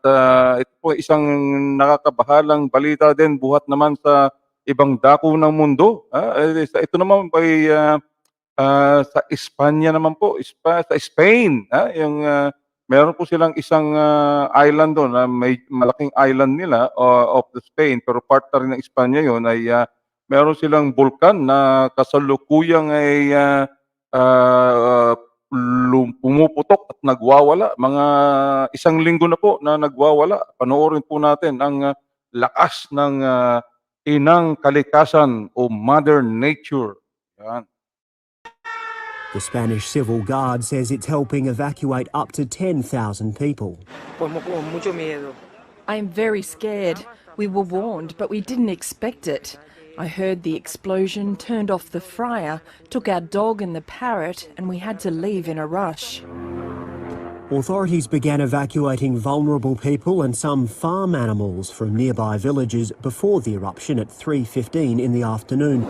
ito po isang nakakabahalang balita din buhat naman sa ibang dako ng mundo. Ito naman ay sa Espanya naman po, sa Spain, yung meron po silang isang island doon, may malaking island nila of the Spain, pero part na rin ng Espanya yun ay meron silang bulkan na kasalukuyang ay pumuputok at nagwawala. Mga 1 linggo na po na nagwawala. Panoorin po natin ang lakas ng inang kalikasan o Mother Nature. Yan. The Spanish Civil Guard says it's helping evacuate up to 10,000 people. I'm very scared. We were warned, but we didn't expect it. I heard the explosion, turned off the fryer, took our dog and the parrot, and we had to leave in a rush. Authorities began evacuating vulnerable people and some farm animals from nearby villages before the eruption at 3:15 in the afternoon.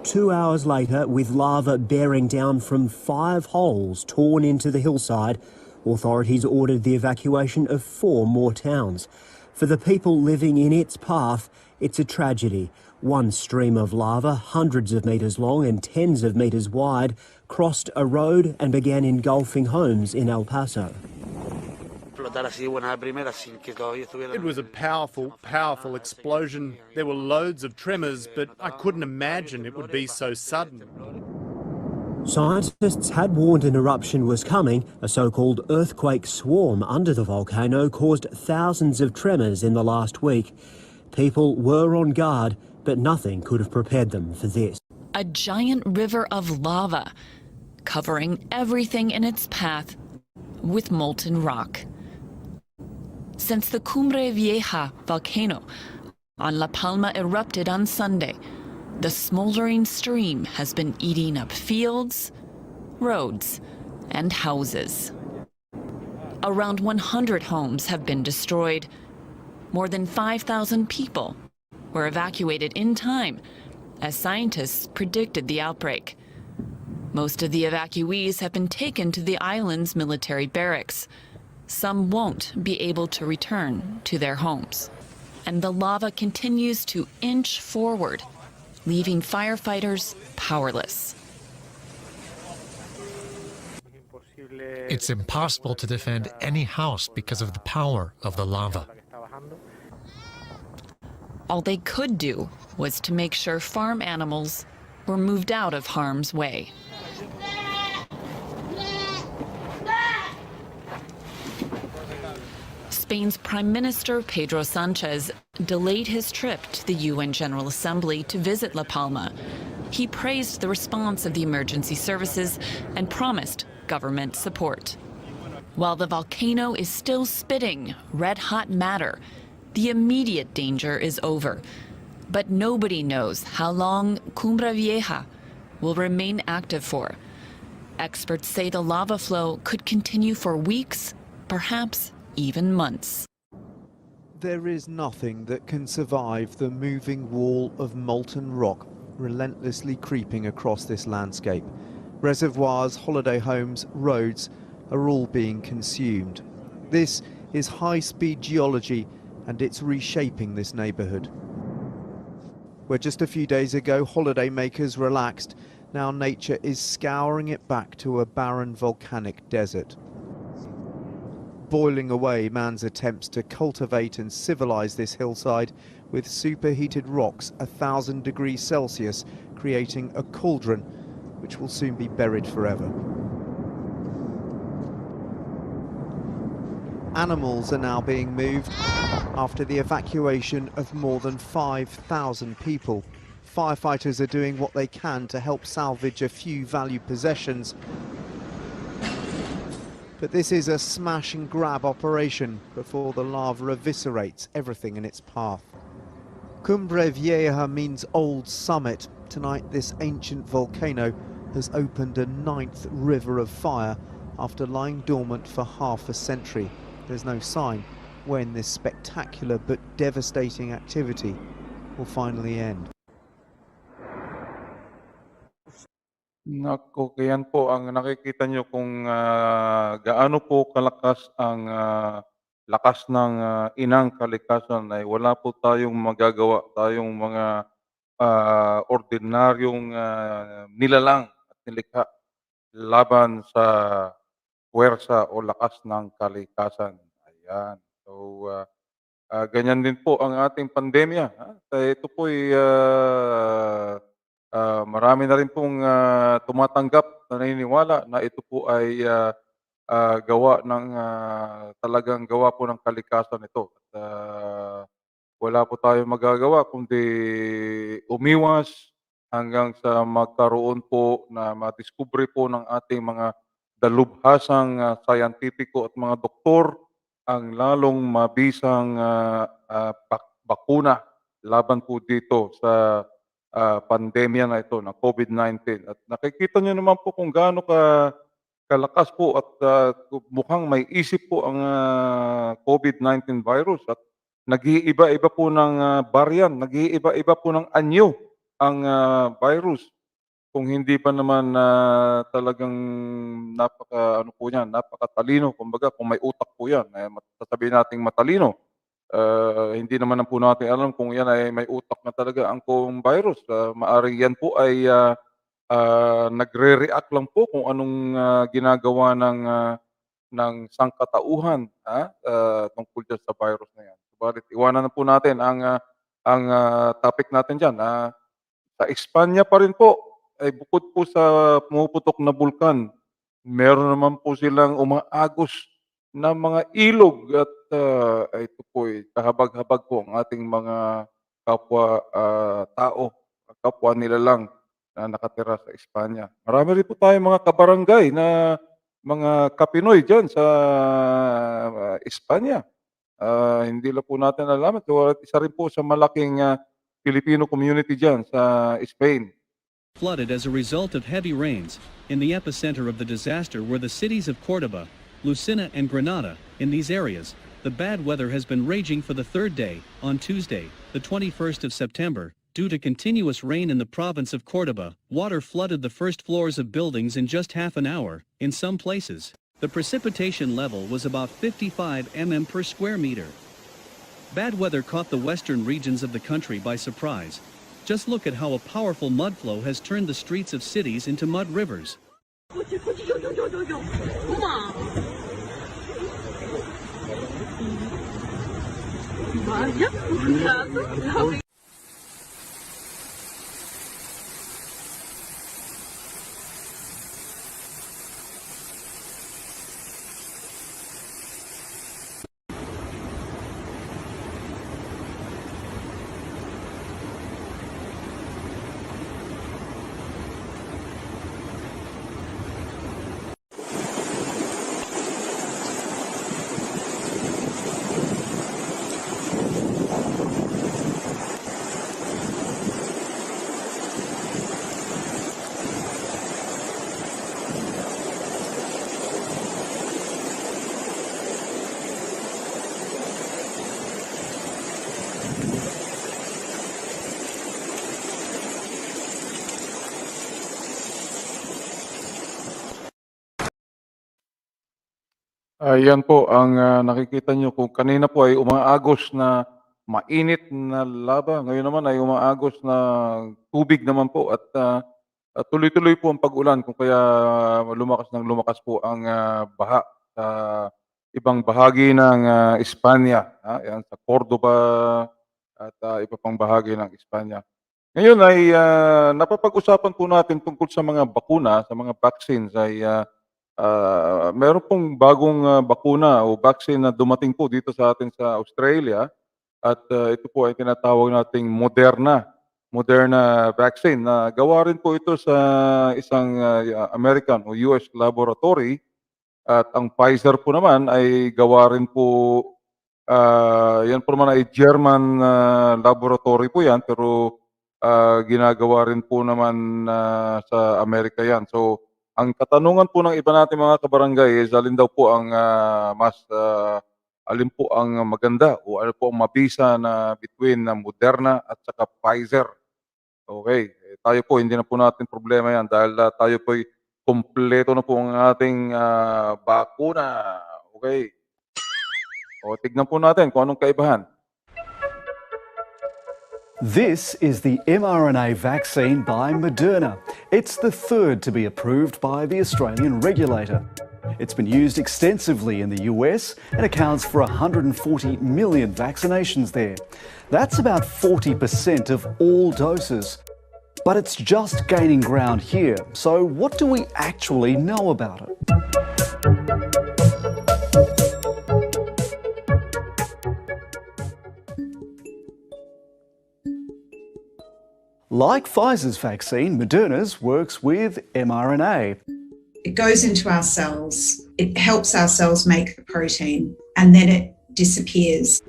2 hours later, with lava bearing down from 5 holes torn into the hillside, authorities ordered the evacuation of 4 more towns. For the people living in its path, it's a tragedy. One stream of lava, hundreds of metres long and tens of metres wide, crossed a road and began engulfing homes in El Paso. It was a powerful, powerful explosion. There were loads of tremors, but I couldn't imagine it would be so sudden. Scientists had warned an eruption was coming. A so-called earthquake swarm under the volcano caused thousands of tremors in the last week. People were on guard, but nothing could have prepared them for this. A giant river of lava, covering everything in its path with molten rock. Since the Cumbre Vieja volcano on La Palma erupted on Sunday, the smoldering stream has been eating up fields, roads, and houses. Around 100 homes have been destroyed. More than 5,000 people were evacuated in time, as scientists predicted the outbreak. Most of the evacuees have been taken to the island's military barracks. Some won't be able to return to their homes. And the lava continues to inch forward, leaving firefighters powerless. It's impossible to defend any house because of the power of the lava. All they could do was to make sure farm animals were moved out of harm's way. Spain's Prime Minister Pedro Sanchez delayed his trip to the UN General Assembly to visit La Palma. He praised the response of the emergency services and promised government support. While the volcano is still spitting red-hot matter, the immediate danger is over. But nobody knows how long Cumbre Vieja will remain active for. Experts say the lava flow could continue for weeks, perhaps even months. There is nothing that can survive the moving wall of molten rock relentlessly creeping across this landscape. Reservoirs, holiday homes, roads are all being consumed. This is high-speed geology, and it's reshaping this neighbourhood. Where just a few days ago holidaymakers relaxed, now nature is scouring it back to a barren volcanic desert. Boiling away man's attempts to cultivate and civilise this hillside with superheated rocks 1,000 degrees Celsius, creating a cauldron which will soon be buried forever. Animals are now being moved after the evacuation of more than 5,000 people. Firefighters are doing what they can to help salvage a few valued possessions. But this is a smash and grab operation before the lava eviscerates everything in its path. Cumbre Vieja means old summit. Tonight this ancient volcano has opened a 9th river of fire after lying dormant for half a century. There's no sign when this spectacular but devastating activity will finally end. Nako, yan po ang nakikita nyo kung gaano po kalakas ang lakas ng inang kalikasan ay wala po tayong magagawa, tayong mga ordinaryong nilalang at nilikha laban sa puwersa o lakas ng kalikasan. Ayan. So, ganyan din po ang ating pandemya. Ito po'y marami na rin pong tumatanggap, naniniwala na ito po ay gawa ng talagang gawa po ng kalikasan ito. At wala po tayong magagawa kundi umiwas hanggang sa magkaroon po na madiskubre po ng ating mga dalubhasang sayantipiko at mga doktor ang lalong mabisang bakuna laban po dito sa pandemya na ito ng COVID-19. At nakikita nyo naman po kung gaano kalakas po at mukhang may isip po ang COVID-19 virus at nag-iiba-iba po ng variant, nag-iiba-iba po ng anyo ang virus. Kung hindi pa naman talagang napakatalino, kumbaga kung may utak po yan, sasabihin nating matalino. Hindi naman po natin alam kung yan ay may utak na talaga ang virus. Maaring yan po ay nagre-react lang po kung anong ginagawa ng sangkatauhan tungkol dyan sa virus na yan. Subalit iwanan na po natin ang topic natin dyan. Sa Espanya pa rin po, ay bukod po sa pumuputok na bulkan, meron naman po silang umaagos na mga ilog at ito po ay kahabag-habag po ang ating mga kapwa tao, kapwa nila lang na nakatira sa Espanya. Marami rin po tayong mga kabarangay na mga kapinoy dyan sa Espanya. Hindi lang po natin alam. Isa rin po sa malaking Filipino community dyan sa Spain. Flooded as a result of heavy rains. In the epicenter of the disaster were the cities of Córdoba, Lucena and Granada. In these areas, the bad weather has been raging for the third day. On Tuesday, the 21st of September, due to continuous rain in the province of Córdoba, water flooded the first floors of buildings in just half an hour. In some places, the precipitation level was about 55 mm per square meter. Bad weather caught the western regions of the country by surprise. Just look at how a powerful mud flow has turned the streets of cities into mud rivers. Yan po ang nakikita nyo kung kanina po ay umaagos na mainit na lava. Ngayon naman ay umaagos na tubig naman po at tuloy-tuloy po ang pag-ulan kung kaya lumakas ng lumakas po ang baha sa ibang bahagi ng Espanya. Yan sa Cordoba at iba pang bahagi ng Espanya. Ngayon ay napapag-usapan po natin tungkol sa mga bakuna, sa mga vaccines ay meron pong bagong bakuna o vaccine na dumating po dito sa atin sa Australia at ito po ay tinatawag nating Moderna vaccine na gawa rin po ito sa isang American o US laboratory at ang Pfizer po naman ay gawa rin po yan po naman ay German laboratory po yan pero ginagawa rin po naman sa Amerika yan. So ang katanungan po ng iba nating mga kabarangay is alin daw po ang alin po ang maganda o ano po ang mabisa na between Moderna at saka Pfizer. Okay, tayo po hindi na po natin problema yan dahil tayo po ay kumpleto na po ang ating bakuna. Okay. O tignan po natin kung anong kaibahan. This is the mRNA vaccine by Moderna. It's the third to be approved by the Australian regulator. It's been used extensively in the US and accounts for 140 million vaccinations there. That's about 40% of all doses. But it's just gaining ground here. So what do we actually know about it? Like Pfizer's vaccine, Moderna's works with mRNA. It goes into our cells, it helps our cells make the protein, and then it disappears.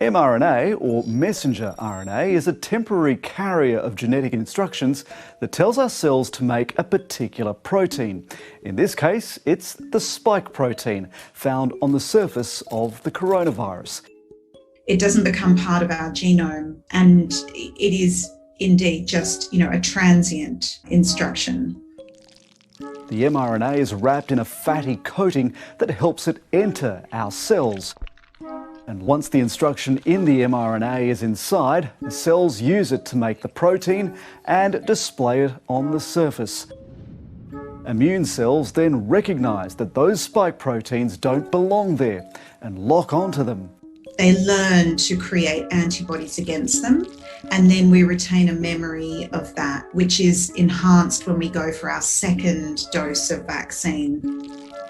mRNA, or messenger RNA, is a temporary carrier of genetic instructions that tells our cells to make a particular protein. In this case, it's the spike protein found on the surface of the coronavirus. It doesn't become part of our genome, and it is indeed just, a transient instruction. The mRNA is wrapped in a fatty coating that helps it enter our cells. And once the instruction in the mRNA is inside, the cells use it to make the protein and display it on the surface. Immune cells then recognise that those spike proteins don't belong there and lock onto them. They learn to create antibodies against them, and then we retain a memory of that, which is enhanced when we go for our second dose of vaccine.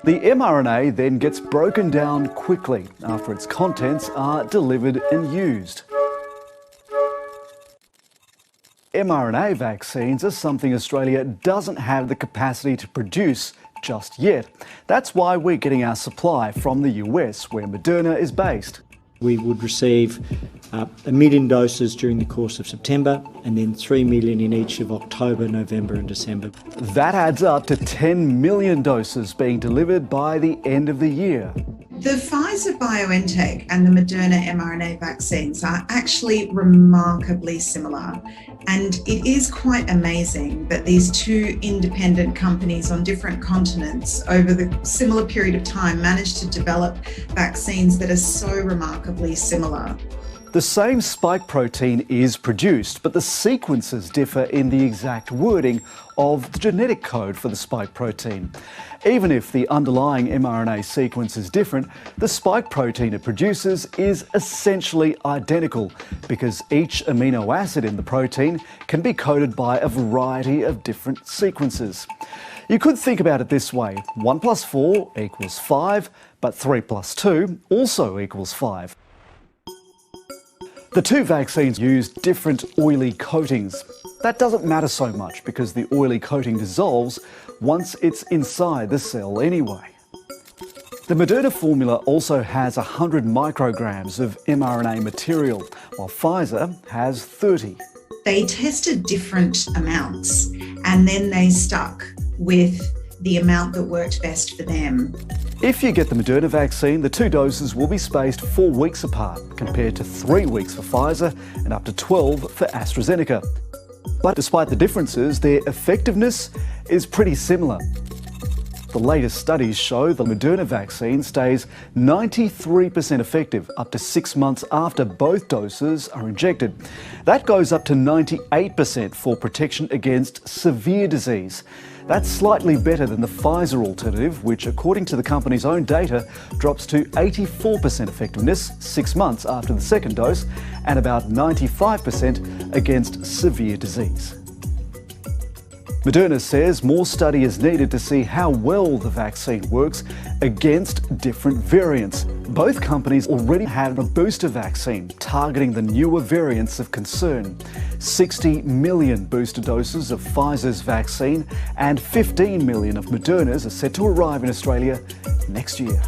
The mRNA then gets broken down quickly after its contents are delivered and used. mRNA vaccines are something Australia doesn't have the capacity to produce just yet. That's why we're getting our supply from the US, where Moderna is based. We would receive 1 million doses during the course of September and then 3 million in each of October, November and December. That adds up to 10 million doses being delivered by the end of the year. The Pfizer-BioNTech and the Moderna mRNA vaccines are actually remarkably similar. And it is quite amazing that these two independent companies on different continents over the similar period of time managed to develop vaccines that are so remarkably similar. The same spike protein is produced, but the sequences differ in the exact wording of the genetic code for the spike protein. Even if the underlying mRNA sequence is different, the spike protein it produces is essentially identical because each amino acid in the protein can be coded by a variety of different sequences. You could think about it this way: 1 + 4 = 5, but 3 + 2 also equals 5. The two vaccines use different oily coatings. That doesn't matter so much because the oily coating dissolves once it's inside the cell anyway. The Moderna formula also has 100 micrograms of mRNA material, while Pfizer has 30. They tested different amounts and then they stuck with the amount that worked best for them. If you get the Moderna vaccine, the two doses will be spaced 4 weeks apart, compared to 3 weeks for Pfizer and up to 12 for AstraZeneca. But despite the differences, their effectiveness is pretty similar. The latest studies show the Moderna vaccine stays 93% effective up to 6 months after both doses are injected. That goes up to 98% for protection against severe disease. That's slightly better than the Pfizer alternative, which, according to the company's own data, drops to 84% effectiveness 6 months after the second dose and about 95% against severe disease. Moderna says more study is needed to see how well the vaccine works against different variants. Both companies already have a booster vaccine targeting the newer variants of concern. 60 million booster doses of Pfizer's vaccine and 15 million of Moderna's are set to arrive in Australia next year.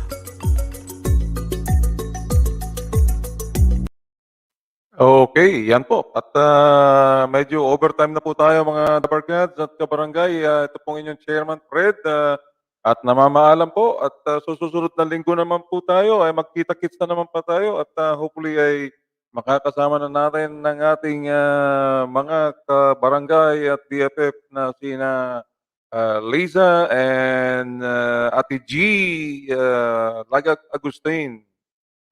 Okay, yan po. At medyo overtime na po tayo mga Dabarkads at Kabarangay. Ito pong inyong Chairman Fred at namamaalam po. At susunod na linggo naman po tayo ay magkita-kits na naman pa tayo at hopefully ay makakasama na natin ng ating mga Kabarangay at BFF na sina Liza and Ate G, Lagak Agustin.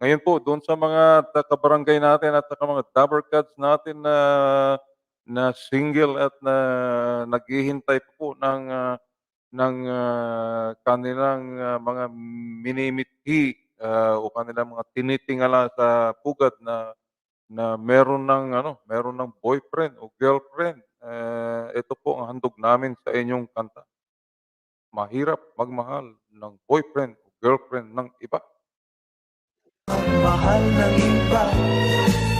Ngayon po, doon sa mga kabarangay natin at saka mga Dabarkads natin na single at na naghihintay po ng kanilang mga minimithi o kanilang mga tinitingala sa pugad na meron ng boyfriend o girlfriend. Ito po ang handog namin sa inyong kanta. Mahirap magmahal ng boyfriend o girlfriend ng iba. Mahal ng iba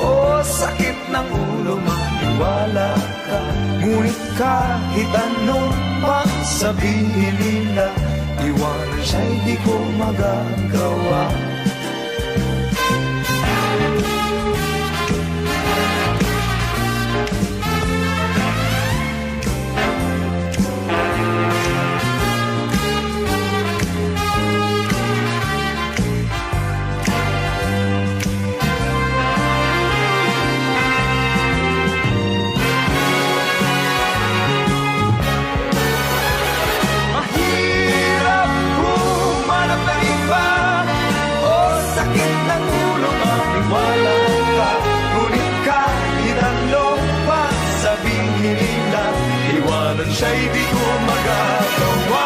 o sakit ng ulo, maniwala ka. Ngunit kahit anong pang sabihin nila, iwanan siya'y di ko magagawa. Siya'y di ko magagawa.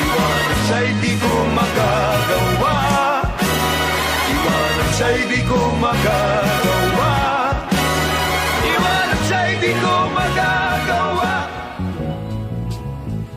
Iwanan siya'y di ko magagawa. Iwanan siya'y di ko magagawa.